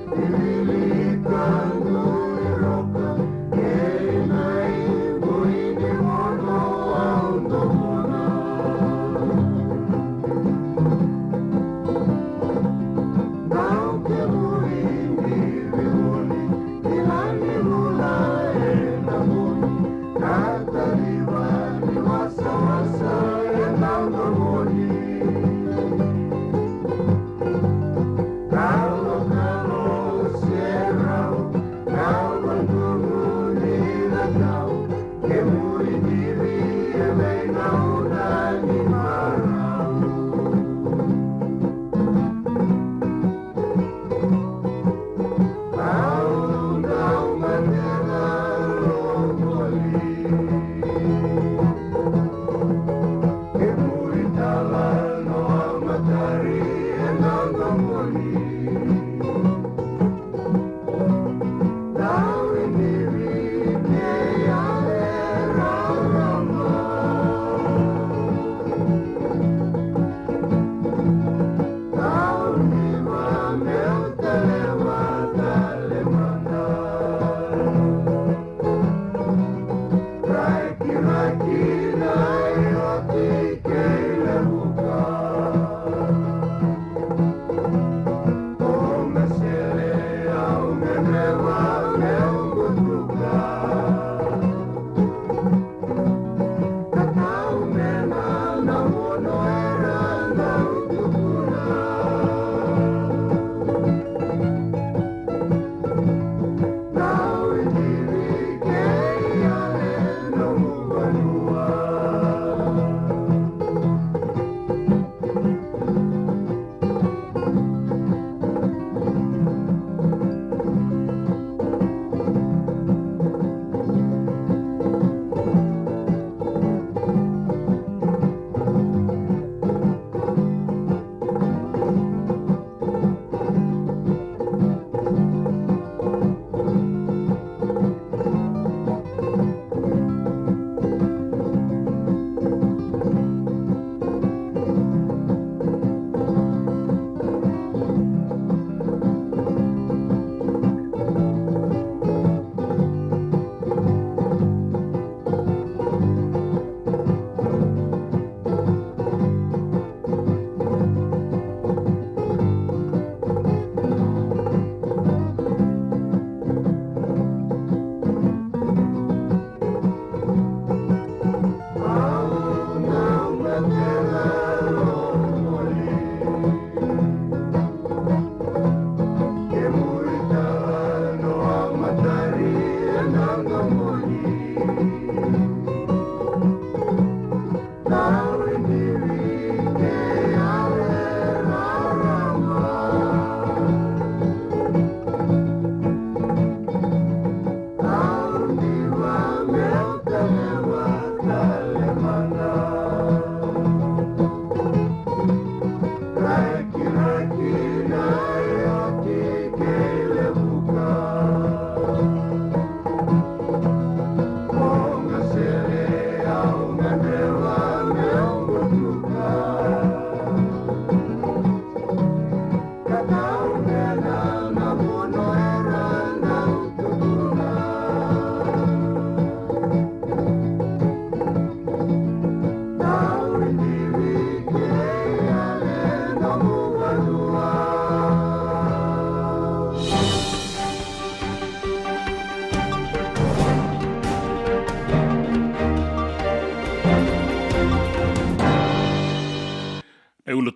Really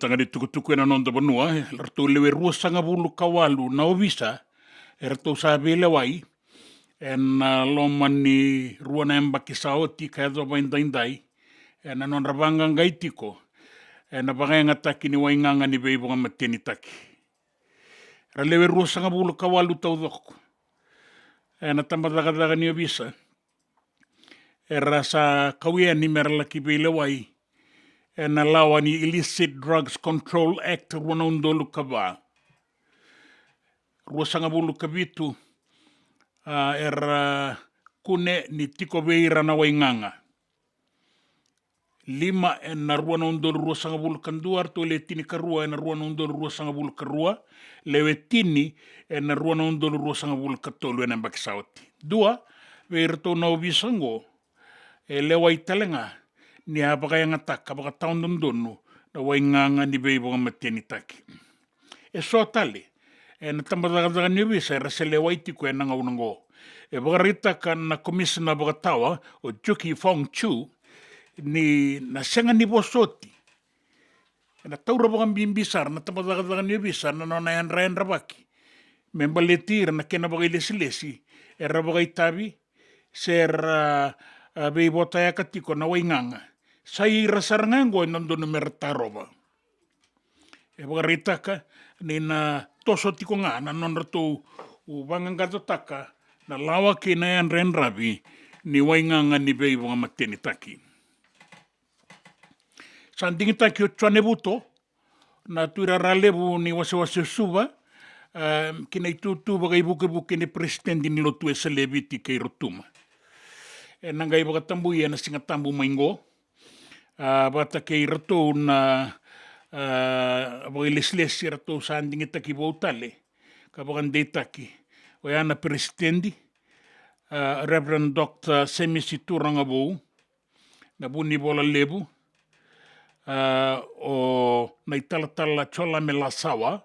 tanga di tukutuku e na nonda banua, rato lewe rua sanga bulu kawalu na ovisa, e rato sabe le wai, e na lomani rua na embaki saoti ka edo vaindaindai, e na non ravanga ngai tiko, e na bangainga taki ni wainganga ni beibonga mateni taki. Ra lewe rua sanga bulu kawalu tau doko, e na tambadagadaga ni ovisa, e rasa kawia ni meralaki beile wai, e na lawa ni Illicit Drugs Control Act runa undolu kaba. Rua sanga bulu kabitu, kune ni tiko veira na wainganga. 5 e na rua na undolu rua sanga bulu kanduar, to le tini karua e na rua na undolu rua sanga bulu karua, lewe tini e na rua na undolu rua sanga bulu katolu e na mbakisauti. 2, veira to na obisango, e lewa italenga, ni habakayanga taka, baka taundondonu, na wainganga ni beibonga mateni taki. E so tale, e na tambadagadaga ni obisa, e rase lewa itiko e nanga unango. E bagarita ka na komisina bagatawa, o Juki Fong Chu, ni na senga ni bosoti. E na taura bagang bimbisar, na tambadagadaga ni obisa, na nona yan rayan rabaki. Membaletir, na kena bagay lesi-lesi, e rabagay tabi, ser beibota ya katiko na wainganga. Sai rasarangango e nandono mertaroba. E bagarita ka, ni na toso tiko nga, na nonrato ubangangato taka, na lawa ke na yan ren rabi, ni wainganga ni beibonga mateni taki. Sandingi taki o chwane buto, na tuira ralebu ni wase suba, kina itutu baga ibuke ni presidente ni lotu e selebiti kei rotuma. E nanga ibaga tambu ia na singa tambu maingo, bata kei rato na baga ileslesi rato sandingi taki bautale, ka baga ndei taki. O yana presidente, Reverend Dr. Semisi Turangabou, na buni bola lebu, o na italatala chola me la sawa,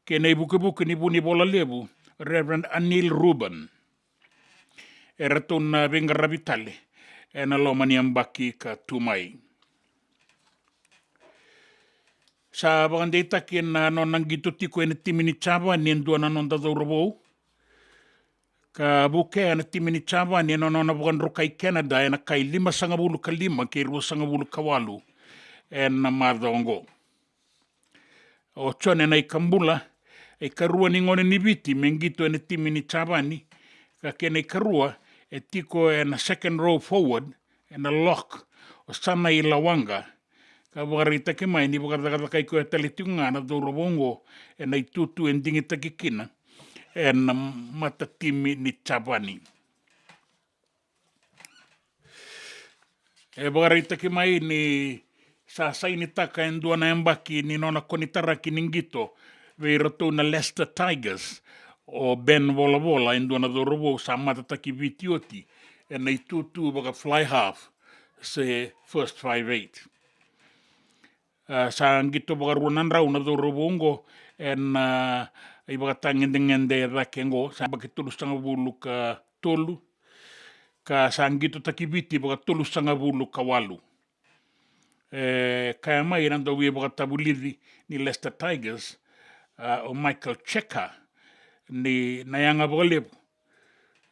ke na ibuke ni buni bola lebu, Reverend Anil Ruben. E rato na venga rabitale, e na lomani ambaki ka tumai. Sa bagandei taki na nonang gitu tiko e na timini chava ni endua na nonda daurabou, ka buke na timini chava ni nona bukan rokai Canada e na kai 5.5 ke 2.8 e na madongo. O chone na ikambula e karua ni ngone ni viti mengito e na timini chava ni ka kena ikarua e tiko e na second row forward e na lock o sana I lawanga ka wakarita ke mai ni wakatakata kai ko e talitunga na daurabongo e na itutu e ndingi takikina e na matatimi ni Chabani. E bagarita ki mai ni sa saini taka en dua na embaki ni nona konitara ki ningito vei rato na Leicester Tigers o Ben Vola en dua na dorobo sa matataki vitioti e na itutu baga fly half se first 5-8. Sa ngito baga ruanan rau na dorobongo en ibaga tangende rakengo sa baga tulus tanga bulu ka tolu ka sa ngito takibiti baga tulus tanga bulu ka walu. Kaya mai nanda wie baga tabulidi ni Leicester Tigers o Michael Checker ni nayanga baga lebu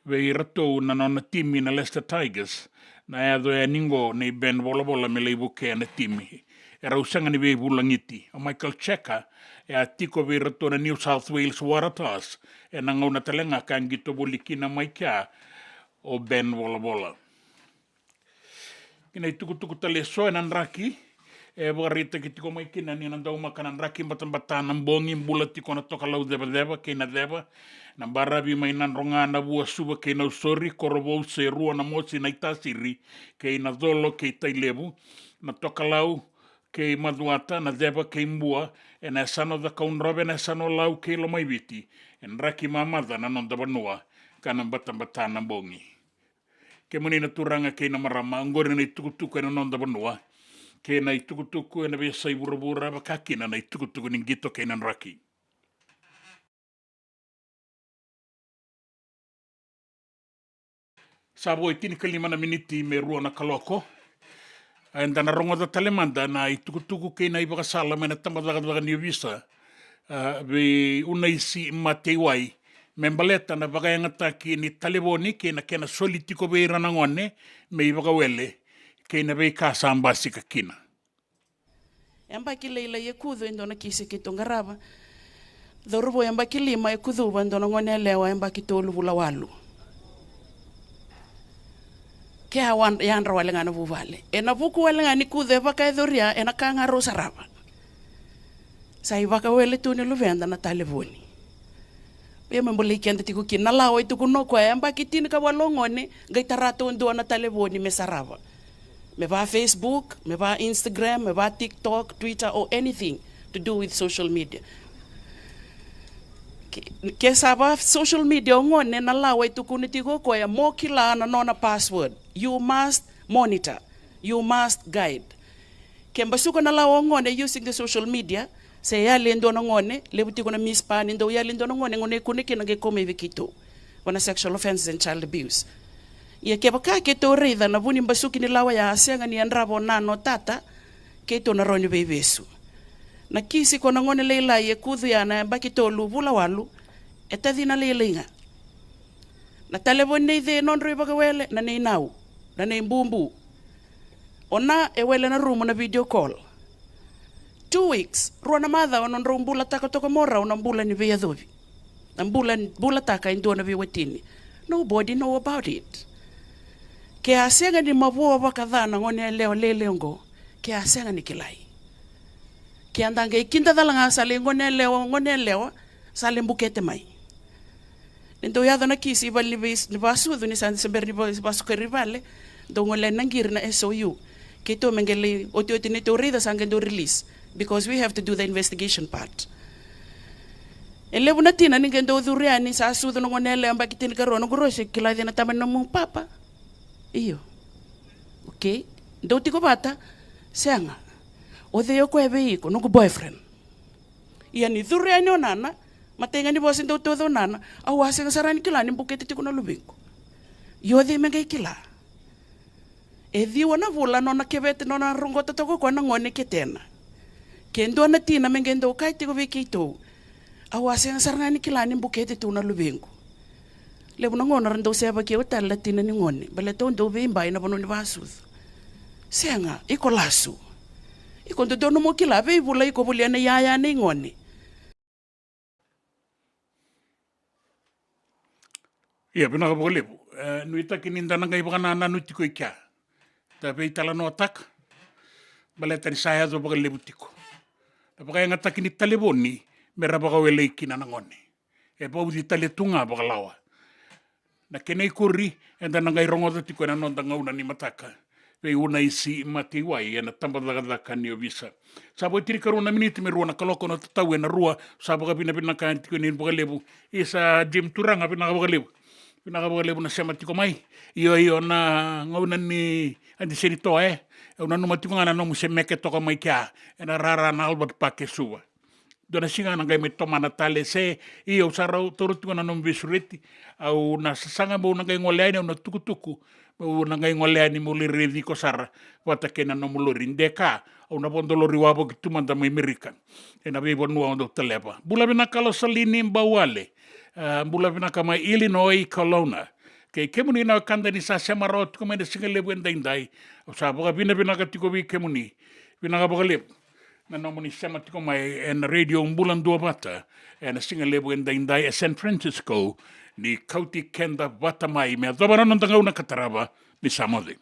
vei rato na nona timi na Leicester Tigers na eado e ningo ni Ben Vola me leibuke na timi. E rausanga ni vei bulangiti. O Michael Checker e a tiko vei rato na New South Wales Waratahs e na ngauna talenga ka ngito bulikina mai kia o Ben Vola. Kina tuku tale so e nanraki e wakarita ki tiko mai kina ni nandau maka nanraki batambata nambongi mbula tiko na toka lau deba kina deba na barabi mai nanronga na bua suba kina usori korobou se rua na mosi na itasiri kina dolo ke tailebu na toka lau ke maduata na deba ke mbua e na sano da kaunrobe na sano lau ke lo mai viti en raki mamada na nonda banua kana batambata nambongi. Ke mani na turanga ke na marama ngore na itukutuku e na nonda banua ke na itukutuku e na besa I burabura bakakina na itukutuku ningito ke na raki. Sabo I tini kalima na miniti me rua na kaloko Ainda na rongo da talemanda na i tukutuku kei na i wakasala mena tamadagadaga ni visa. Ve una isi matei wai. Membaleta na wakayangata ki ni taleboni kei na kena solitiko ve ranangone me i wakawele kei na ve kasa ambasi ka kina. Yamba ki leila ye kudu indona kisi ki tongarava. Dhorubo yamba ki lima ye kudu indona ngone lewa yamba ki tolu Bula walu. Ke hawan yandra wale ngana vuvale. Ena vuku wale ngani kudu eva ka edhoria ena ka ngaro sarava. Sa i wakawele tuni luvenda na taleboni. Pia membole ikianda tiku ki nalawa itu kuno kwa yamba ki tini ka walongone gaitarato ndona taleboni me sarava. Me va Facebook, me va Instagram, me va TikTok, Twitter or anything to do with social media. Ke saba social media ngone na lawa itu kunitigo ko ya mo kila na nona password. You must monitor. You must guide. Ke mbasuko na lawa ngone using the social media, se ya lendo na ngone, lebuti ko na mispa nindo ya lendo na ngone kuniki na gekome vikito. Wana sexual offenses and child abuse. Ia ke baka ke to reida na vuni mbasuki ni lawa ya asenga ni andrabo nano tata ke to na ronyo bebesu. Na kisi ko na ngone leila ye kudu ya na baki to lu Bula walu eta dina leilinga. Na talebon nei de non roi baka wele na nei nau na nei mbumbu. Ona e wele na rumo na video call. 2 weeks ruana madha onon rumbula taka toka mora ona mbula ni vea dobi. Na mbula taka indo na viwetini. Nobody know about it. Ke asenga ni mavua wakadhana ngone leo leleongo ke asenga ni kilai. Ke andanga ikinda dalanga sale ngone leo sale mbukete mai. Ndo yado na kisi bali ni basu ni san sember ni basu ke rivale ndo ngole nangir na SOU. Ke to mengele oti ni to rida sange do release because we have to do the investigation part. Elebu na tina ninge ndo dhuriani sa su no ngone le amba kitini karo no groshe kila dina tamano mu papa. Iyo. Okay. Ndo tiko Vata senga. Odeo ko ebe iko no boyfriend. Ia ni dhuriani onana matenga ni bosi ndo todo nana au asenga sarani kila ni bukete tiko na lubingo. Yo de menga kila. Ethi wana vula no na kebete no na rungota toko kwa na ngone ketena. Kendo na tina menga ndo kai tiko vikito. Au asenga sarani kila ni bukete tu na lubingo. Lebu na ngona rando seba ke utala tina ni ngone. Bale to ndo vimba ina bono ni vasuth. Senga iko lasu. Iko ndo no mo kila ve vula iko buliana yaya ni ngone. Ia pina ka lebu. Nuita kininda na ngai bana na nutiko ikia. Ta pe itala no atak. Bale tani saya zo baka lebu tiko. Ta baka ngata kini taleboni mera baka wele ikina na ngone. E pa uti tale tunga baka lawa. Na kene ikuri enda na ngai rongo tiko na nonda ngauna ni mataka. Ve una isi mati wai ena tambadagada ni visa. Sabo tiri karuna miniti meru na kaloko no tatawe na rua sabo ka pina kan tiko ni baka lebu. Isa Jim Turanga pina ka baka lebu. Pinakabagalebu na siya matiko mai. Iyo na ngauna ni andi senito una numatiko nga na no musemeke toka mai kia. Ena rara na Albert Pake suwa. Dona singa na ngai toma na tale se. Iyo sarau torutiko na nom visureti. Au na sasanga mo na ngai ngoleani au na tukutuku. Au na ngai ngoleani mo liredi ko sara. Wata kena no mulori. Ndeka au na bondolori wabo kitumanda mai Amerika. Ena bebo nua ondo telepa. Bula bina kalo salini mbawale. Bula vina kama Illinois Kelowna. Ke kemuni na kanda ni sa semarot ko mena singa lebu endai. O sa boka bina ka tiko bi kemuni. Bina ka boka lebu. Na nomoni sema tiko mai en radio Bula Duavata. En singa lebu endai San Francisco ni Kauti Kenda Vata mai me dobara non tanga una kataraba ni samode.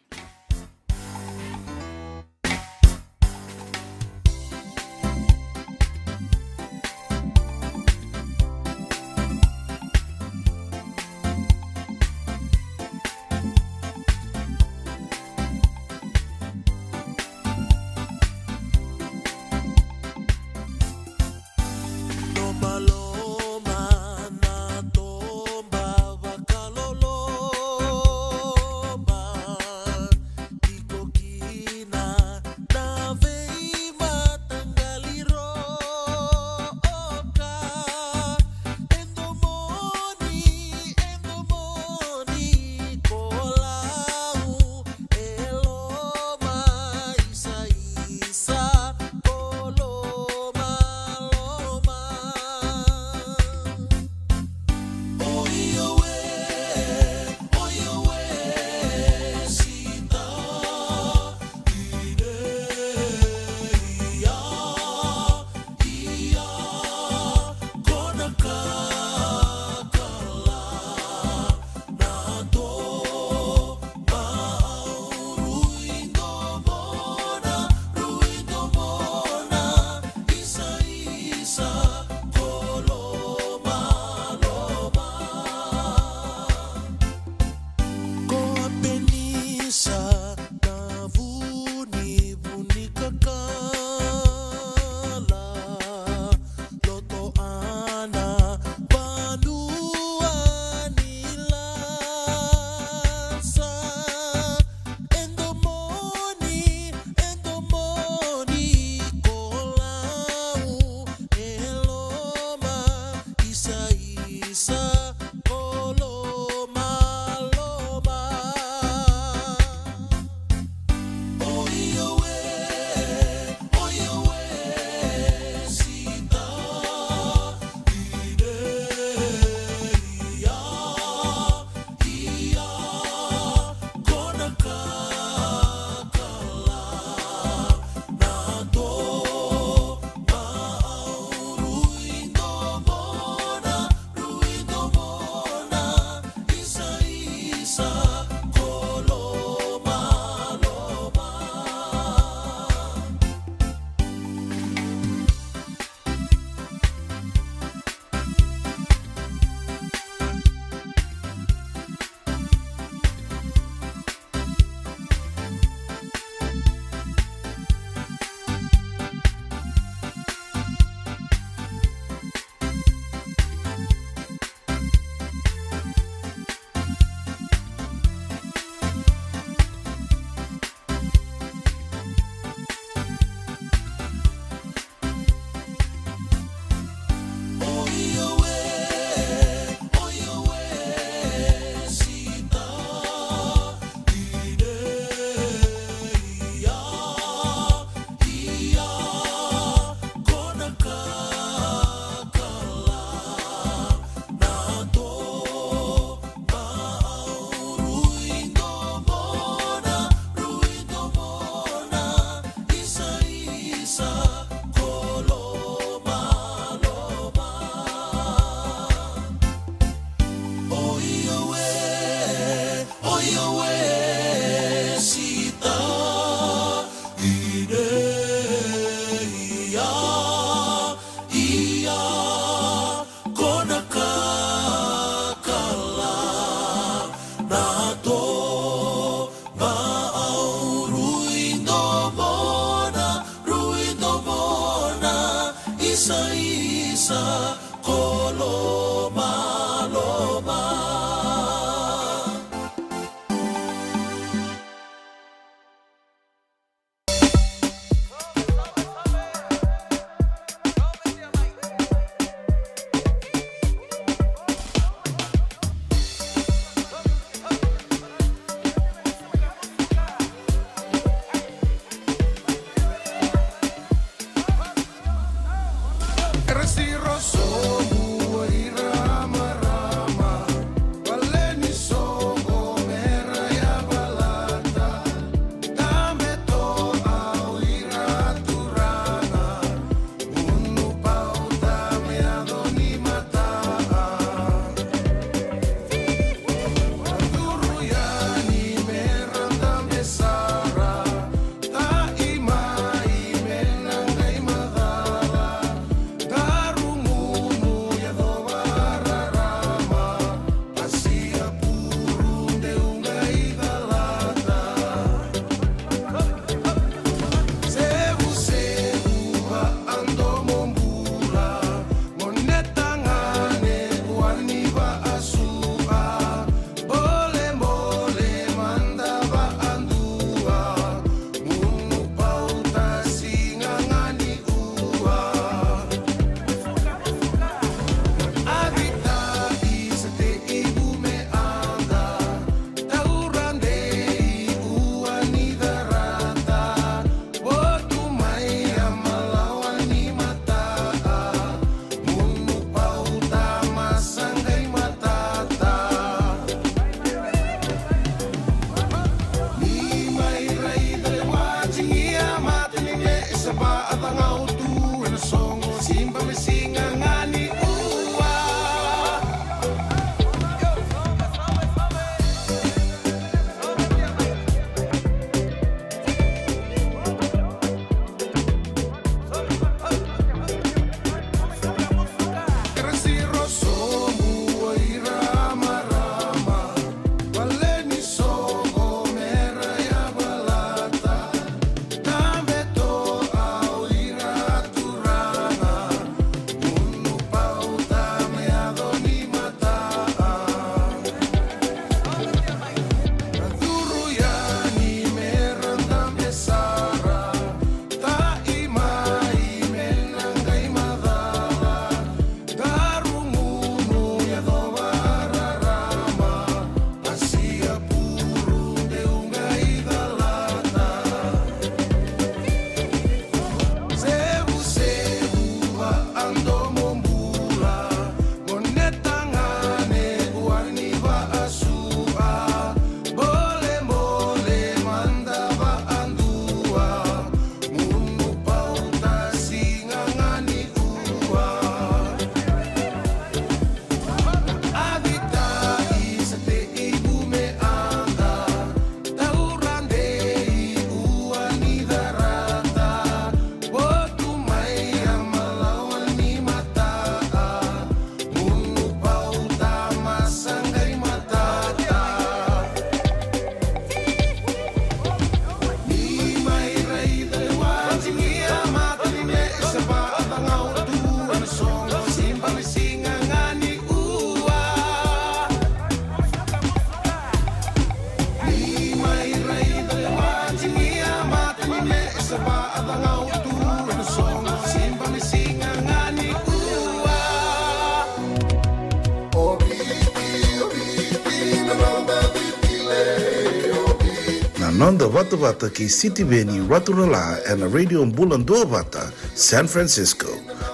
Nonda Vata Vata ki City Veni Raturala and a radio Bula Duavata, San Francisco.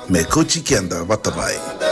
Me Kochi Kenda Vatabai.